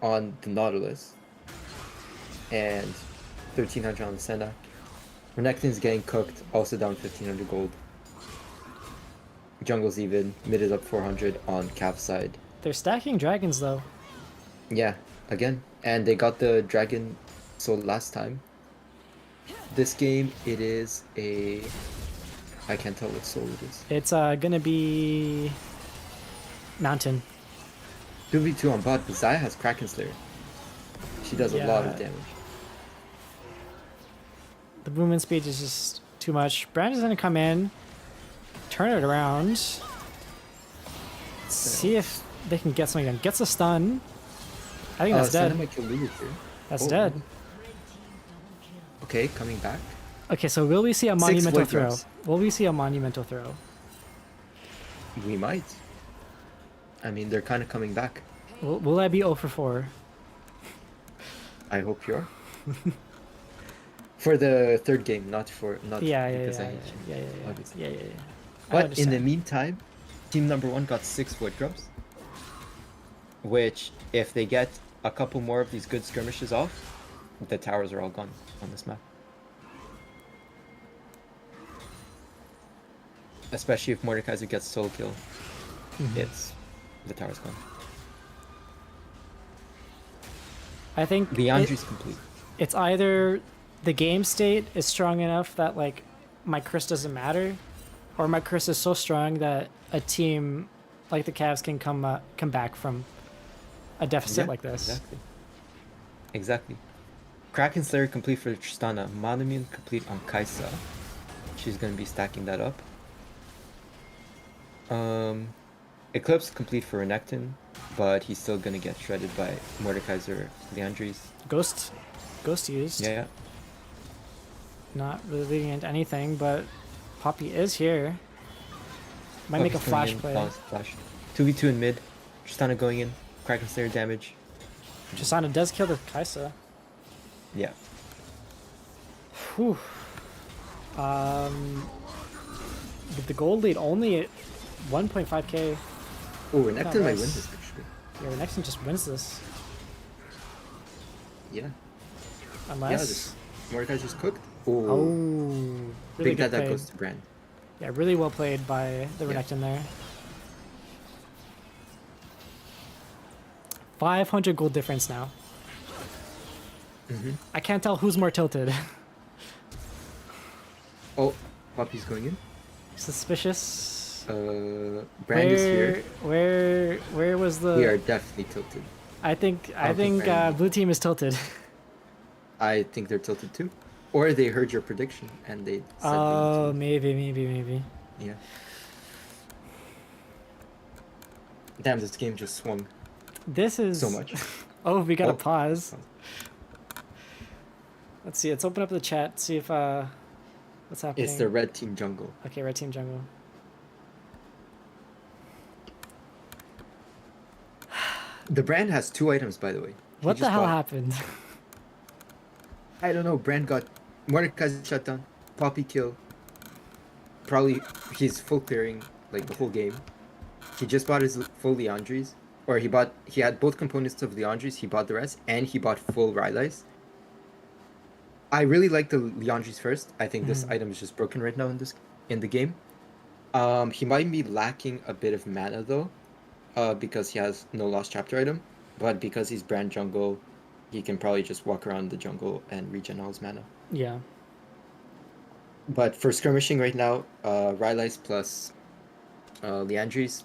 on the Nautilus and 1300 on the Senna. Renekton's getting cooked, also down 1500 gold. Jungle's even, mid is up 400 on Cav side. They're stacking dragons, though. Yeah, again. And they got the dragon sold last time. This game, it is a... I can't tell what soul it is. It's gonna be... Mountain. 2v2 on bot, but Xayah has Kraken Slayer. She does a lot of Yeah. damage. The movement speed is just too much. Brand is gonna come in, turn it around, see if they can get something done. Gets a stun. I think that's Senna dead. might kill Lulu here. That's Oh. dead. Okay, coming back. Okay, so will we see a 6 monumental void throw? drops. Will we see a monumental throw? We might. I mean, they're kind of coming back. Will I be 0 for 4? I hope you're. For the third game, not Yeah, because I yeah, hate you, yeah. obviously. I But in the understand. meantime, team number 1 got 6 void drops. Which, if they get a couple more of these good skirmishes off, the towers are all gone on this map. Especially if Mordekaiser gets solo kill, it's the tower's gone. I think The Andrew's complete. it's either the game state is strong enough that like my Chris doesn't matter, or my Chris is so strong that a team like the Cavs can come back from a deficit like this. Exactly. Kraken Slayer complete for Tristana. Manamune complete on Kaisa. She's gonna be stacking that up. Eclipse complete for Renekton, but he's still gonna get shredded by Mordekaiser Leandries. Ghost used. Yeah. Not really leading into anything, but Poppy is here. Might Oh, make a he's coming flash in. play. Oh, flash. 2v2 in mid. Tristana going in. Kraken Slayer damage. Tristana does kill the Kaisa. Yeah. Whew. With the gold lead only at 1.5k. Oh, Renekton might win nice. this actually. Yeah, Renekton just wins this. Yeah. Unless... Yeah, this Mordekaiser's just cooked. Oh, Oh, really big good that play. goes to Brand. Yeah, really well played by the Yeah. Renekton there. 500 gold difference now. Mm-hmm. I can't tell who's more tilted. Oh, Poppy's going in. Suspicious. Brand is here. Where was the? We are definitely tilted. I think Brand. blue team is tilted. I think they're tilted too. Or they heard your prediction and they said Oh, they need maybe. to. Yeah. Damn, this game just swung This is so much. Oh, we gotta Oh. pause. Let's see. Let's open up the chat. See if what's happening. It's the red team jungle. Okay, red team jungle. The Brand has 2 items, by the way. He What the just hell bought- happened? I don't know. Brand got Mordekaiser shut down, Poppy kill. Probably he's full clearing like the whole game. He just bought his full Leandries, or he had both components of Leandries. He bought the rest, and he bought full Rylai's. I really like the Leandries first. I think this item is just broken right now in the game. He might be lacking a bit of mana though, because he has no Lost Chapter item. But because he's Brand jungle, he can probably just walk around the jungle and regen all his mana. Yeah. But for skirmishing right now, Rylai's plus Leandries,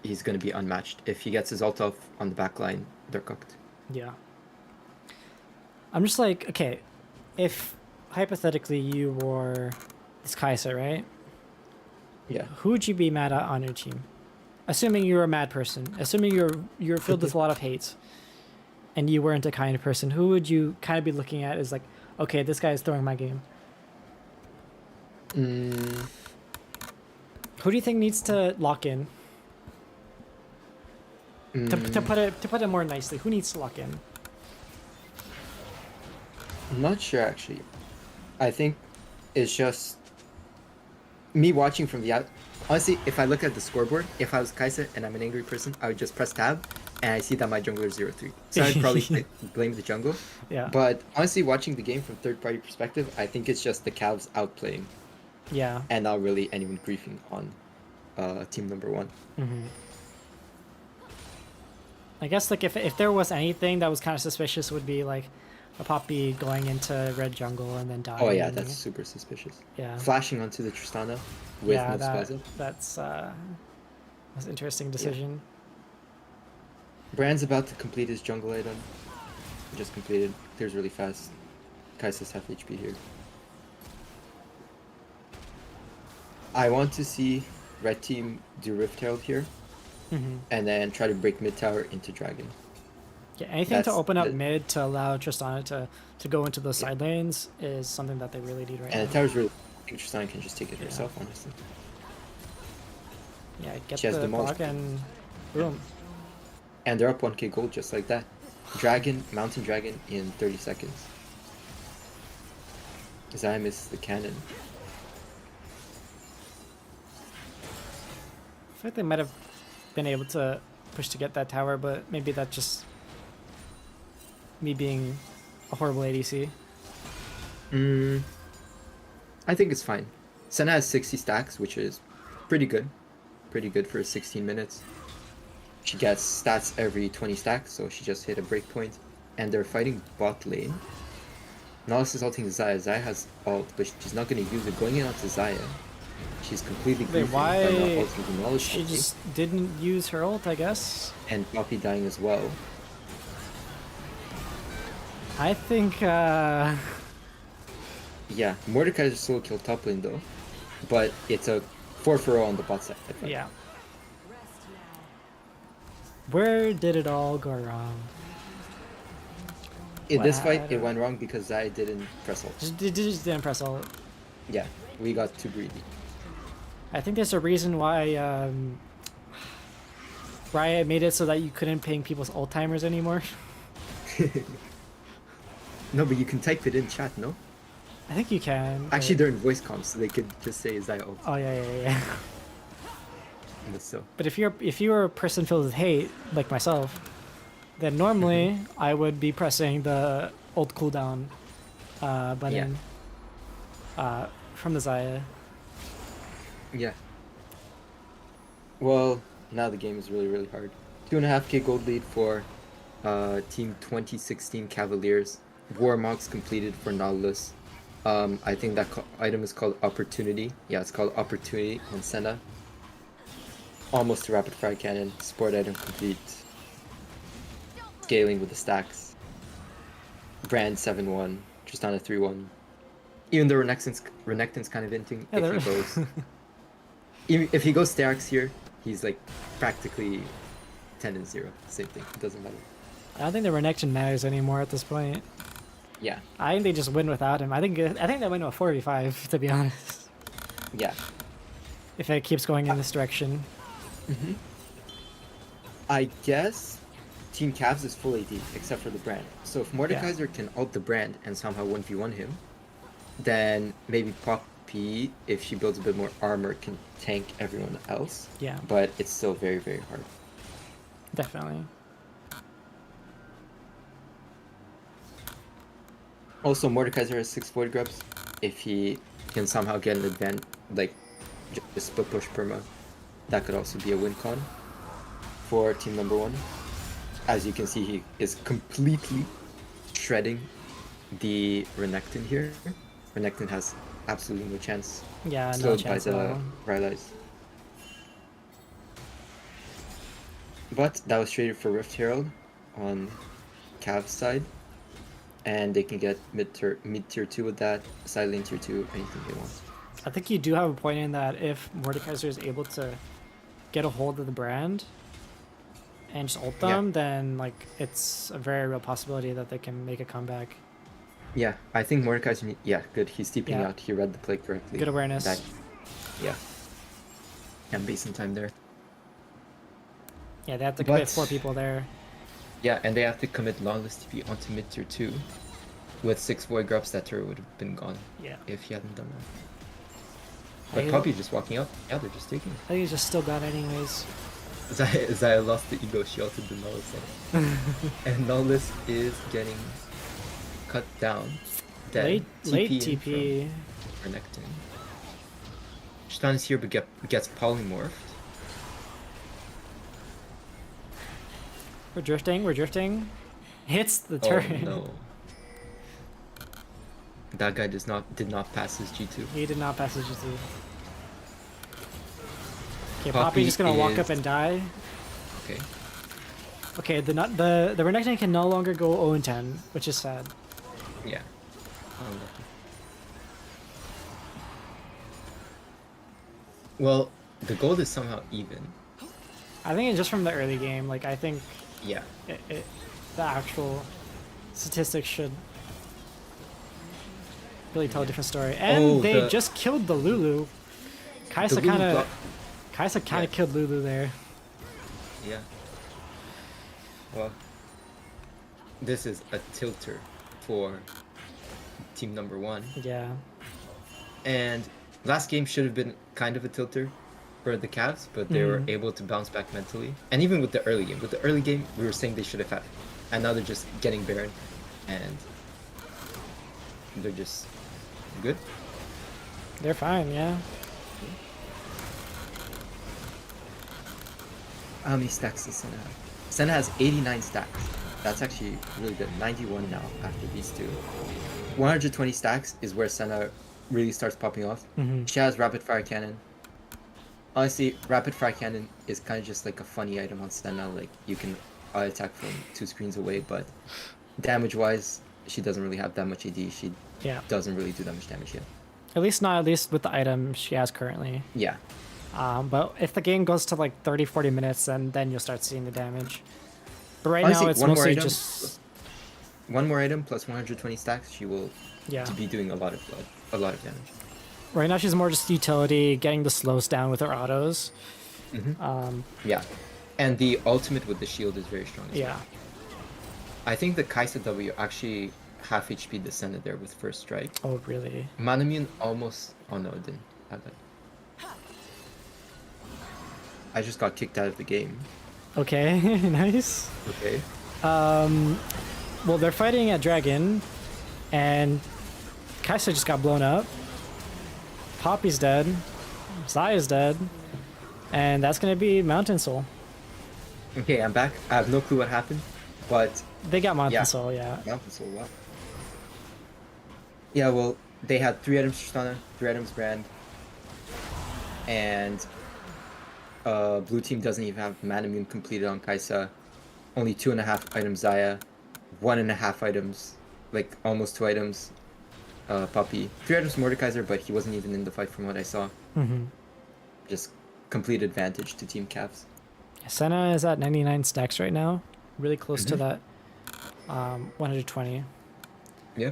he's going to be unmatched. If he gets his ult off on the back line, they're cooked. Yeah. I'm just like, okay, if hypothetically you were this Kai'Sa, right? Yeah. Who would you be mad at on your team? Assuming you're a mad person, assuming you're filled with a lot of hate, and you weren't a kind of person, who would you kind of be looking at as like, okay, this guy is throwing my game? Mm, Who do you think needs to lock in? To put it more nicely, who needs to lock in? I'm not sure actually. I think it's just me watching from the out. Honestly, if I look at the scoreboard, if I was Kai'Sa and I'm an angry person, I would just press tab and I see that my jungler is 0-3. So I'd probably blame the jungle. Yeah. But honestly, watching the game from third-party perspective, I think it's just the Cavs outplaying Yeah. and not really anyone griefing on team number 1. I guess like if there was anything that was kind of suspicious, would be like a Poppy going into red jungle and then dying. Oh yeah, that's super suspicious. Yeah. Flashing onto the Tristana with no Spaza. That's an interesting decision. Brand's about to complete his jungle item. Just completed. Clears really fast. Kai'Sa's half HP here. I want to see red team do Rift Herald here. And then try to break mid tower into dragon. Yeah, anything to That's open up the- mid to allow Tristana to go into those side lanes is something that they really need right And now. the tower's really. I think Tristana can just take it herself, honestly. Yeah, get She has the demolished block and boom. And they're up 1k gold just like that. Dragon, mountain dragon in 30 seconds. Zaya missed the cannon. I feel like they might have been able to push to get that tower, but maybe that's just me being a horrible ADC. I think it's fine. Senna has 60 stacks, which is pretty good. Pretty good for 16 minutes. She gets stats every 20 stacks, so she just hit a breakpoint. And they're fighting bot lane. Nautilus is ulting Zaya. Zaya has ult, but she's not going to use it. Going in onto Zaya, she's completely Wait, griefing by not why ulting the Nautilus she ulti. just didn't use her ult, I guess? And Poppy dying as well. I think, Yeah, Mordekaiser solo kill top lane though. But it's a 4-for-0 on the bot side. I think. yeah. Where did it all go wrong? In this fight, What? it went wrong because Zaya didn't press ult. Just didn't press ult. Yeah, we got too greedy. I think there's a reason why Riot made it so that you couldn't ping people's ult timers anymore. No, but you can type it in chat, no? I think you can. Actually, but- they're in voice comms, so they could just say Zaya ult. Oh yeah. But still. But if you're a person filled with hate like myself, then normally I would be pressing the old cooldown button from the Zaya. Yeah. Well, now the game is really, really hard. 2.5k gold lead for Team 2016 Cavaliers. Warmogs completed for Nautilus. I think that item is called Opportunity. Yeah, it's called Opportunity on Senna. Almost a rapid fire cannon. Sport item complete. Scaling with the stacks. Brand 7-1. Tristana 3-1. Even though Renekton's kind of hinting if he goes stacks here, he's like practically 10-0. Same thing. It doesn't matter. I don't think the Renekton matters anymore at this point. Yeah. I think they just win without him. I think they win with 4v5, to be honest. Yeah. If it keeps going in this direction. I guess Team Cavs is full AD except for the brand. So if Mordekaiser can ult the brand and somehow 1v1 him, then maybe Poppy, if she builds a bit more armor, can tank everyone else. Yeah. But it's still very, very hard. Definitely. Also, Mordekaiser has 6 void grubs. If he can somehow get an advantage, like just split push perma, that could also be a win con for team number 1. As you can see, he is completely shredding the Renekton here. Renekton has absolutely no chance. Yeah, no Slowed chance by at the all. Rylai's. But that was traded for Rift Herald on Cavs side. And they can get mid tier 2 with that, side lane tier 2, anything they want. I think you do have a point in that if Mordekaiser is able to get a hold of the brand and just ult them, then like it's a very real possibility that they can make a comeback. Yeah, I think Mordekaiser, good, he's TPing out, he read the play correctly. Good awareness. And base in time there. Yeah, they have to commit 4 people there. Yeah, and they have to commit longless TP onto mid tier 2. With 6 void grubs, that turret would have been gone if he hadn't done that. But Poppy just walking up. Yeah, they're just taking it. I think he's just still gone anyways. Zaya lost the ego, she ulted the Nautilus. And Nautilus is getting cut down. Dead. Late TP. Renekton. Tristana is here but gets polymorphed. We're drifting. Hits the turret. Oh no. That guy did not pass his G2. He did not pass his G2. Okay, Poppy's just gonna walk up and die. Okay. Okay, the Renekton can no longer go 0-10, which is sad. Yeah. Well, the gold is somehow even. I think it's just from the early game. Like, I think Yeah. the actual statistics should really tell a different story. And they just killed the Lulu. Kaisa kind of killed Lulu there. Yeah. Well, this is a tilter for team number 1. Yeah. And last game should have been kind of a tilter for the Cavs, but they were able to bounce back mentally. And even with the early game. With the early game, we were saying they should have had. And now they're just getting Baron. And they're just good. They're fine, yeah. How many stacks does Senna have? Senna has 89 stacks. That's actually really good. 91 now after these two. 120 stacks is where Senna really starts popping off. She has rapid fire cannon. Honestly, rapid fire cannon is kind of just like a funny item on Senna. Like you can attack from 2 screens away, but damage wise, she doesn't really have that much AD. She doesn't really do that much damage yet. At least with the item she has currently. Yeah. But if the game goes to like 30-40 minutes, then you'll start seeing the damage. But right Honestly, now it's mostly just one more item plus 120 stacks. She will be doing a lot of damage. Right now she's more just utility, getting the slows down with her autos. Yeah, and the ultimate with the shield is very strong as well. I think the Kaisa W actually half HP descended there with first strike. Oh really? Manamune almost. Oh no, it didn't have that. I just got kicked out of the game. Okay, nice. Okay. Well, they're fighting at Dragon, and Kaisa just got blown up. Poppy's dead. Zaya's dead. And that's gonna be Mountain Soul. Okay, I'm back. I have no clue what happened, but They got Mountain Yeah. Soul, yeah. Mountain Soul, what? Yeah, well, they had 3 items Tristana, 3 items Brand, and blue team doesn't even have Mana Immune completed on Kaisa. Only 2.5 items Zaya, 1.5 items, like almost 2 items Puppy. 3 items Mordekaiser, but he wasn't even in the fight from what I saw. Mm-hmm. Just complete advantage to Team Cavs. Senna is at 99 stacks right now. Really close to that 120. Yeah.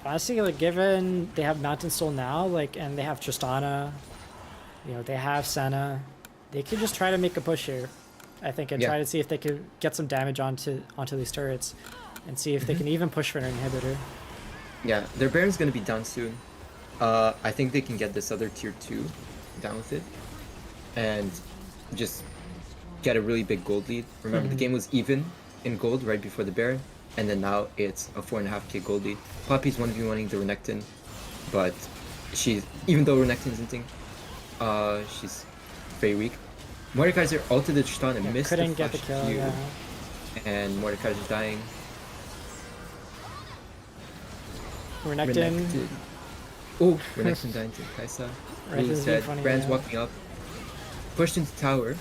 Honestly, like, given they have Mountain Soul now, like, and they have Tristana, you know, they have Senna, they could just try to make a push here, I think, and Yeah. try to see if they could get some damage onto these turrets, and see if they can even push for an inhibitor. Yeah, their Baron's gonna be down soon. I think they can get this other tier 2 down with it, and just get a really big gold lead. Remember, the game was even in gold right before the Baron, and then now it's a 4.5k gold lead. Poppy's 1v1ing the Renekton, but she's, even though Renekton's inting, she's very weak. Mordekaiser ulted the Tristana and missed Couldn't the get the flash kill, Q, yeah. and Mordekaiser's dying. Renekton, Oh, Renekton dying to Kaisa. Right, this Lulu's is really dead. funny, Brand's yeah. walking up. Pushed into tower.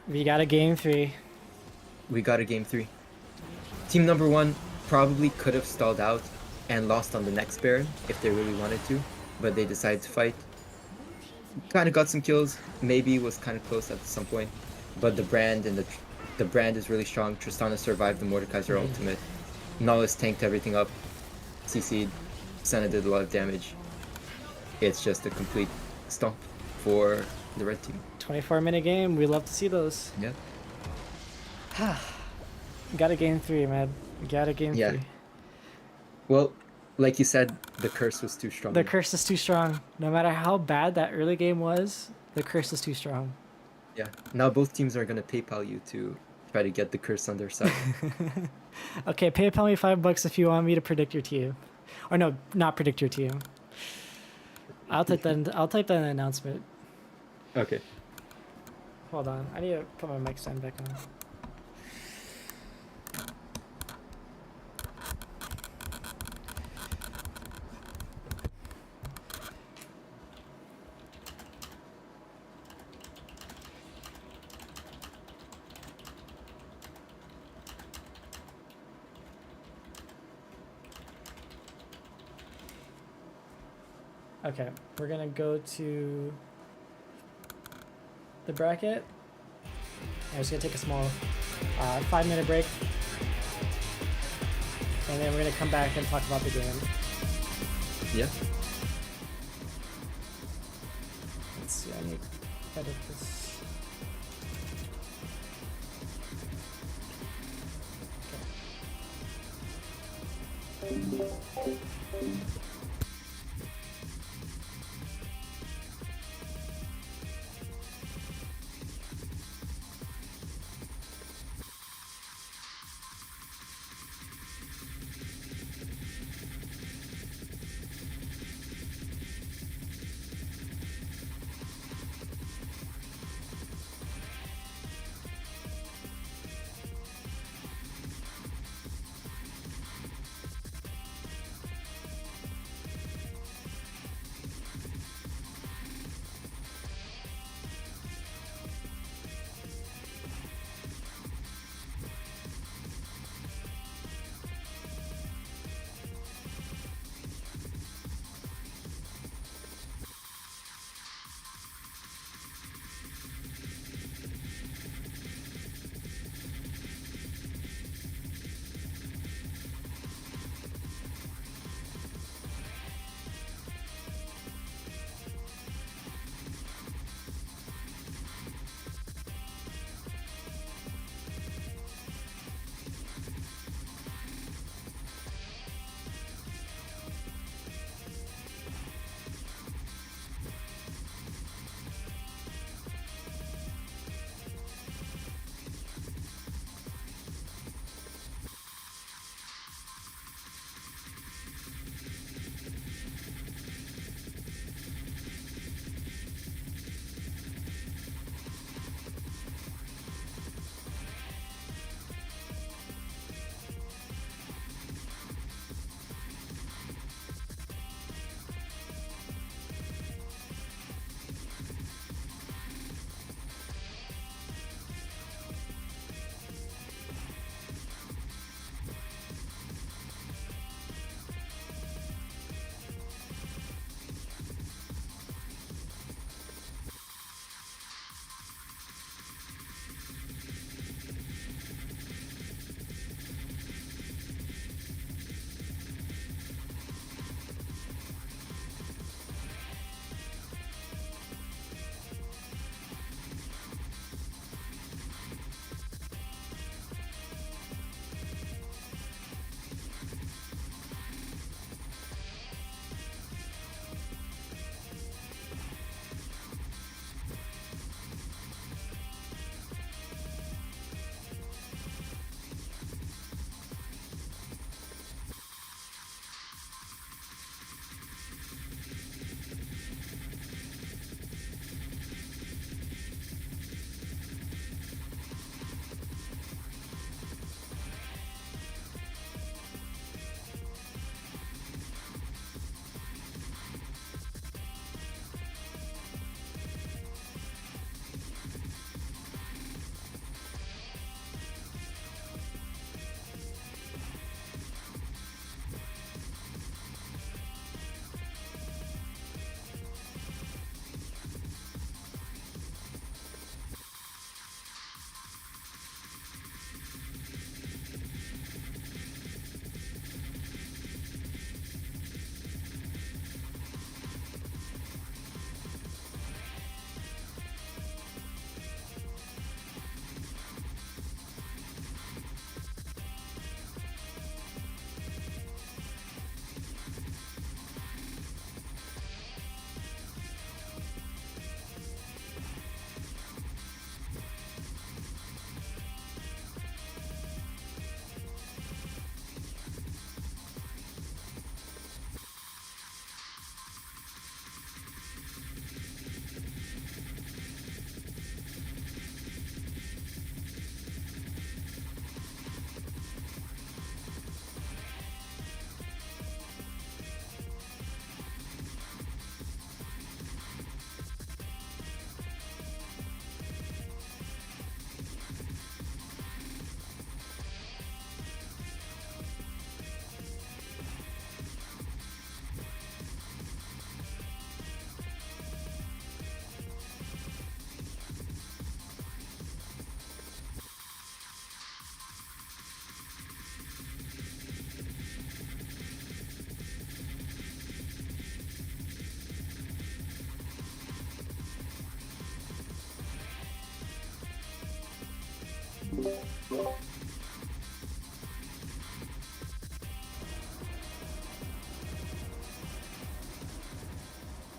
we got a game 3. We got a game 3. Team number 1 probably could have stalled out and lost on the next Baron if they really wanted to, but they decided to fight. Kind of got some kills. Maybe was kind of close at some point, but the brand and the brand is really strong. Tristana survived the Mordekaiser ultimate. Nollis tanked everything up. CC'd. Senna did a lot of damage. It's just a complete stomp for the red team. 24-minute game. We love to see those. Yeah. Got a game 3, man. We got a game 3. Well, like you said, the curse was too strong. The curse is too strong. No matter how bad that early game was, the curse is too strong. Yeah. Now both teams are gonna PayPal you to try to get the curse on their side. Okay, PayPal me $5 if you want me to predict your team. Or no, not predict your team. I'll type that in the announcement. Okay. Hold on. I need to put my mic stand back on. Okay, we're gonna go to the bracket. I'm just gonna take a small 5-minute break, and then we're gonna come back and talk about the game. Yeah. Let's see, I need to edit this. Okay.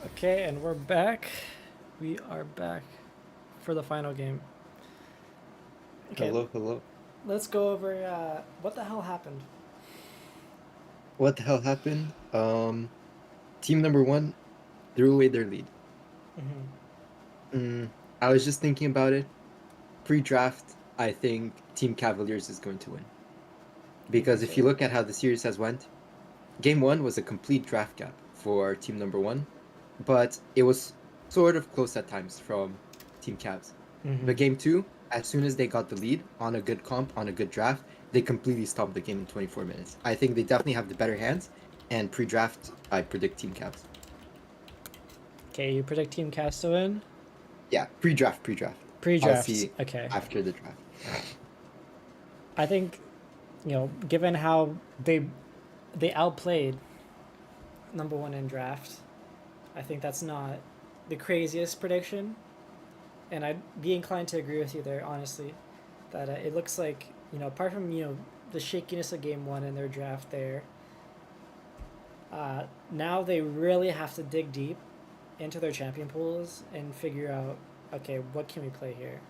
Okay, and we're back. We are back for the final game. Okay, Hello, hello. let's go over what the hell happened. What the hell happened? Team number one threw away their lead. Mm, I was just thinking about it. Pre-draft, I think Team Cavaliers is going to win. You think Because if so? you look at how the series has went, game one was a complete draft gap for team number one, but it was sort of close at times from Team Cavs. But game two, as soon as they got the lead on a good comp, on a good draft, they completely stopped the game in 24 minutes. I think they definitely have the better hands, and pre-draft, I predict Team Cavs. Okay, you predict Team Cavs to win? Yeah, pre-draft. I'll Pre-drafts. see Okay. after the draft. I think, given how they outplayed number one in draft, I think that's not the craziest prediction, and I'd be inclined to agree with you there. Honestly, that it looks like apart from the shakiness of game one in their draft there, now they really have to dig deep into their champion pools and figure out, okay, what can we play here?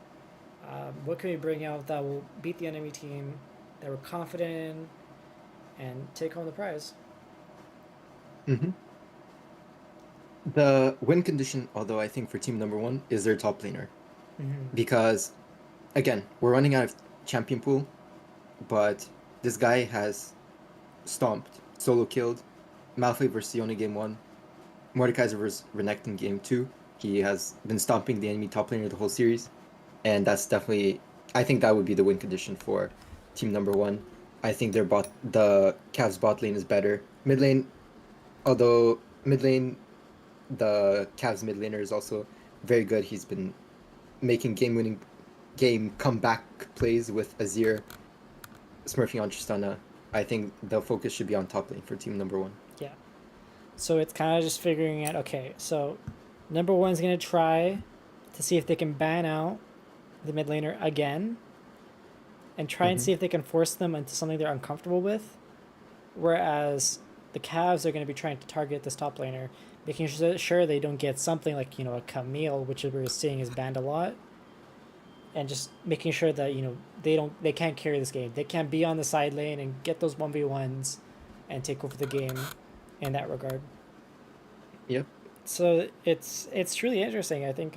What can we bring out that will beat the enemy team that we're confident in and take home the prize? Mm-hmm. The win condition, although I think for team number one, is their top laner. Because, again, we're running out of champion pool, but this guy has stomped, solo killed, Malfoy versus Yone game one, Mordekaiser versus Renekton in game two. He has been stomping the enemy top laner the whole series, and that's definitely, I think that would be the win condition for team number one. I think the Cavs bot lane is better. Mid lane, although mid lane, the Cavs mid laner is also very good. He's been making game comeback plays with Azir smurfing on Tristana. I think the focus should be on top lane for team number one. Yeah. So it's kind of just figuring out, okay, so number one's going to try to see if they can ban out the mid laner again and try and see if they can force them into something they're uncomfortable with. Whereas the Cavs are going to be trying to target this top laner, making sure they don't get something like, a Camille, which we're seeing is banned a lot. And just making sure that, they can't carry this game. They can't be on the side lane and get those 1v1s and take over the game in that regard. Yep. So it's really interesting. I think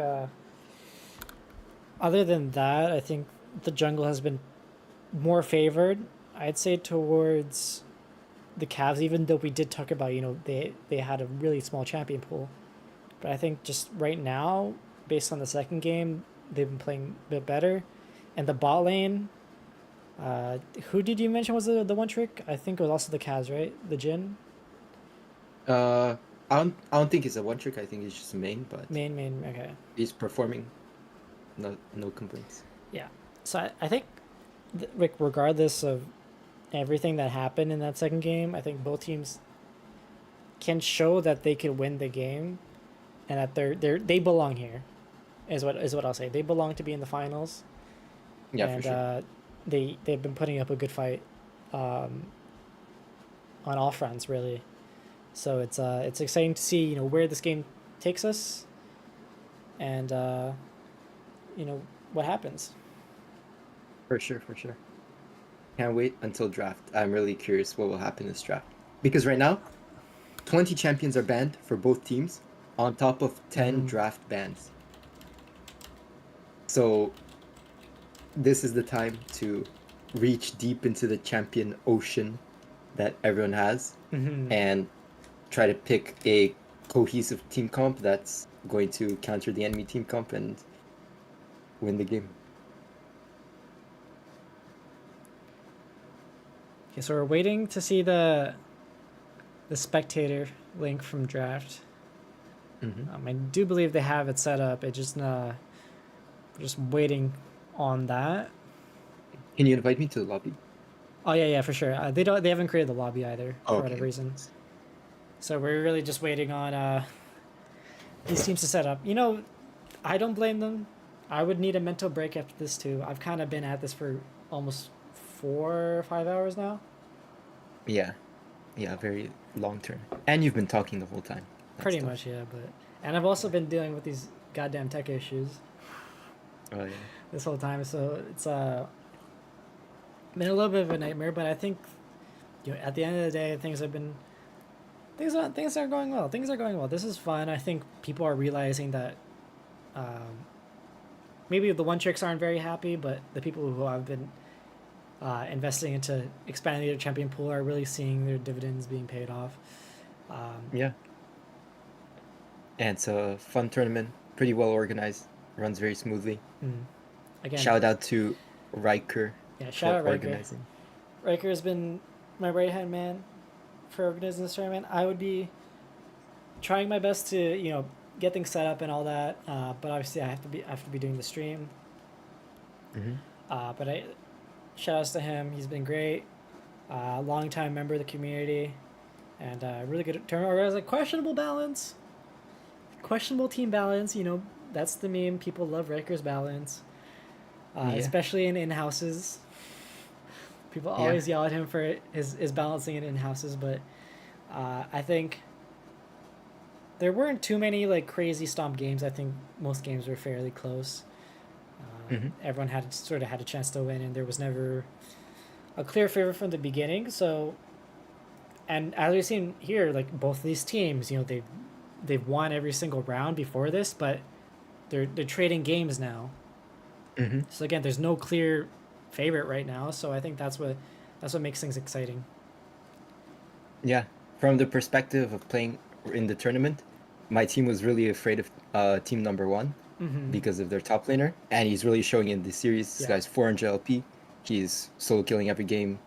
other than that, I think the jungle has been more favored. I'd say towards the Cavs, even though we did talk about they had a really small champion pool, but I think just right now, based on the second game, they've been playing a bit better, and the bot lane. Who did you mention was the one trick? I think it was also the Cavs, right? The Jin. I don't think it's a one trick. I think it's just main, but Main. Okay. he's performing. No complaints. Yeah. So I think, regardless of everything that happened in that second game, I think both teams can show that they could win the game, and that they belong here, is what I'll say. They belong to be in the finals. Yeah, and for sure. they've been putting up a good fight, on all fronts really. So it's exciting to see where this game takes us, and what happens. For sure. Can't wait until draft. I'm really curious what will happen this draft. Because right now, 20 champions are banned for both teams, on top of 10 draft bans. So this is the time to reach deep into the champion ocean that everyone has, and try to pick a cohesive team comp that's going to counter the enemy team comp and win the game. Okay, so we're waiting to see the spectator link from draft. I do believe they have it set up. It just we're just waiting on that. Can you invite me to the lobby? Oh yeah, for sure. They haven't created the lobby either for whatever Okay. reason. So we're really just waiting on these teams to set up. I don't blame them. I would need a mental break after this too. I've kind of been at this for almost 4 or 5 hours now. Yeah, yeah, very long term. And you've been talking the whole time. That's Pretty tough. much, yeah. And I've also been dealing with these goddamn tech issues Oh yeah. this whole time, so it's been a little bit of a nightmare. But I think at the end of the day, things are going well. Things are going well. This is fun. I think people are realizing that maybe the one tricks aren't very happy, but the people who have been investing into expanding their champion pool are really seeing their dividends being paid off. Yeah. And it's a fun tournament, pretty well organized, runs very smoothly. Again, Shout out to Riker yeah, shout for out Riker. organizing. Riker has been my right hand man for organizing this tournament. I would be trying my best to get things set up and all that, but obviously I have to be doing the stream. But I shout outs to him. He's been great. Long time member of the community, and really good tournament. It was like questionable team balance. That's the meme. People love Riker's balance, especially in houses. People always yell at him for his balancing in houses, but I think there weren't too many like crazy stomp games. I think most games were fairly close. Everyone had a chance to win, and there was never a clear favorite from the beginning. So, and as we've seen here, like both of these teams, they've won every single round before this, but they're trading games now. So again, there's no clear favorite right now. So I think that's what makes things exciting. Yeah, from the perspective of playing in the tournament, my team was really afraid of team number one because of their top laner, and he's really showing in this series. This guy's 400 LP. He's solo killing every game,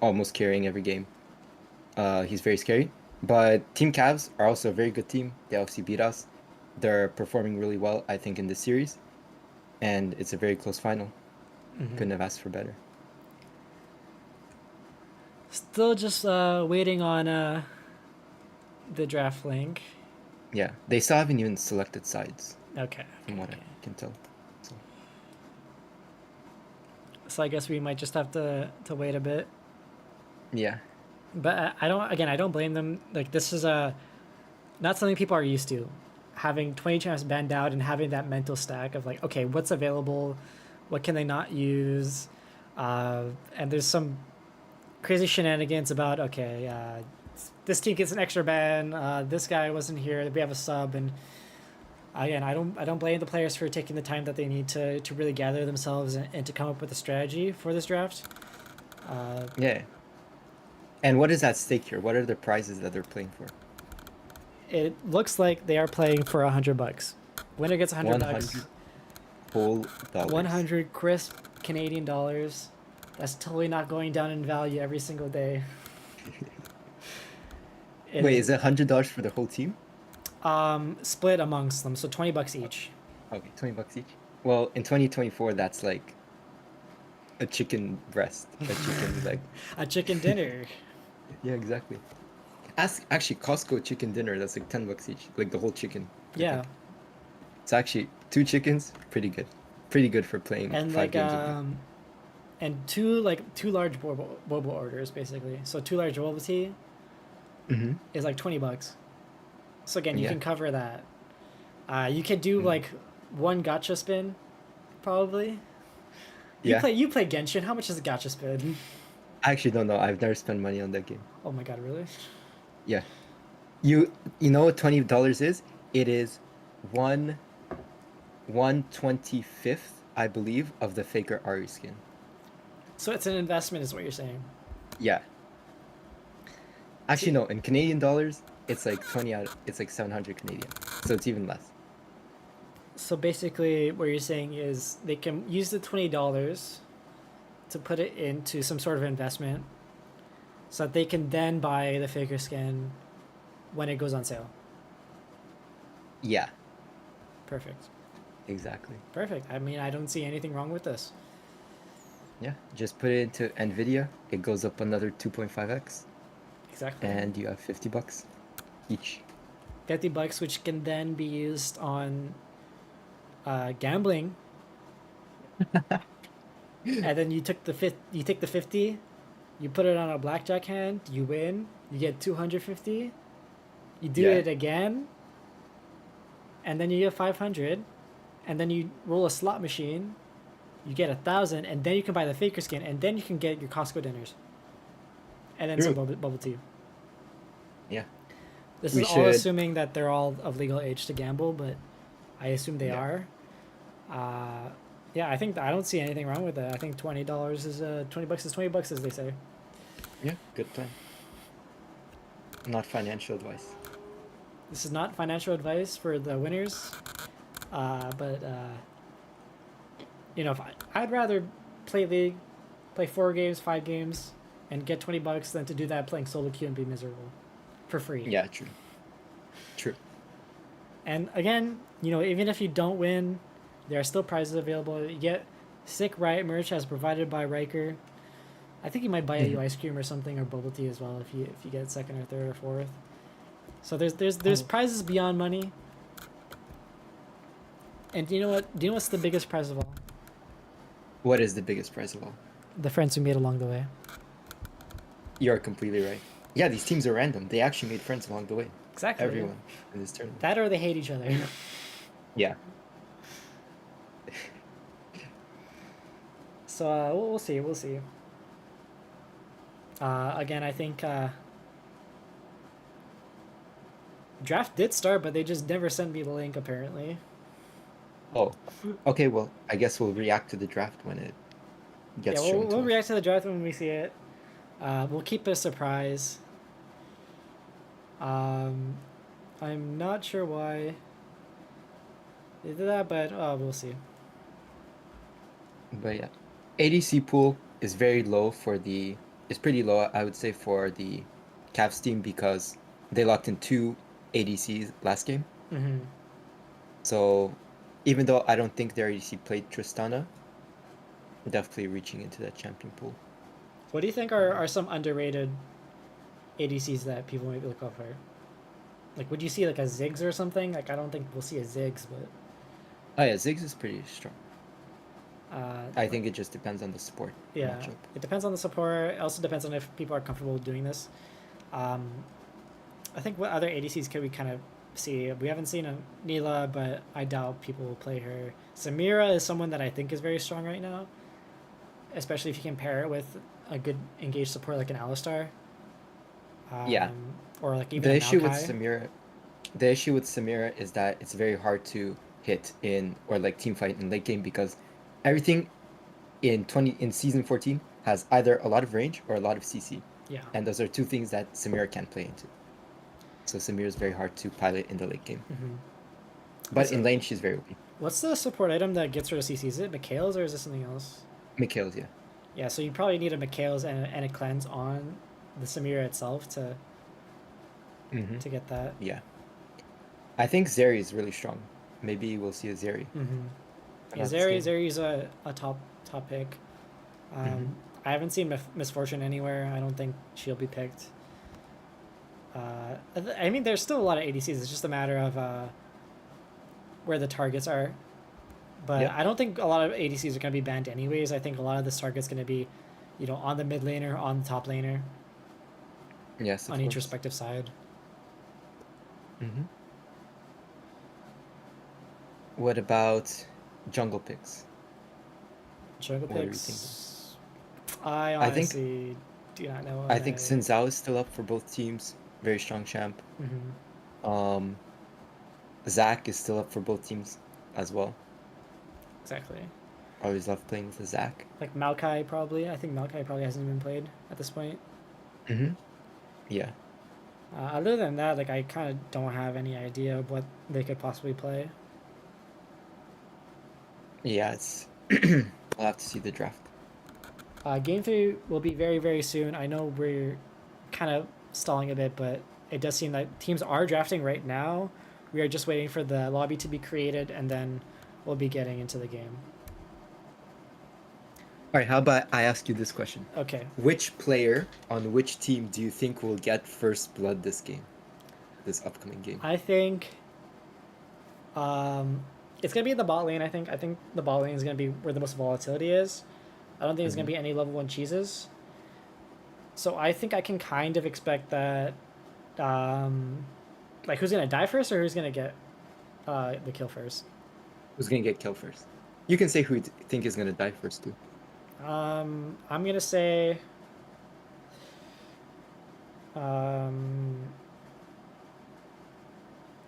almost carrying every game. He's very scary. But Team Cavs are also a very good team. They obviously beat us. They're performing really well, I think, in this series, and it's a very close final. Couldn't have asked for better. Still just waiting on the draft link. Yeah, they still haven't even selected sides. Okay. From what I can tell. So I guess we might just have to wait a bit. Yeah. But I don't blame them. Like this is not something people are used to. Having 20 champs banned out and having that mental stack of like, okay, what's available, what can they not use, and there's some crazy shenanigans about this team gets an extra ban, this guy wasn't here, we have a sub, and again, I don't blame the players for taking the time that they need to really gather themselves and to come up with a strategy for this draft. Yeah. And what is at stake here? What are the prizes that they're playing for? It looks like they are playing for $100. Winner gets $100. Whole dollars. 100 crisp Canadian dollars. That's totally not going down in value every single day. Wait, is it $100 for the whole team? Split amongst them, so $20 each. Okay, $20 each. Well, in 2024, that's like a chicken breast, a chicken leg. A chicken dinner. Yeah, exactly. Actually, Costco chicken dinner, that's like $10 each, like the whole chicken. Yeah. It's actually 2 chickens, pretty good. Pretty good for playing and 5 games. And two large boba orders basically. So 2 large boba tea is like $20. So again, you can cover that. You could do like 1 gacha spin, probably. You play Genshin. How much is a gacha spin? I actually don't know. I've never spent money on that game. Oh my god, really? Yeah. You know what $20 is? It is 1/25th, I believe, of the Faker Ari skin. So it's an investment, is what you're saying? Yeah. Actually, no. In Canadian dollars, it's like it's like 700 Canadian. So it's even less. So basically, what you're saying is they can use the $20 to put it into some sort of investment, so that they can then buy the Faker skin when it goes on sale. Yeah. Perfect. Exactly. Perfect. I mean, I don't see anything wrong with this. Yeah, just put it into Nvidia. It goes up another 2.5x. Exactly. And you have $50 each. $50, which can then be used on gambling, and then you took you take the 50, you put it on a blackjack hand, you win, you get 250. You do Yeah. it again, and then you get 500, and then you roll a slot machine, you get 1,000, and then you can buy the faker skin, and then you can get your Costco dinners, and then some True. bubble tea. Yeah. This We is all should. assuming that they're all of legal age to gamble, but I assume they Yeah. are. Yeah, I don't see anything wrong with that. I think $20 is $20 is $20, as they say. Yeah. Good plan. Not financial advice. This is not financial advice for the winners, but you know, if I'd rather play League, play 4 games, 5 games, and get $20 than to do that playing solo queue and be miserable for free. Yeah. True. True. And again, you know, even if you don't win, there are still prizes available. You get sick Riot merch as provided by Riker. I think you might buy you ice cream or something, or bubble tea as well if you get second or third or fourth. So there's prizes beyond money. And do you know what? Do you know what's the biggest prize of all? What is the biggest prize of all? The friends we made along the way. You're completely right. Yeah, these teams are random. They actually made friends along the way. Exactly. Everyone in this tournament. That or they hate each other. Yeah. So we'll see. We'll see. Again, I think draft did start, but they just never sent me the link apparently. Oh. Okay. Well, I guess we'll react to the draft when it gets Yeah, shown. we'll to react to the draft when we see it. We'll keep it a surprise. I'm not sure why they did that, but we'll see. But yeah, ADC pool is very low for the. It's pretty low, I would say, for the Cavs team because they locked in 2 ADCs last game. Mm-hmm. So even though I don't think their ADC played Tristana, definitely reaching into that champion pool. What do you think are some underrated ADCs that people might look out for? Like, would you see like a Ziggs or something? Like, I don't think we'll see a Ziggs, but Oh yeah, Ziggs is pretty strong. I think it just depends on the support yeah, matchup. it depends on the support. It also depends on if people are comfortable doing this. I think what other ADCs could we kind of see? We haven't seen a Neela, but I doubt people will play her. Samira is someone that I think is very strong right now, especially if you can pair it with a good engaged support like an Alistar. Yeah. Or like even The a issue with Maokai. Samira is that it's very hard to hit in or like team fight in late game because everything in season 14 has either a lot of range or a lot of CC. Yeah. And those are 2 things that Samira can't play into. So Samira is very hard to pilot in the late game. Mm-hmm. But in lane she's very OP. What's the support item that gets rid of CC? Is it Mikhail's or is it something else? Mikhail's, yeah. Yeah, so you probably need a Mikhail's and a cleanse on the Samira itself to get that. Yeah. I think Zeri is really strong. Maybe we'll see a Zeri. Yeah, Zeri's a top pick. I haven't seen Misfortune anywhere. I don't think she'll be picked. I mean, there's still a lot of ADCs. It's just a matter of where the targets are. But Yep. I don't think a lot of ADCs are going to be banned anyways. I think a lot of this target's going to be, you know, on the mid laner, on the top laner, Yes, on each respective side. What about jungle picks? Jungle What are you picks. I honestly do not know. I think Xin Zhao is still up for both teams. Very strong champ. Zac is still up for both teams as well. Exactly. Always love playing with a Zac. Like Maokai probably. I think Maokai probably hasn't been played at this point. Yeah. Other than that, like I kind of don't have any idea of what they could possibly play. Yeah, it's. I'll have to see the draft. Game 3 will be very, very soon. I know we're kind of stalling a bit, but it does seem that teams are drafting right now. We are just waiting for the lobby to be created, and then we'll be getting into the game. All right, how about I ask you this question? Okay. Which player on which team do you think will get first blood this upcoming game? I think It's gonna be in the bot lane. I think. I think the bot lane is gonna be where the most volatility is. I don't think there's gonna be any level 1 cheeses. So I think I can kind of expect that. Like who's gonna die first or who's gonna get the kill first? Who's gonna get killed first? You can say who you think is gonna die first too. I'm gonna say.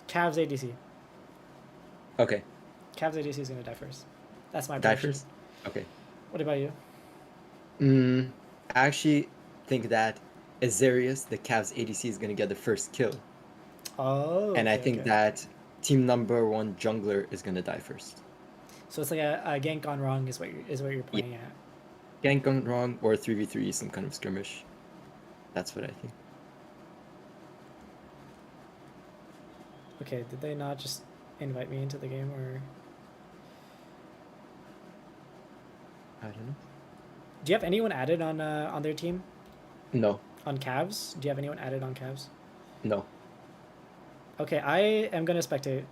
Cavs ADC. Okay. Cavs ADC is gonna die first. That's my Die prediction. first? Okay. What about you? I actually think that Azarius, the Cavs ADC, is gonna get the first kill. Oh. And I okay, think okay. that team number 1 jungler is gonna die first. So it's like a gank gone wrong is what you're pointing at. Gank gone wrong or 3v3, some kind of skirmish. That's what I think. Okay, did they not just invite me into the game or? I don't know. Do you have anyone added on their team? No. On Cavs? Do you have anyone added on Cavs? No. Okay, I am gonna spectate.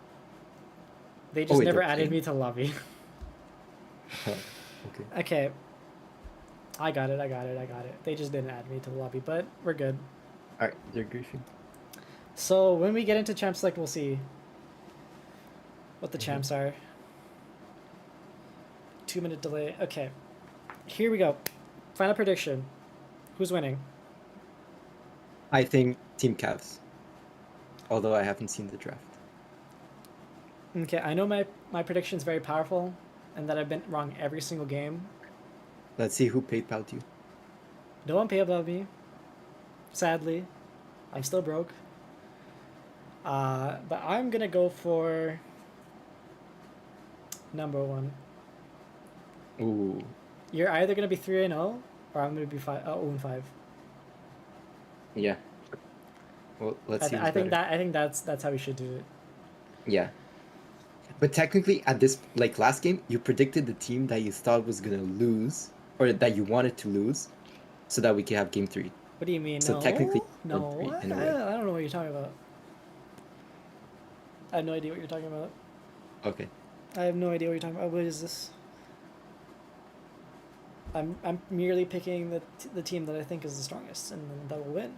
They just never added me to lobby. Okay. Okay. I got it. They just didn't add me to the lobby, but we're good. Alright, they're griefing. So when we get into champ select, we'll see what the champs are. 2-minute delay. Okay. Here we go. Final prediction. Who's winning? I think Team Cavs. Although I haven't seen the draft. Okay, I know my prediction is very powerful and that I've been wrong every single game. Let's see who PayPal'd you. No one paid above me. Sadly. I'm still broke. But I'm gonna go for number 1. Ooh. You're either gonna be 3-0 or I'm gonna be 0-5. Yeah. Well, let's see. I think that's how we should do it. Yeah. But technically, at this last game, you predicted the team that you thought was gonna lose, or that you wanted to lose, so that we could have game 3. What do you mean? So no, technically, no. I don't know what you're talking about. I have no idea what you're talking about. Okay. I have no idea what you're talking about. What is this? I'm merely picking the team that I think is the strongest and that will win.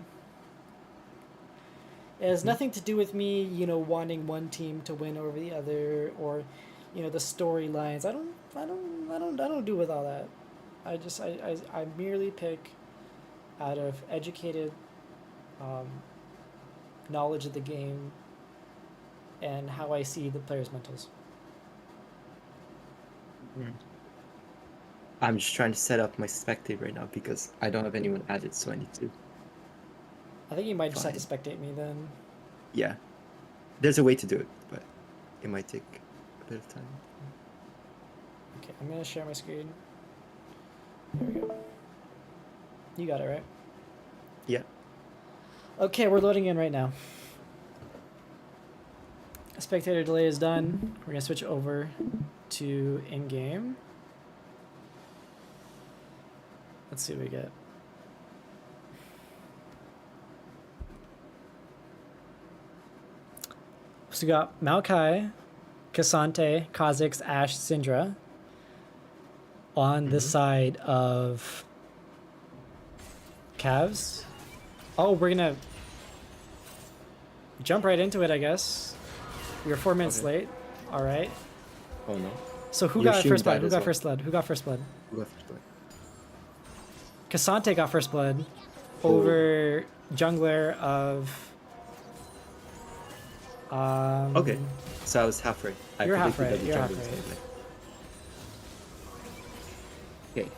It has nothing to do with me, wanting one team to win over the other, or, the storylines. I don't do with all that. I merely pick out of educated knowledge of the game and how I see the players' mentals. I'm just trying to set up my spectate right now because I don't have anyone added, so I need to. I think you might just have to spectate me then. Yeah. There's a way to do it, but it might take a bit of time. Okay, I'm gonna share my screen. There we go. You got it, right? Yeah. Okay, we're loading in right now. Spectator delay is done. We're gonna switch over to in-game. Let's see what we get. So we got Maokai, Cassante, Kha'Zix, Ashe, Syndra on the side of Cavs. Oh, we're gonna jump right into it, I guess. We were 4 minutes late. All right. Oh no. So who got first blood? Who got first blood? Who got first blood? Cassante got first blood over jungler of. Okay, so I was half right. You're half right. You're half right. Okay.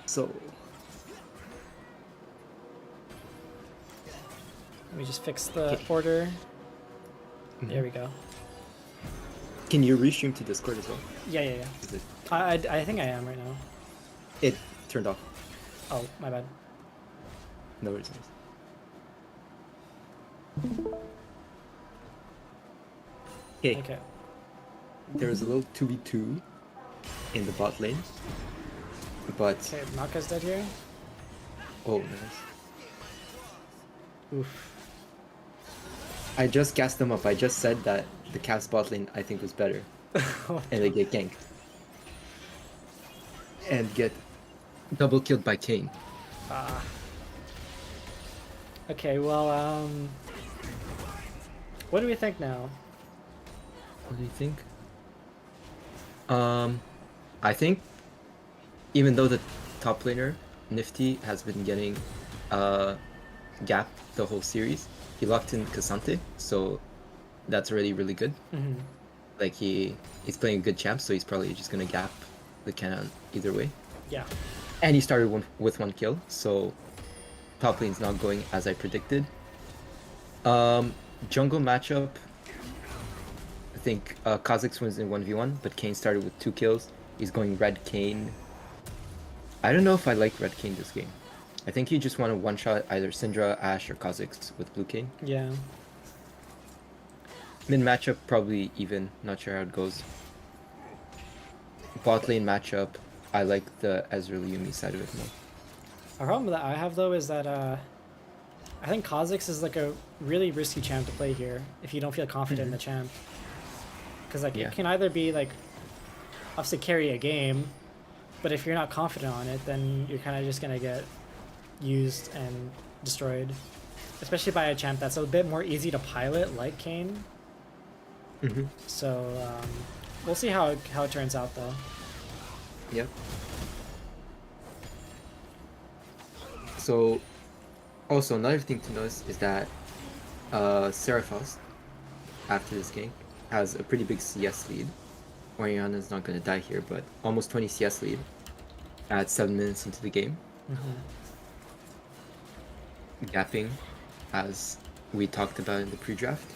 So. Let me just fix the order. There we go. Can you restream to Discord as well? Yeah. I think I am right now. It turned off. Oh, my bad. No worries. Okay. There was a little 2v2 in the bot lane. But... Okay, Maka's dead here. Oh, nice. Oof. I just gassed them up. I just said that the Cavs bot lane I think was better, and they get ganked and get double killed by Kane. Ah. Okay, well, what do we think now? What do you think? I think even though the top laner Nifty has been getting gap the whole series, he locked in Cassante, so that's already really good. Mm-hmm. Like he's playing a good champ, so he's probably just gonna gap the cannon either way. Yeah. And he started with 1 kill, so top lane's not going as I predicted. Jungle matchup, I think Kha'Zix wins in 1v1, but Kane started with 2 kills. He's going red Kane. I don't know if I like red Kane this game. I think you just want to one-shot either Syndra, Ashe, or Kha'Zix with blue Kane. Yeah. Mid matchup, probably even. Not sure how it goes. Bot lane matchup, I like the Ezreal Yuumi side of it more. A problem that I have though is that I think Kha'Zix is like a really risky champ to play here if you don't feel confident in the champ. Because like Yeah. it can either be like obviously carry a game, but if you're not confident on it, then you're kind of just gonna get used and destroyed, especially by a champ that's a bit more easy to pilot like Kane. So we'll see how it turns out though. Yep. So, also another thing to notice is that Seraphos, after this game, has a pretty big CS lead. Orianna's not going to die here, but almost 20 CS lead at 7 minutes into the game. Gapping, as we talked about in the pre-draft.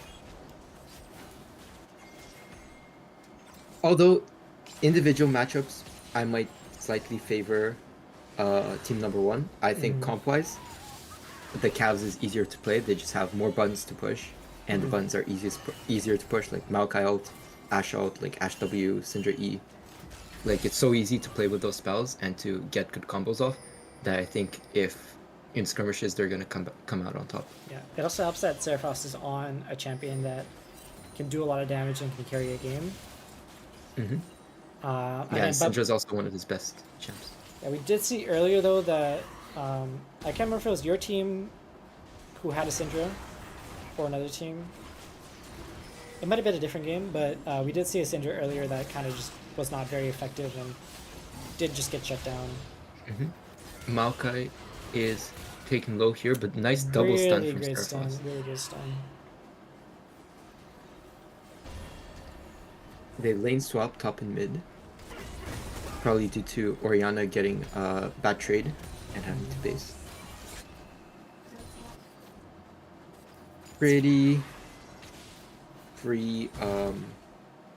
Although, individual matchups, I might slightly favor team number 1. I think comp-wise, the Cavs is easier to play. They just have more buttons to push, and the buttons are easier to push, like Maokai ult, Ashe ult, like Ashe W, Syndra E. Like, it's so easy to play with those spells and to get good combos off that I think if in skirmishes they're gonna come out on top. Yeah, it also helps that Seraphos is on a champion that can do a lot of damage and can carry a game. Yeah, and Syndra's also one of his best champs. Yeah, we did see earlier though that I can't remember if it was your team who had a Syndra or another team. It might have been a different game, but we did see a Syndra earlier that kind of just was not very effective and did just get shut down. Maokai is taken low here, but nice double stun from great Seraphos. stun, really good stun. They lane swap top and mid. Probably due to Orianna getting bad trade and having to base. Pretty free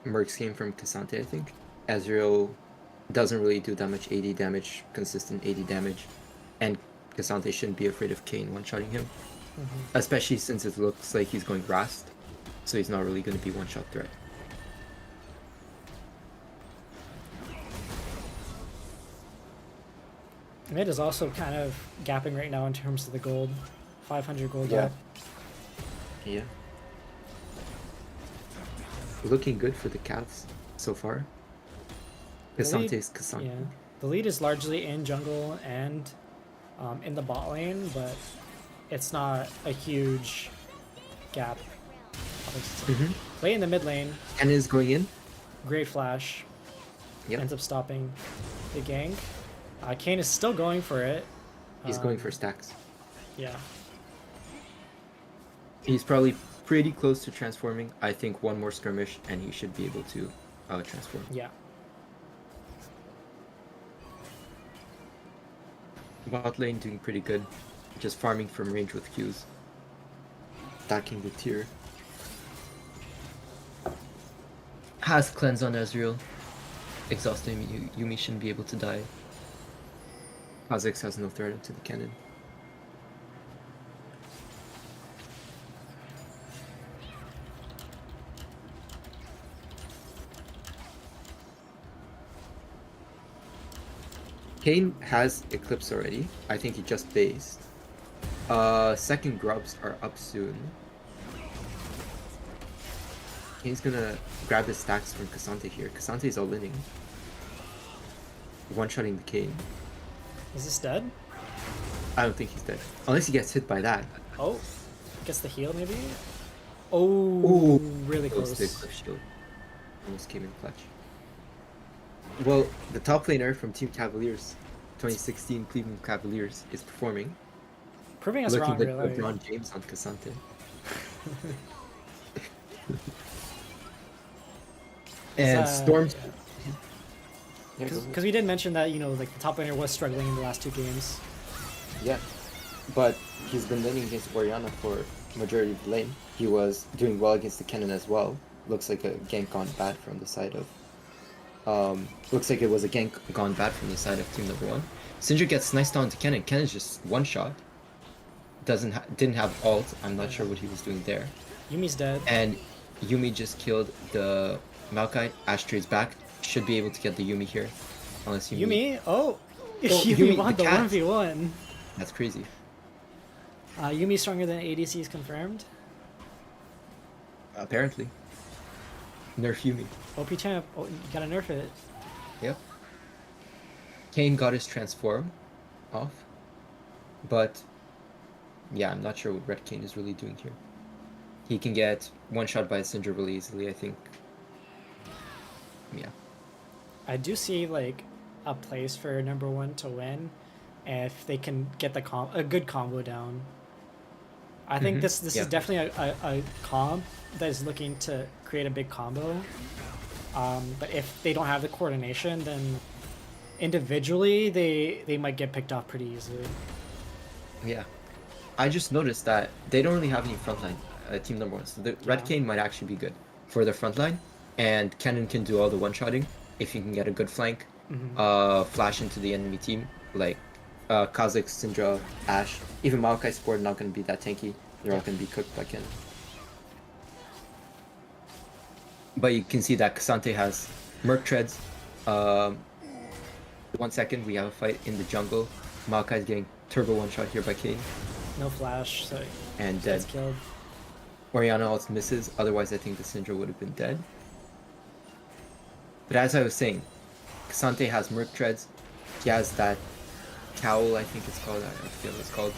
Mercs game from Cassante, I think. Ezreal doesn't really do that much 80 damage, consistent 80 damage. And Cassante shouldn't be afraid of Kane one-shotting him. Especially since it looks like he's going Rast. So he's not really going to be one-shot threat. Mid is also kind of gapping right now in terms of the gold. 500 gold gap. Yeah. Looking good for the Cavs so far. Cassante's Cassante. Yeah. The lead is largely in jungle and in the bot lane, but it's not a huge gap. Play in the mid lane. And is going in. Great flash. Yep. Ends up stopping the gank. Kane is still going for it. He's going for stacks. Yeah. He's probably pretty close to transforming. I think one more skirmish and he should be able to transform. Yeah. Bot lane doing pretty good. Just farming from range with Qs. Stacking the tier. Has cleanse on Ezreal. Exhausting Yuumi shouldn't be able to die. Kha'Zix has no threat into the cannon. Kane has Eclipse already. I think he just based. Second grubs are up soon. Kane's gonna grab his stacks from Cassante here. Cassante's all winning. One-shotting the Kane. Is this dead? I don't think he's dead. Unless he gets hit by that. Oh, gets the heal maybe? Oh, Ooh, really close to the close. cliff shield. Almost came in clutch. Well, the top laner from Team Cavaliers, 2016 Cleveland Cavaliers, is performing. Proving us Looking wrong, like really. LeBron James on Cassante. And Storm's... Yeah, go ahead. Because we did mention that, you know, like the top laner was struggling in the last 2 games. Yeah, but he's been laning against Orianna for majority of the lane. He was doing well against the Kennen as well. Looks like a gank gone bad from the side of... looks like it was a gank gone bad from the side of team number 1. Syndra gets sniped onto Kennen. Kennen's just one-shot. Didn't have ult. I'm not sure what he was doing there. Yumi's dead. And Yumi just killed the Maokai. Ashtray's back. Should be able to get the Yumi here. Unless Yumi? Oh! Yumi, Yumi won the the cat. 1v1. That's crazy. Yumi's stronger than ADC is confirmed. Apparently. Nerf Yumi. OP champ. Oh, you gotta nerf it. Yep. Kane got his transform off. But yeah, I'm not sure what Red Kane is really doing here. He can get one shot by Syndra really easily, I think. Yeah. I do see like a place for number 1 to win if they can get the a good combo down. I think this Yeah. is definitely a comp that is looking to create a big combo. But if they don't have the coordination, then individually they might get picked off pretty easily. Yeah. I just noticed that they don't really have any frontline team number 1. So the Red Kane might actually be good for their frontline. And Kennen can do all the one-shotting if you can get a good flank. Flash into the enemy team. Like Kha'Zix, Syndra, Ashe. Even Maokai support not going to be that tanky. They're all going to be cooked by Kennen. But you can see that Cassante has Merc Treads. 1 second, we have a fight in the jungle. Maokai is getting turbo one-shot here by Kane. No flash, so And dead. gets killed. Orianna also misses, otherwise I think the Syndra would have been dead. But as I was saying, Cassante has Merc Treads. He has that cowl, I think it's called. I forget what it's called.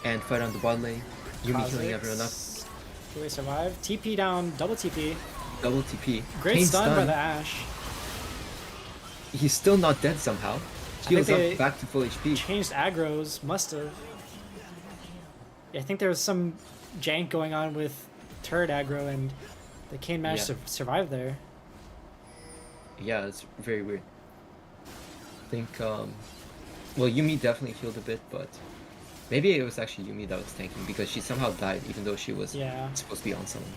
And fight on the bot lane. Yumi healing everyone up. Do they survive? TP down, double TP. Double TP. Great Kane's stun by stunned. the Ashe. He's still not dead somehow. I Heals think they up back to full HP. changed aggros, must have. I think there was some jank going on with turret aggro and the Kane managed to survive there. Yeah, it's very weird. I think, well, Yumi definitely healed a bit, but maybe it was actually Yumi that was tanking because she somehow died even though she was supposed to be on someone.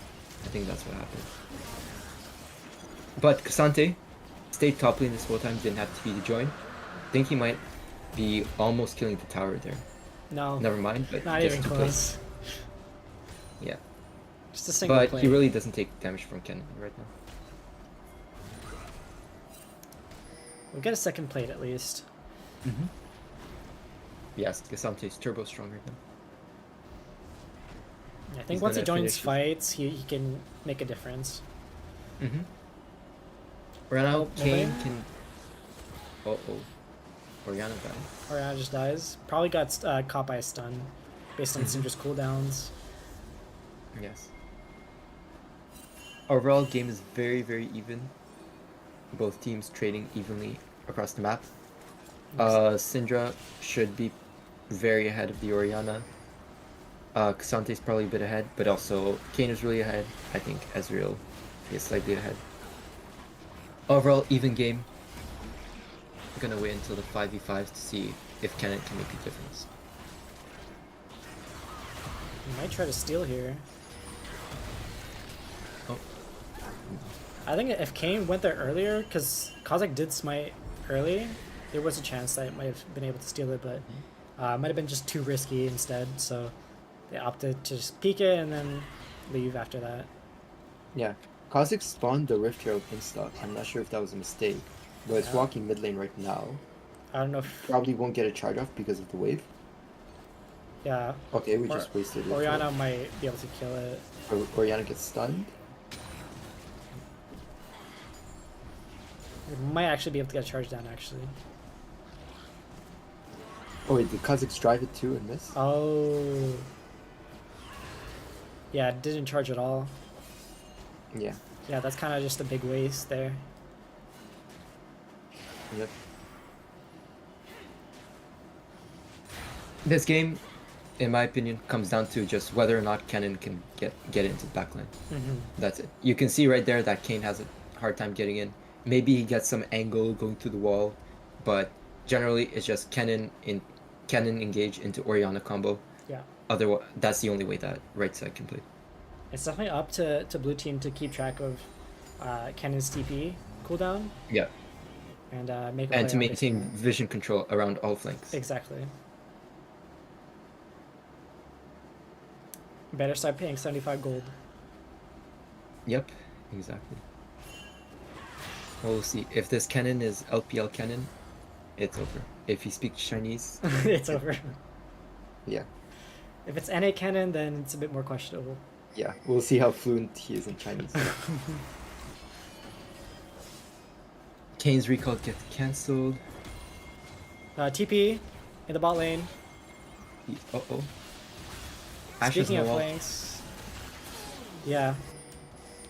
I think that's what happened. But Cassante stayed top lane this whole time, didn't have TP to join. I think he might be almost killing the tower there. No. Never mind, but Not just even to close. play. Yeah. Just a single But play. he really doesn't take damage from Kennen right now. We'll get a second plate at least. Yes, Cassante's turbo stronger now. I think He's once he gonna joins finish fights, he can make a difference. Right now, Kane Moving. can... Orianna died. Orianna just dies. Probably got caught by a stun based on Syndra's cooldowns. Yes. Overall, game is very, very even. Both teams trading evenly across the map. Syndra should be very ahead of the Orianna. Cassante's probably a bit ahead, but also Kane is really ahead. I think Ezreal is slightly ahead. Overall, even game. I'm gonna wait until the 5v5s to see if Kennen can make a difference. He might try to steal here. Oh. I think if Kane went there earlier, because Kha'Zix did smite early, there was a chance that it might have been able to steal it, but it might have been just too risky instead, so they opted to just peek it and then leave after that. Yeah, Kha'Zix spawned the Rift Hero Pinstock. I'm not sure if that was a mistake, but it's walking mid lane right now. I don't know if... Probably won't get a charge off because of the wave. Yeah. Okay, we just wasted it. Orianna might be able to kill it. Orianna gets stunned. We might actually be able to get a charge down, actually. Oh wait, did Kazakhs drive it too in this? Oh. Yeah, it didn't charge at all. Yeah. Yeah, that's kind of just a big waste there. Yep. This game, in my opinion, comes down to just whether or not Kennen can get into the backline. That's it. You can see right there that Kane has a hard time getting in. Maybe he gets some angle going through the wall, but generally it's just Kennen engage into Orianna combo. Yeah. Otherwise, that's the only way that right side can play. It's definitely up to blue team to keep track of Kennen's TP cooldown. Yeah. And make a And play to on maintain basically. vision control around all flanks. Exactly. Better start paying 75 gold. Yep, exactly. We'll see. If this Kennen is LPL Kennen, it's over. If he speaks Chinese, It's over. yeah. If it's NA Kennen, then it's a bit more questionable. Yeah, we'll see how fluent he is in Chinese. Kane's recall gets cancelled. TP in the bot lane. Uh-oh. Ashes Speaking on of the wall. flanks. Yeah.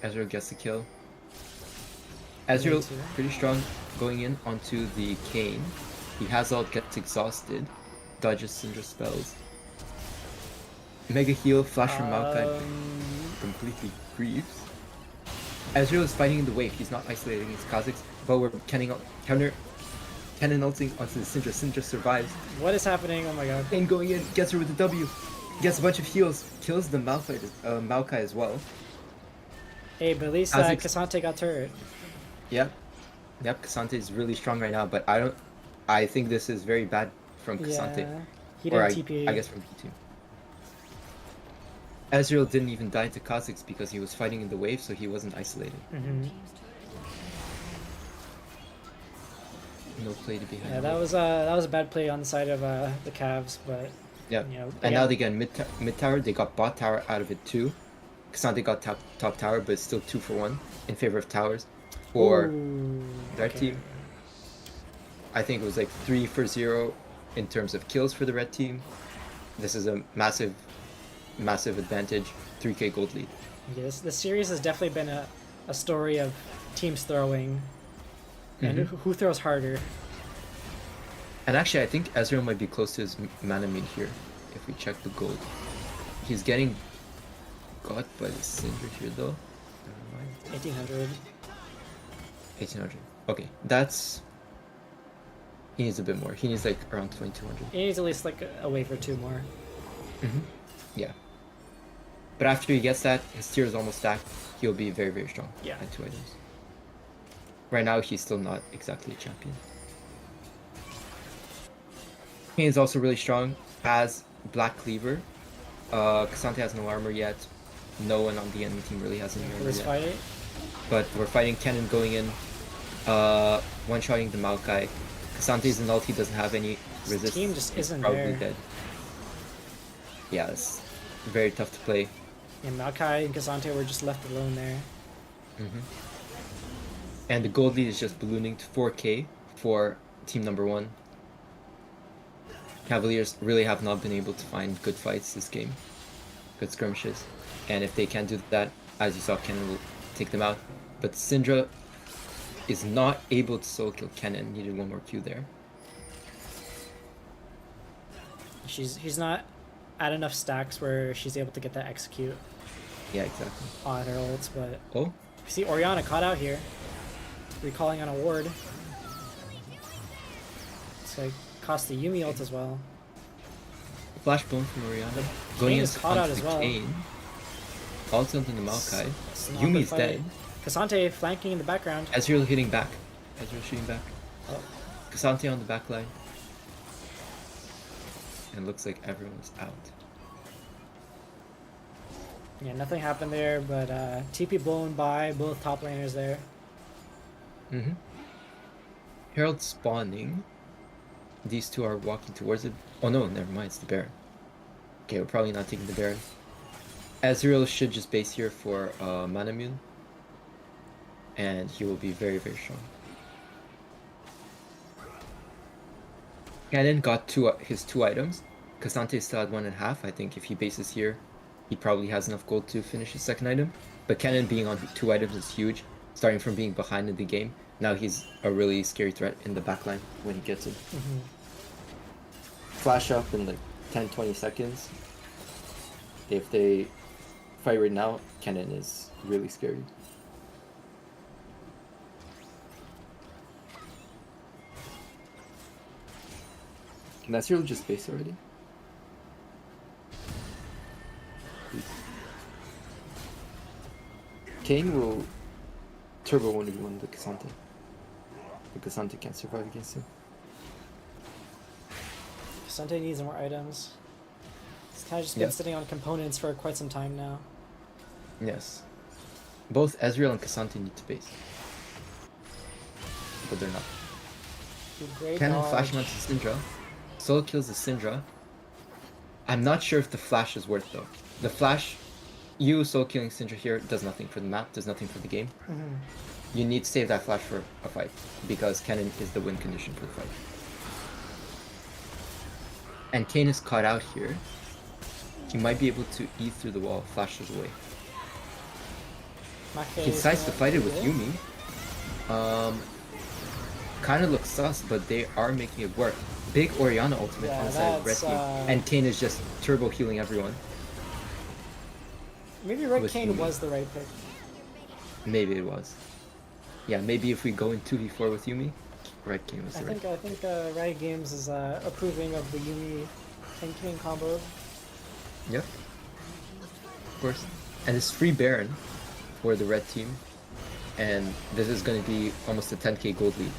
Ezreal gets the kill. Ezreal, too. pretty strong going in onto the Kane. He has ult, gets exhausted. Dodges Syndra spells. Mega heal, flash from Maokai. Completely grieves. Ezreal is fighting in the wave. He's not isolating his Kazakhs, but we're Kennen ulting onto the Syndra. Syndra survives. What is happening? Oh my god. Kane going in, gets her with the W. Gets a bunch of heals, kills the Maokai as well. Hey, but at least Kazakhs- Cassante got turret. Yep. Cassante is really strong right now, but I think this is very bad from Cassante. Yeah. He Or didn't TP. I guess from B2. Ezreal didn't even die to Kazakhs because he was fighting in the wave, so he wasn't isolated. No play to be had. Yeah, that was a bad play on the side of the Cavs, but Yeah. you know, And yeah. now they get mid tower. They got bot tower out of it too. Cassante got top tower, but it's still 2-for-1 in favor of towers for Ooh, their okay. team. I think it was like 3-for-0 in terms of kills for the red team. This is a massive advantage. 3k gold lead. Yes, the series has definitely been a story of teams throwing, and who throws harder. And actually, I think Ezreal might be close to his mana mean here, if we check the gold. He's getting got by the Syndra here though. Never mind. 1800. 1800. Okay, that's... He needs a bit more. He needs like around 2200. He needs at least like a wave or two more. Yeah. But after he gets that, his tier is almost stacked. He'll be very, very strong Yeah. at 2 items. Right now, he's still not exactly a champion. Kane is also really strong. Has Black Cleaver. Cassante has no armor yet. No one on the enemy team really has any For armor this yet. fight, But we're fighting Kennen going in. One-shotting the Maokai. Cassante's an ult, he doesn't have any resist. team just He's isn't probably there. dead. Yeah, it's very tough to play. and Maokai and Cassante were just left alone there. And the gold lead is just ballooning to 4k for team number 1. Cavaliers really have not been able to find good fights this game. Good skirmishes. And if they can't do that, as you saw, Kennen will take them out. But Syndra is not able to solo kill Kennen. Needed one more Q there. He's not at enough stacks where she's able to get that execute Yeah, exactly. on her ults, but Oh, you see Orianna caught out here, recalling on a ward. So it cost the Yumi ult as well. flash blown from Orianna. Kane is into caught out onto as the well. Kane. Ult onto the Maokai. It's not a good Yumi's fight. dead. Cassante flanking in the background. Ezreal hitting back. Ezreal shooting back. Oh. Cassante on the back line. And looks like everyone's out. Yeah, nothing happened there, but TP blown by both top laners there. Herald spawning. These two are walking towards it. Oh no, never mind, it's the Baron. Okay, we're probably not taking the Baron. Ezreal should just base here for Manamune. And he will be very, very strong. Cannon got his 2 items. Cassante still had 1.5. I think if he bases here, he probably has enough gold to finish his second item. But Cannon being on 2 items is huge. Starting from being behind in the game, now he's a really scary threat in the backline when he gets it. Flash up in like 10-20 seconds. If they fight right now, Cannon is really scary. Can that serial just base already? Please. Kane will turbo 1v1 the Cassante. The Cassante can't survive against him. Sante needs more items. It's kind of just been sitting on components for quite some time now. Yes. Both Ezreal and Cassante need to base. But they're not. Cannon flashing onto Syndra. Solo kills the Syndra. I'm not sure if the flash is worth though. The flash, you solo killing Syndra here does nothing for the map, does nothing for the game. You need to save that flash for a fight, because Cannon is the win condition for the fight. And Kane is caught out here. He might be able to eat through the wall, flashes away. He decides to fight it with Yuumi. Kind of looks sus, but they are making it work. Big Orianna ultimate on the side of Red Team, and Kane is just turbo healing everyone. Maybe Red Kane was the right pick. Maybe it was. Yeah, maybe if we go in 2v4 with Yuumi, Red Kane was the right pick. I think Riot Games is approving of the Yuumi and Kane combo. Yep. Of course. And it's free Baron for the Red Team, and this is going to be almost a 10k gold lead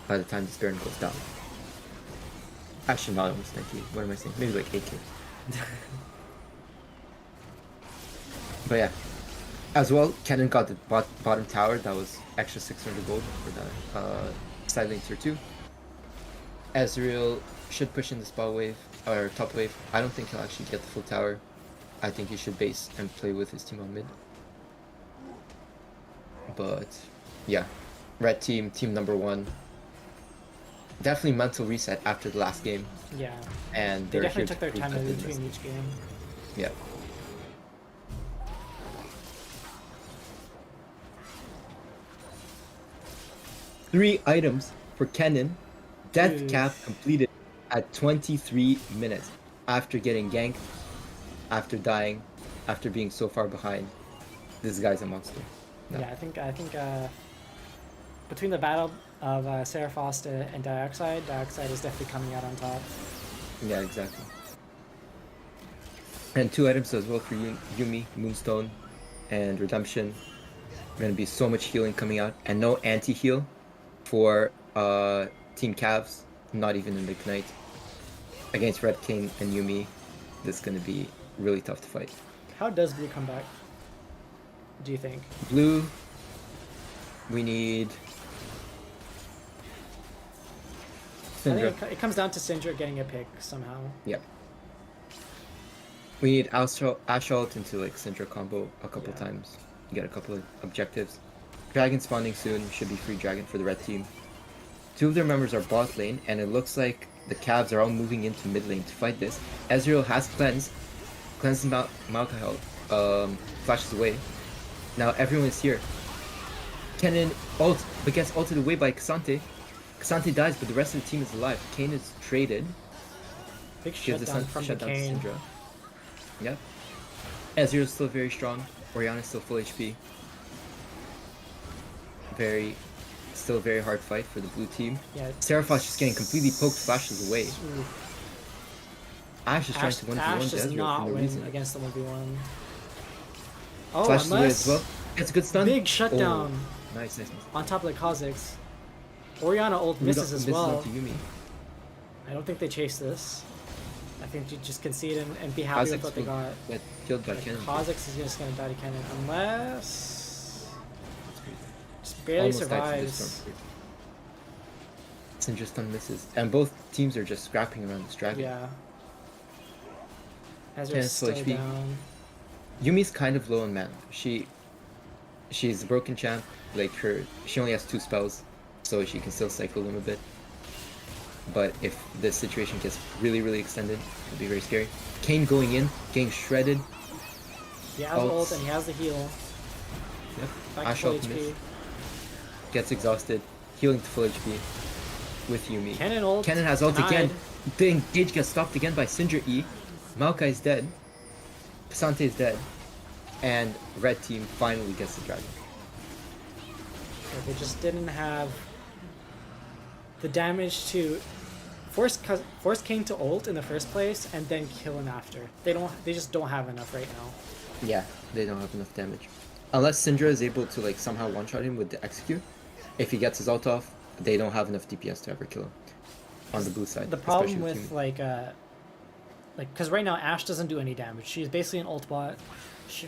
by the time this Baron goes down. Actually, not almost 10k. What am I saying? Maybe like 8k. But yeah. As well, Cannon got the bottom tower. That was extra 600 gold for the side lane tier 2. Ezreal should push in the spot wave, or top wave. I don't think he'll actually get the full tower. I think he should base and play with his team on mid. But yeah, Red Team, team number 1. Definitely mental reset after the last game. Yeah. And they definitely took their time in between each game. Yeah. Three items for Kennen. Death cap completed at 23 minutes after getting ganked, after dying, after being so far behind. This guy's a monster. No. Yeah, I think between the battle of Seraphos and Dioxide is definitely coming out on top. Yeah, exactly. And 2 items as well for Yuumi, Moonstone, and Redemption. Gonna be so much healing coming out, and no anti-heal for Team Cavs, not even in the Ignite. Against Red King and Yuumi, this is gonna be really tough to fight. How does Blue come back, do you think? Blue, we need Syndra. I think it comes down to Syndra getting a pick somehow. Yeah. We need Assault into like Syndra combo a couple times. You get a couple of objectives. Dragon spawning soon, should be free dragon for the Red Team. 2 of their members are bot lane, and it looks like the Cavs are all moving into mid lane to fight this. Ezreal has cleansed Malkael, flashes away. Now everyone is here. Kennen ult, but gets ulted away by Cassante. Cassante dies, but the rest of the team is alive. Kane is traded. Big shutdown from the Kane. Syndra. Yep. Ezreal is still very strong. Orianna is still full HP. Still a very hard fight for the blue team. Yeah. Seraphos just getting completely poked, flashes away. Ash is trying to 1v1 Ash does Ezreal not for no win reason. against the 1v1. Oh, Flashes away as well. Gets a good stun. Big shutdown. Oh, nice. On top of the Kha'Zix. Orianna ult misses as well. Yuumi. I don't think they chase this. I think you just concede and be happy with what they got. Get killed by Kennen. Kha'Zix is just gonna die to Kennen unless just barely Almost survives. Syndra stun misses, and both teams are just scrapping around this dragon. Yeah. Ezreal's still HP. down. Yumi's kind of low on mana. She's a broken champ. Like she only has 2 spells, so she can still cycle them a bit. but if this situation gets really extended, it'll be very scary. Kane going in, getting shredded. He has ult and he has the heal. Yep. Back Ash to full Alchemist HP. gets exhausted, healing to full HP with Yuumi. Cannon ult. Cannon has ult denied. again. The engage gets stopped again by Syndra E. Maokai is dead. K'Sante is dead. And red team finally gets the dragon. Yeah, they just didn't have the damage to force Kane to ult in the first place and then kill him after. They just don't have enough right now. Yeah, they don't have enough damage. Unless Syndra is able to like somehow one-shot him with the execute. If he gets his ult off, they don't have enough DPS to ever kill him. On the blue side. The problem especially with Yuumi. because right now Ashe doesn't do any damage. She's basically an ult bot.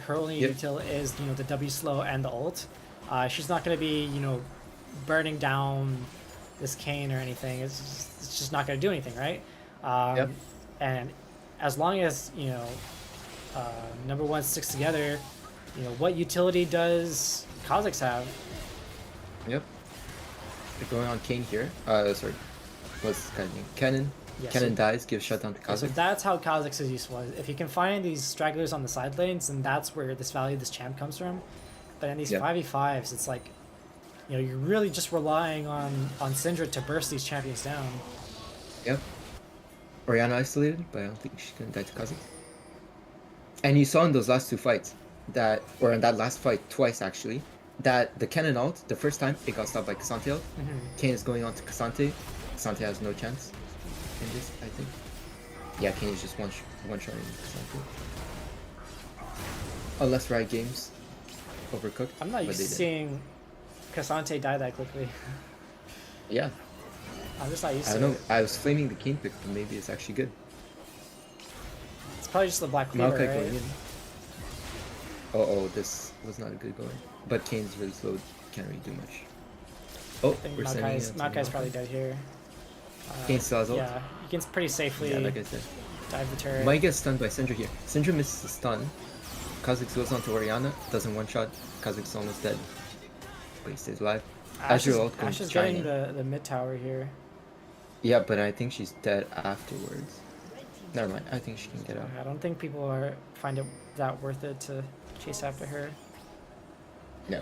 Her only util is the W slow and the ult. She's not going to be burning down this Kane or anything. It's just not going to do anything, right? And as long as number one sticks together, what utility does Kazakhs have? Yep. They're going on Kane here. Sorry. What's this guy's name? Kennen. Yeah, Kennen dies, gives shutdown to So Kazakhs. that's how Kazakhs is useful. If you can find these stragglers on the side lanes, then that's where this value of this champ comes from. But in these 5v5s, it's like, you're really just relying on Syndra to burst these champions down. Yep. Orianna isolated, but I don't think she's gonna die to Kazakhs. And you saw in those last two fights or in that last fight twice actually, that the Kennen ult, the first time it got stopped by K'Sante ult. Kane is going on to K'Sante. K'Sante has no chance in this, I think. Yeah, Kane is just one-shotting K'Sante. Unless Riot Games overcooked. I'm not used to seeing K'Sante die that quickly. Yeah. I'm just not used I to don't know. it. I was flaming the Kane pick, but maybe it's actually good. It's probably just the Black Cleaver, Maokai right? going in. Oh, this was not a good going. But Kane's really slow. Can't really do much. Oh, I think we're sending it. Maokai's probably dead here. Kane still has ult. Yeah, you can pretty safely Like I said. dive the turret. Might get stunned by Syndra here. Syndra misses the stun. Kazakhs goes onto Orianna, doesn't one-shot. Kazakhs is almost dead. But he stays alive. Ashe Azrael is getting the mid tower here. Yeah, but I think she's dead afterwards. Never mind, I think she can get out. I don't think people find it that worth it to chase after her. No.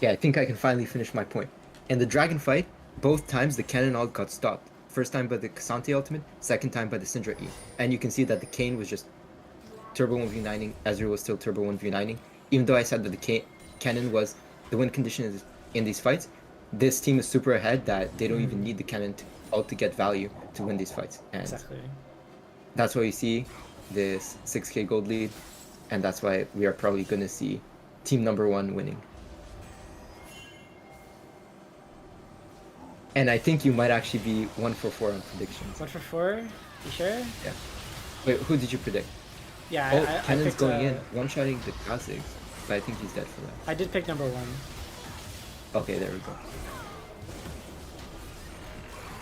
Yeah, I think I can finally finish my point. In the dragon fight, both times the cannon ult got stopped. First time by the K'Sante ultimate, second time by the Syndra E. And you can see that the Kane was just turbo 1v9ing, Ezreal was still turbo 1v9ing. Even though I said that the cannon was the win condition in these fights, this team is super ahead that they don't even need the cannon ult to get value to win these fights. And Exactly. that's why you see this 6k gold lead, and that's why we are probably going to see team number one winning. And I think you might actually be 1 for 4 on predictions. 1 for 4? You sure? Yeah. Wait, who did you predict? Yeah, Oh, I Cannon's picked, going in, one-shotting the Kazakhs, but I think he's dead for that. I did pick number 1. Okay, there we go.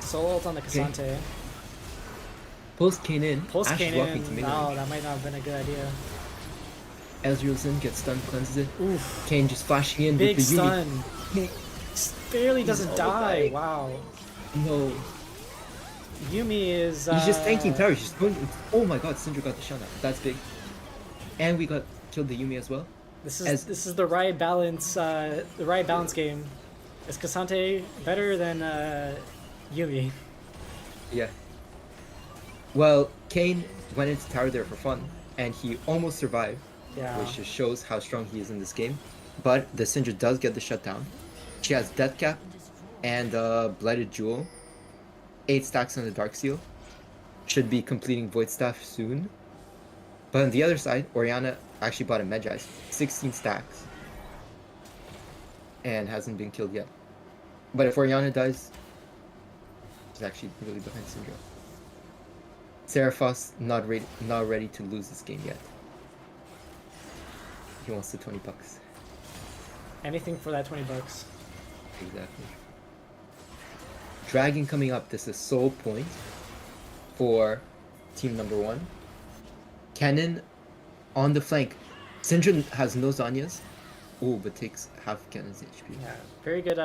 Solo ult on the K'Sante. Pulls Kane in. Pulse Ashe Kane walking in. to mid No, range. that might not have been a good idea. Ezreal Zin gets stunned, cleanses it. Oof. Kane just flashing in Big with the Yuumi. stun. Barely doesn't die. dying. Wow. No. Yuumi is. He's just tanking towers. He's going. Oh my god, Syndra got the shutdown. That's big. And we got killed the Yuumi as well. This is the right balance. The right balance game. Is K'Sante better than Yuumi? Yeah. Well, Kane went into tower there for fun, and he almost survived, Yeah. which just shows how strong he is in this game. But the Syndra does get the shutdown. She has Death Cap and Blighted Jewel. 8 stacks on the Dark Seal. Should be completing Void Staff soon. But on the other side, Orianna actually bought a Medjay. 16 stacks. And hasn't been killed yet. But if Orianna dies, she's actually really behind Syndra. Seraphos not ready to lose this game yet. He wants the $20. Anything for that $20. Exactly. Dragon coming up. This is sole point for team number 1. Cannon on the flank. Syndra has no Zanyas. Ooh, but takes half Cannon's HP. Yeah. Very good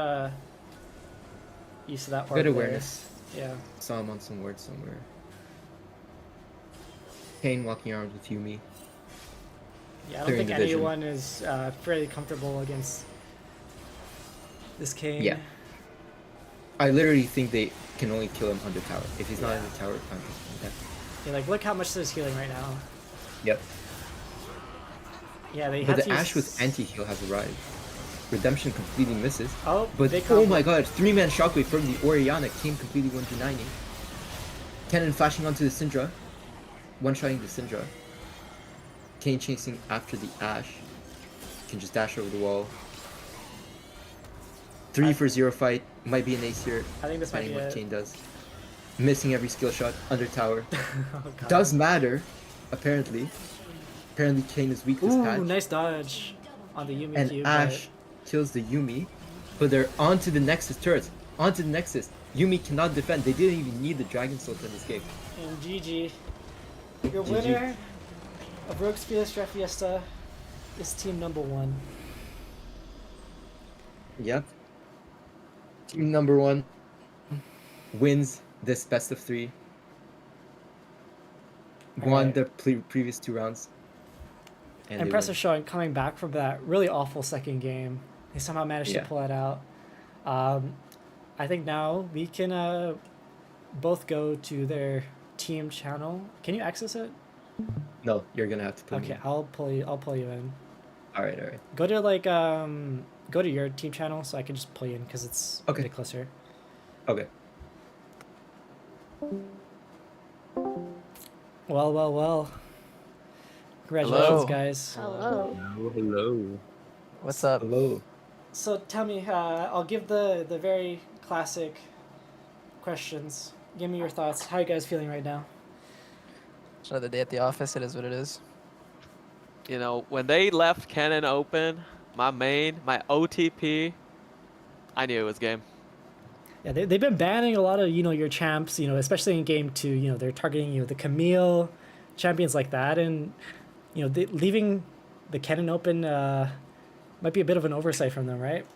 use of that. Good awareness. Yeah. Saw him on some word somewhere. Kane walking around with Yumi. Yeah, I don't Clearing think the vision. anyone is fairly comfortable against this Kane. Yeah. I literally think they can only kill him under tower. If he's not Yeah. in the tower, I'm dead. Yeah, like look how much there's healing right now. Yep. Yeah, they But had the to Ashe with anti-heal has arrived. Redemption completely misses. Oh, But they oh my god, 3-man shockwave from the Orianna came completely 1v9ing. Cannon flashing onto the Syndra. One-shotting the Syndra. Kane chasing after the Ashe. Can just dash over the wall. 3 for 0 fight. Might be an ace here. I think this might Depending be what it. Kane does. Missing every skill shot. Under tower. Oh, God. Does matter, apparently. Apparently Kane is weak this patch. Ooh, nice dodge on the Yumi And cube. Ashe kills the Yumi. But they're onto the Nexus turrets. Onto the Nexus. Yumi cannot defend. They didn't even need the Dragon Soul in this game. And GG. Your GG. winner of Rogue's Fearless Draft Fiesta is team number 1. Yep. Team number 1 wins this best of 3. Won Alright. the previous 2 rounds. And they Impressive win. showing coming back from that really awful second game. They somehow managed to pull it out. I think now we can both go to their team channel. Can you access it? No, you're gonna have to put Okay, me. I'll pull you in. Alright. Go to like go to your team channel so I can just pull you in because it's a bit closer. Okay. Well. Congratulations, Hello. guys. Hello. Hello. What's up? Hello. So tell me, I'll give the very classic questions. Give me your thoughts. How are you guys feeling right now? It's another day at the office. It is what it is. You know, when they left Cannon open, my OTP, I knew it was game. Yeah, they've been banning a lot of your champs. Especially in game 2. They're targeting the Camille, champions like that, and leaving the Cannon open might be a bit of an oversight from them, right?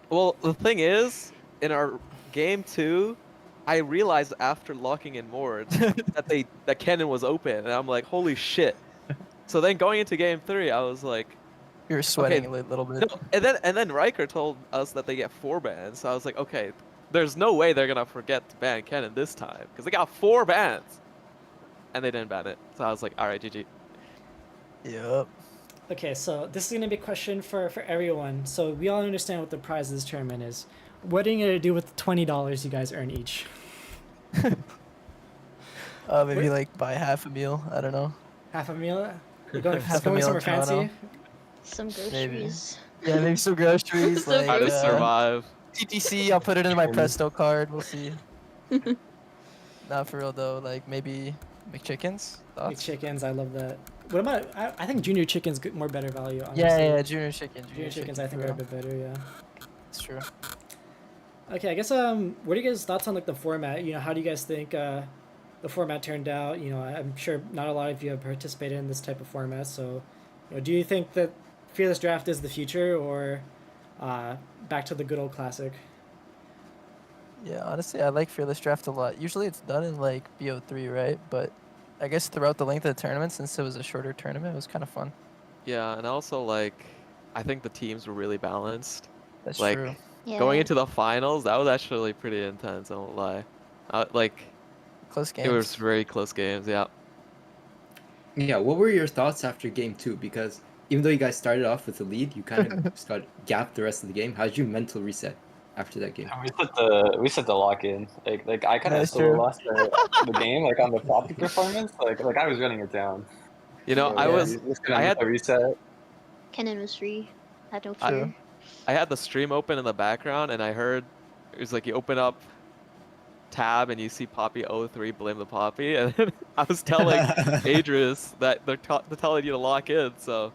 Well, the thing is, in our game 2, I realized after locking in wards that Cannon was open, and I'm like, holy shit. So then going into game 3, I was like, You're sweating okay, a little bit. no, and then Riker told us that they get 4 bans. So I was like, okay, there's no way they're gonna forget to ban Cannon this time because they got 4 bans, and they didn't ban it. So I was like, all right, GG. Yep. Okay, so this is gonna be a question for everyone. So we all understand what the prize of this tournament is. What are you gonna do with the $20 you guys earn each? Maybe like buy half a meal. I don't know. Half a meal? You're going, Half a going meal somewhere in Toronto. fancy? Some Maybe. groceries. Yeah, maybe some groceries. Some like How to groceries. survive. TTC. I'll put it in my Presto card. We'll see. Not for real though. Like maybe McChickens. Big Thoughts? chickens, I love that. What about? I think junior chickens get more better value. Honestly. Yeah, junior chicken. Junior chickens, I think are a bit better. Yeah. It's true. Okay, I guess what are you guys' thoughts on like the format? How do you guys think the format turned out? I'm sure not a lot of you have participated in this type of format. So, do you think that Fearless Draft is the future, or back to the good old classic? Yeah, honestly, I like Fearless Draft a lot. Usually it's done in like BO3, right? But I guess throughout the length of the tournament, since it was a shorter tournament, it was kind of fun. Yeah, and also like, I think the teams were really balanced. That's Like, true. Yeah. going into the finals, that was actually pretty intense. I won't lie. Like, Close games. it was very close games. Yeah. Yeah, what were your thoughts after game 2? Because even though you guys started off with the lead, you kind of just got gapped the rest of the game. How did you mental reset after that game? We set the lock in. Like I kind of That's still true. lost the game like on the Poppy performance. Like I was running it down. You know, So, I yeah, was, you just kinda I had, a reset. Kennen was free. Had no I- fear. I had the stream open in the background, and I heard it was like you open up tab and you see Poppy 03 blame the Poppy, and then I was telling Adrius that they're telling you to lock in. So,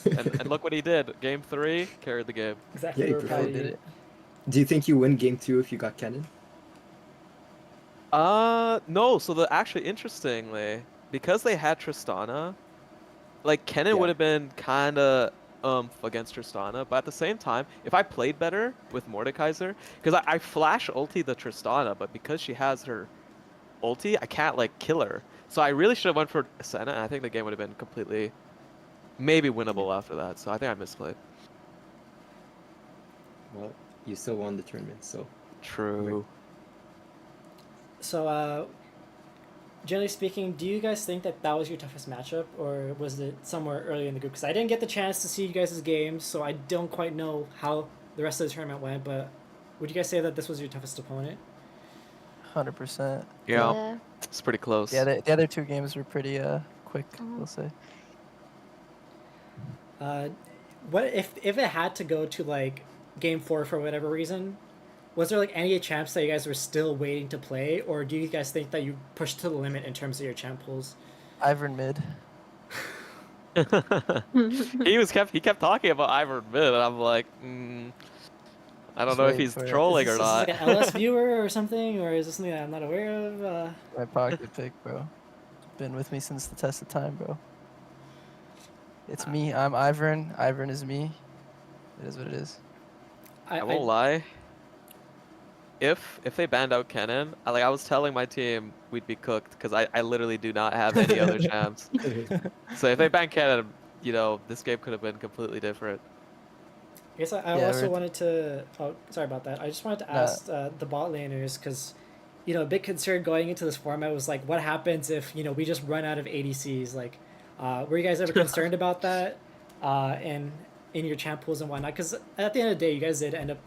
and look what he did. Game 3 carried the game. Exactly. Yeah, you we're proud of They did you. it. Do you think you win game 2 if you got Kennen? No. So actually, interestingly, because they had Tristana, like Kennen Yeah. would have been kind of oomph against Tristana, but at the same time, if I played better with Mordekaiser, because I flash ulti the Tristana, but because she has her ulti, I can't like kill her. So I really should have went for Senna, and I think the game would have been completely, maybe winnable after that. So I think I misplayed. Well, you still won the tournament, so True. So, generally speaking, do you guys think that that was your toughest matchup, or was it somewhere early in the group? Because I didn't get the chance to see you guys' games, so I don't quite know how the rest of the tournament went. But would you guys say that this was your toughest opponent? 100%. Yeah, it's pretty close. Yeah, the other two games were pretty quick, Mhm. we'll say. What if it had to go to like game 4 for whatever reason? Was there like any champs that you guys were still waiting to play, or do you guys think that you pushed to the limit in terms of your champ pools? Ivern mid. He kept talking about Ivern mid, and I'm like, I don't Just know if waiting he's for it. trolling or Is this not. like an LS viewer or something, or is this something that I'm not aware of? My pocket pick, bro. Been with me since the test of time, bro. It's me. I'm Ivern. Ivern is me. It is what it is. I won't lie. If they banned out Kennen, I was telling my team we'd be cooked because I literally do not have any other champs. So if they banned Kennen, this game could have been completely different. I guess I Yeah, also we're- wanted to. Oh, sorry about that. I just wanted to ask the bot laners because, a big concern going into this format was like, what happens if we just run out of ADCs? Like, were you guys ever concerned about that, in your champ pools and whatnot? Because at the end of the day, you guys did end up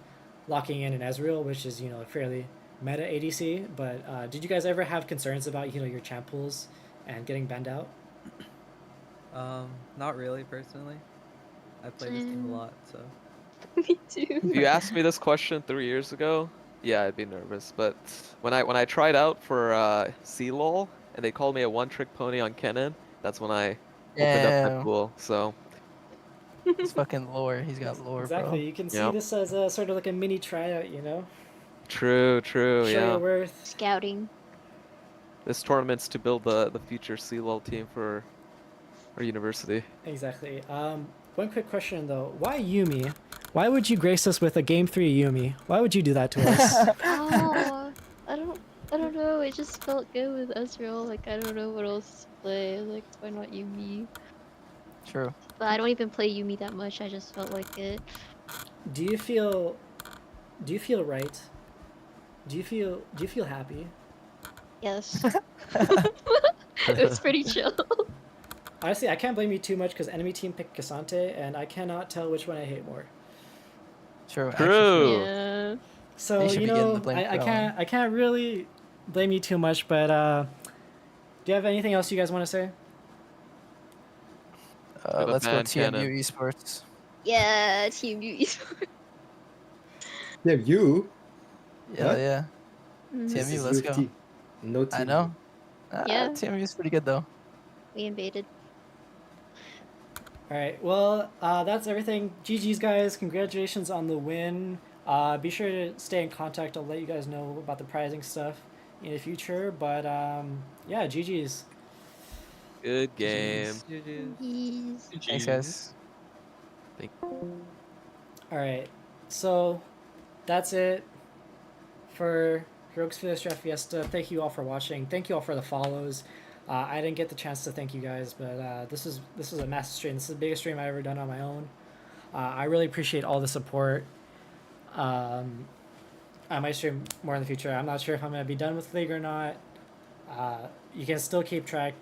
locking in an Ezreal, which is a fairly meta ADC. But did you guys ever have concerns about your champ pools and getting banned out? Not really personally. I play this game a lot, so. Me too. If you asked me this question 3 years ago, yeah, I'd be nervous. But when I tried out for C-LOL and they called me a one-trick pony on Kennen, that's when I opened up that Damn. pool. So It's fucking lore. He's got lore, Exactly. bro. You can see Yep. this as a sort of like a mini tryout. true, Show yeah. your worth. Scouting. This tournament's to build the future C-LOL team for our university. Exactly. One quick question though. Why Yumi? Why would you grace us with a game 3 Yumi? Why would you do that to us? Oh, I don't know. It just felt good with Ezreal. Like I don't know what else to play. Like why not Yumi? True. But I don't even play Yumi that much. I just felt like it. Do you feel right? Do you feel happy? Yes. It was pretty chill. Honestly, I can't blame you too much because enemy team picked Cassante, and I cannot tell which one I hate more. True. True. Yeah. So They should be getting the blame I for that I can't really blame you too much, but do you have anything else you guys want to say? With a Let's go banned TMU cannon. esports. Yeah, Team U. yeah, you. Yeah, Huh? yeah. Mhm. This TMU, is let's UFT. go. No team. I know. Yeah. TMU is pretty good though. We invaded. All right. Well, that's everything. GG's, guys. Congratulations on the win. Be sure to stay in contact. I'll let you guys know about the prizing stuff in the future. But yeah, GG's. Good game. GG's. Jeez. Thanks, guys. All right. So that's it for Heroics Fiesta Fiesta. Thank you all for watching. Thank you all for the follows. I didn't get the chance to thank you guys, but this was a massive stream. This is the biggest stream I've ever done on my own. I really appreciate all the support. I might stream more in the future. I'm not sure if I'm going to be done with League or not. You can still keep track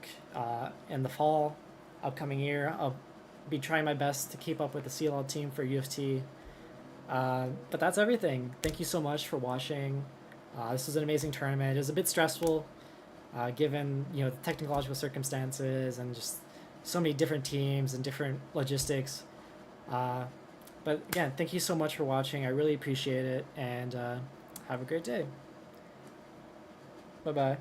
in the fall, upcoming year. I'll be trying my best to keep up with the CLL team for UFT. But that's everything. Thank you so much for watching. This was an amazing tournament. It was a bit stressful, given the technological circumstances and just so many different teams and different logistics. But again, thank you so much for watching. I really appreciate it, and have a great day. Bye bye.